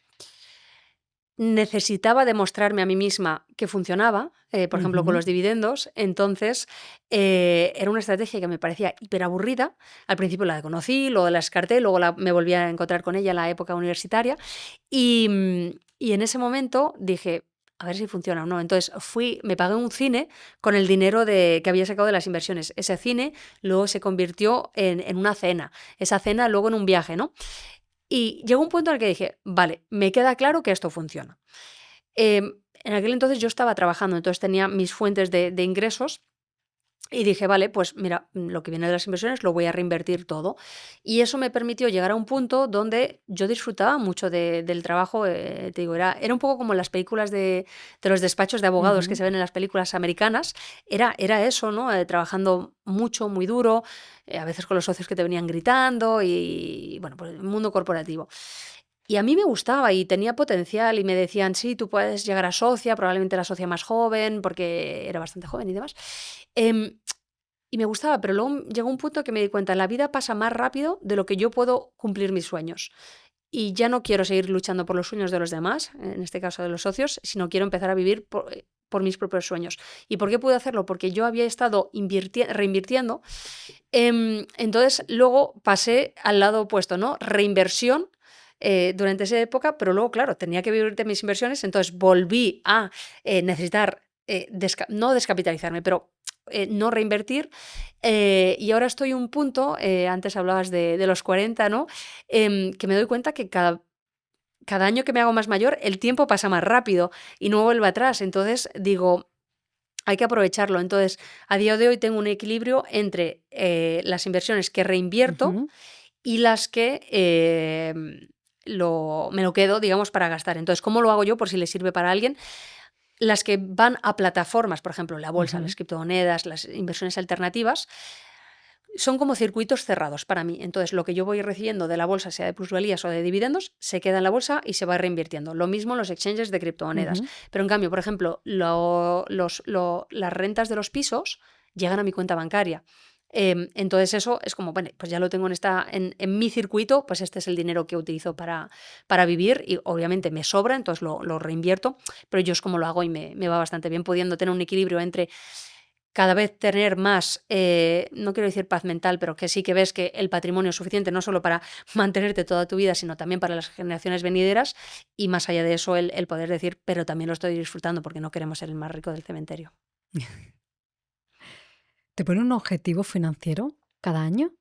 necesitaba demostrarme a mí misma que funcionaba, por ejemplo, con los dividendos. Entonces, era una estrategia que me parecía hiperaburrida. Al principio la conocí, luego la descarté, luego me volví a encontrar con ella en la época universitaria. Y en ese momento dije, a ver si funciona o no. Entonces me pagué un cine con el dinero que había sacado de las inversiones. Ese cine luego se convirtió en una cena. Esa cena luego en un viaje, ¿no? Y llegó un punto en el que dije, vale, me queda claro que esto funciona. En aquel entonces yo estaba trabajando, entonces tenía mis fuentes de ingresos y dije, vale, pues mira, lo que viene de las inversiones lo voy a reinvertir todo. Y eso me permitió llegar a un punto donde yo disfrutaba mucho del trabajo. Te digo, era un poco como las películas de los despachos de abogados que se ven en las películas americanas. Era eso, ¿no? Trabajando mucho, muy duro, a veces con los socios que te venían gritando y bueno, pues el mundo corporativo. Y a mí me gustaba y tenía potencial y me decían, sí, tú puedes llegar a socia, probablemente la socia más joven, porque era bastante joven y demás. Y me gustaba, pero luego llegó un punto que me di cuenta, la vida pasa más rápido de lo que yo puedo cumplir mis sueños. Y ya no quiero seguir luchando por los sueños de los demás, en este caso de los socios, sino quiero empezar a vivir por mis propios sueños. ¿Y por qué pude hacerlo? Porque yo había estado reinvirtiendo. Entonces luego pasé al lado opuesto, ¿no? Reinversión. Durante esa época, pero luego, claro, tenía que vivir de mis inversiones, entonces volví a necesitar, no descapitalizarme, pero no reinvertir, y ahora estoy en un punto, antes hablabas de los 40, ¿no? Que me doy cuenta que cada año que me hago más mayor, el tiempo pasa más rápido y no vuelve atrás, entonces digo, hay que aprovecharlo. Entonces, a día de hoy tengo un equilibrio entre las inversiones que reinvierto y las que me lo quedo, digamos, para gastar. Entonces, ¿cómo lo hago yo por si le sirve para alguien? Las que van a plataformas, por ejemplo, la bolsa, las criptomonedas, las inversiones alternativas, son como circuitos cerrados para mí. Entonces, lo que yo voy recibiendo de la bolsa, sea de plusvalías o de dividendos, se queda en la bolsa y se va reinvirtiendo. Lo mismo en los exchanges de criptomonedas. Pero en cambio, por ejemplo, las rentas de los pisos llegan a mi cuenta bancaria. Entonces eso es como, bueno, pues ya lo tengo en mi circuito, pues este es el dinero que utilizo para vivir y obviamente me sobra, entonces lo reinvierto, pero yo es como lo hago y me va bastante bien, pudiendo tener un equilibrio entre cada vez tener más, no quiero decir paz mental, pero que sí que ves que el patrimonio es suficiente no solo para mantenerte toda tu vida, sino también para las generaciones venideras y más allá de eso el poder decir, pero también lo estoy disfrutando porque no queremos ser el más rico del cementerio. ¿Te pone un objetivo financiero cada año?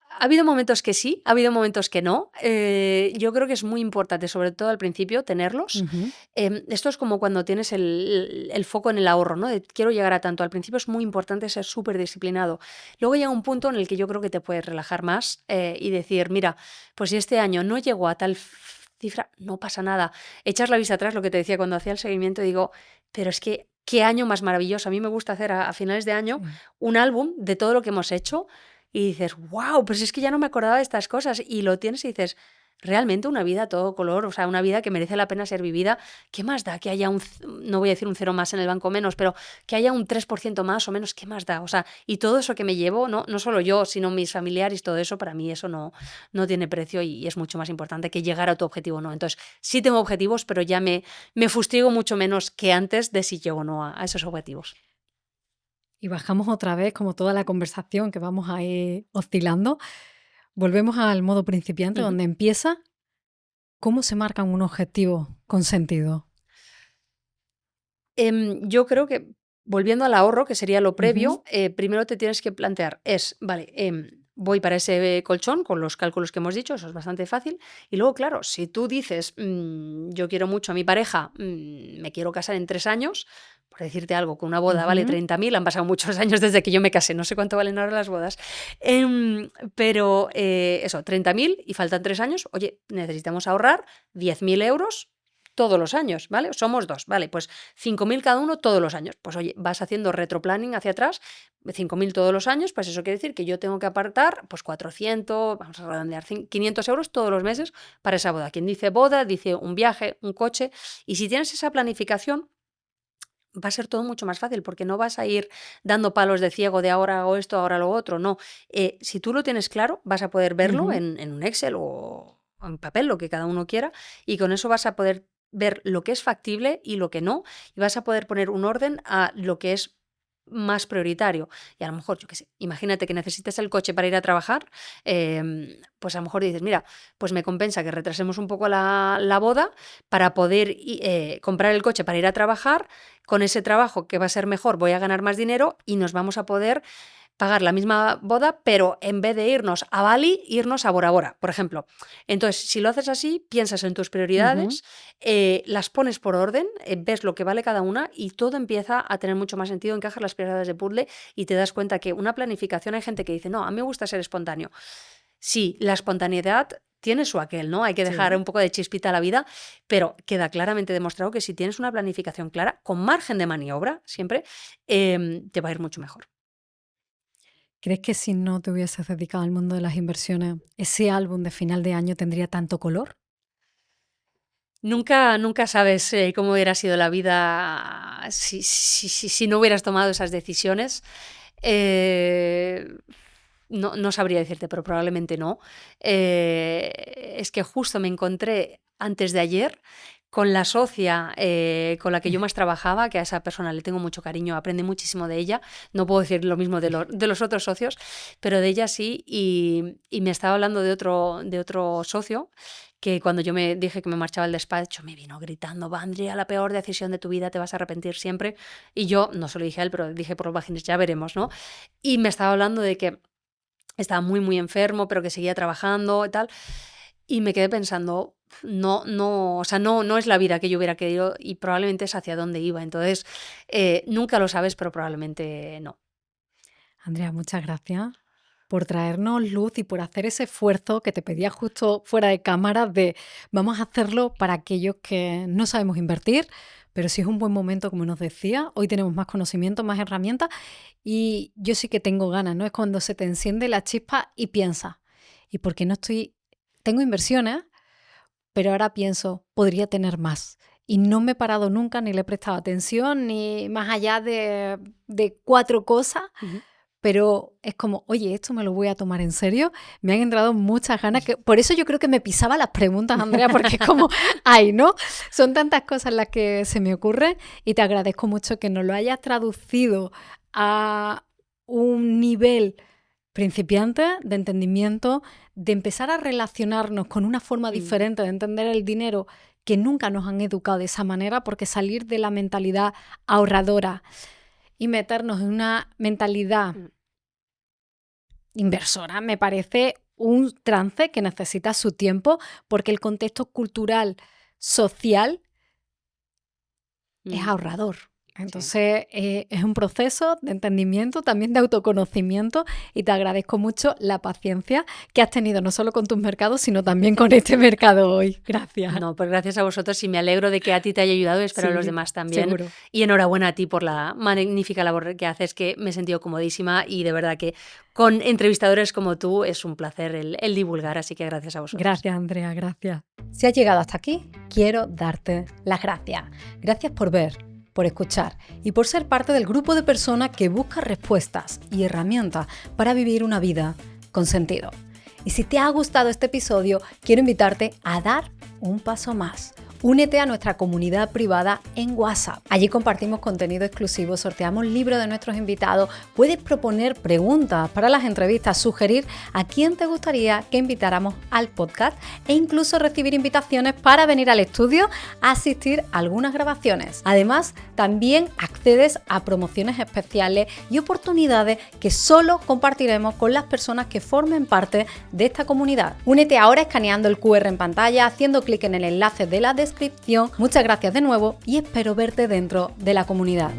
Ha habido momentos que sí, ha habido momentos que no. Yo creo que es muy importante, sobre todo al principio, tenerlos. Esto es como cuando tienes el foco en el ahorro, ¿no? De quiero llegar a tanto. Al principio es muy importante ser súper disciplinado. Luego llega un punto en el que yo creo que te puedes relajar más y decir, mira, pues si este año no llego a tal cifra, no pasa nada. Echas la vista atrás, lo que te decía cuando hacía el seguimiento, digo, pero es que qué año más maravilloso. A mí me gusta hacer a finales de año un álbum de todo lo que hemos hecho y dices, wow, pues es que ya no me acordaba de estas cosas. Y lo tienes y dices, realmente una vida a todo color, o sea, una vida que merece la pena ser vivida. ¿Qué más da que haya no voy a decir un cero más en el banco menos, pero que haya un 3% más o menos? ¿Qué más da? O sea, y todo eso que me llevo, no solo yo, sino mis familiares, todo eso, para mí eso no tiene precio y es mucho más importante que llegar a tu objetivo o no. Entonces, sí tengo objetivos, pero ya me fustigo mucho menos que antes de si llego o no a esos objetivos. Y bajamos otra vez, como toda la conversación que vamos a ir oscilando. Volvemos al modo principiante, donde empieza. ¿Cómo se marcan un objetivo con sentido? Yo creo que, volviendo al ahorro, que sería lo previo, primero te tienes que plantear, vale, voy para ese colchón con los cálculos que hemos dicho, eso es bastante fácil. Y luego, claro, si tú dices, yo quiero mucho a mi pareja, me quiero casar en 3 años, por decirte algo, con una boda vale 30.000, han pasado muchos años desde que yo me casé, no sé cuánto valen ahora las bodas, pero eso, 30.000 y faltan 3 años, oye, necesitamos ahorrar 10.000 euros todos los años, ¿vale? Somos 2, ¿vale? Pues 5.000 cada uno todos los años. Pues oye, vas haciendo retroplanning hacia atrás, 5.000 todos los años, pues eso quiere decir que yo tengo que apartar pues 400, vamos a redondear, 500 euros todos los meses para esa boda. Quien dice boda, dice un viaje, un coche. Y si tienes esa planificación, va a ser todo mucho más fácil porque no vas a ir dando palos de ciego de ahora hago esto, ahora lo otro, no. Si tú lo tienes claro, vas a poder verlo en un Excel o en papel, lo que cada uno quiera, y con eso vas a poder ver lo que es factible y lo que no, y vas a poder poner un orden a lo que es más prioritario. Y a lo mejor, yo qué sé, imagínate que necesitas el coche para ir a trabajar, pues a lo mejor dices, mira, pues me compensa que retrasemos un poco la boda para poder comprar el coche para ir a trabajar. Con ese trabajo que va a ser mejor voy a ganar más dinero y nos vamos a poder pagar la misma boda, pero en vez de irnos a Bali, irnos a Bora Bora, por ejemplo. Entonces, si lo haces así, piensas en tus prioridades, las pones por orden, ves lo que vale cada una y todo empieza a tener mucho más sentido, encajas las piezas de puzzle y te das cuenta que una planificación, hay gente que dice, no, a mí me gusta ser espontáneo. Sí, la espontaneidad tiene su aquel, ¿no? Hay que dejar un poco de chispita a la vida, pero queda claramente demostrado que si tienes una planificación clara, con margen de maniobra, siempre, te va a ir mucho mejor. ¿Crees que si no te hubieses dedicado al mundo de las inversiones, ese álbum de final de año tendría tanto color? Nunca sabes cómo hubiera sido la vida si no hubieras tomado esas decisiones. No sabría decirte, pero probablemente no. Es que justo me encontré antes de ayer con la socia con la que yo más trabajaba, que a esa persona le tengo mucho cariño, aprendí muchísimo de ella. No puedo decir lo mismo de los otros socios, pero de ella sí. Y me estaba hablando de otro socio que cuando yo me dije que me marchaba al despacho me vino gritando, va, Andrea, la peor decisión de tu vida, te vas a arrepentir siempre. Y yo no se lo dije a él, pero dije por los bajines, ya veremos, ¿no? Y me estaba hablando de que estaba muy, muy enfermo, pero que seguía trabajando y tal. Y me quedé pensando, o sea, no es la vida que yo hubiera querido y probablemente es hacia dónde iba. Entonces, nunca lo sabes, pero probablemente no. Andrea, muchas gracias. por traernos luz y por hacer ese esfuerzo que te pedía justo fuera de cámara de vamos a hacerlo para aquellos que no sabemos invertir, pero si es un buen momento, como nos decía, hoy tenemos más conocimiento, más herramientas y yo sí que tengo ganas, ¿no? Es cuando se te enciende la chispa y piensas, ¿y por qué no tengo inversiones, pero ahora pienso, podría tener más? Y no me he parado nunca, ni le he prestado atención, ni más allá de 4 cosas, pero es como, oye, esto me lo voy a tomar en serio. Me han entrado muchas ganas, por eso yo creo que me pisaba las preguntas, Andrea, porque es como, ay, ¿no? Son tantas cosas las que se me ocurren y te agradezco mucho que nos lo hayas traducido a un nivel principiante de entendimiento, de empezar a relacionarnos con una forma diferente de entender el dinero que nunca nos han educado de esa manera, porque salir de la mentalidad ahorradora y meternos en una mentalidad inversora me parece un trance que necesita su tiempo, porque el contexto cultural, social es ahorrador. Entonces es un proceso de entendimiento, también de autoconocimiento, y te agradezco mucho la paciencia que has tenido no solo con tus mercados, sino también con este mercado hoy. Gracias. No, pues gracias a vosotros y me alegro de que a ti te haya ayudado y espero a los demás también. Seguro. Y enhorabuena a ti por la magnífica labor que haces, que me he sentido comodísima y de verdad que con entrevistadores como tú es un placer el divulgar, así que gracias a vosotros. Gracias, Andrea, gracias. Si has llegado hasta aquí, quiero darte las gracias. Gracias por ver, por escuchar y por ser parte del grupo de personas que busca respuestas y herramientas para vivir una vida con sentido. Y si te ha gustado este episodio, quiero invitarte a dar un paso más. Únete a nuestra comunidad privada en WhatsApp. Allí compartimos contenido exclusivo, sorteamos libros de nuestros invitados, puedes proponer preguntas para las entrevistas, sugerir a quién te gustaría que invitáramos al podcast e incluso recibir invitaciones para venir al estudio a asistir a algunas grabaciones. Además, también accedes a promociones especiales y oportunidades que solo compartiremos con las personas que formen parte de esta comunidad. Únete ahora escaneando el QR en pantalla, haciendo clic en el enlace de la descripción. Muchas gracias de nuevo y espero verte dentro de la comunidad.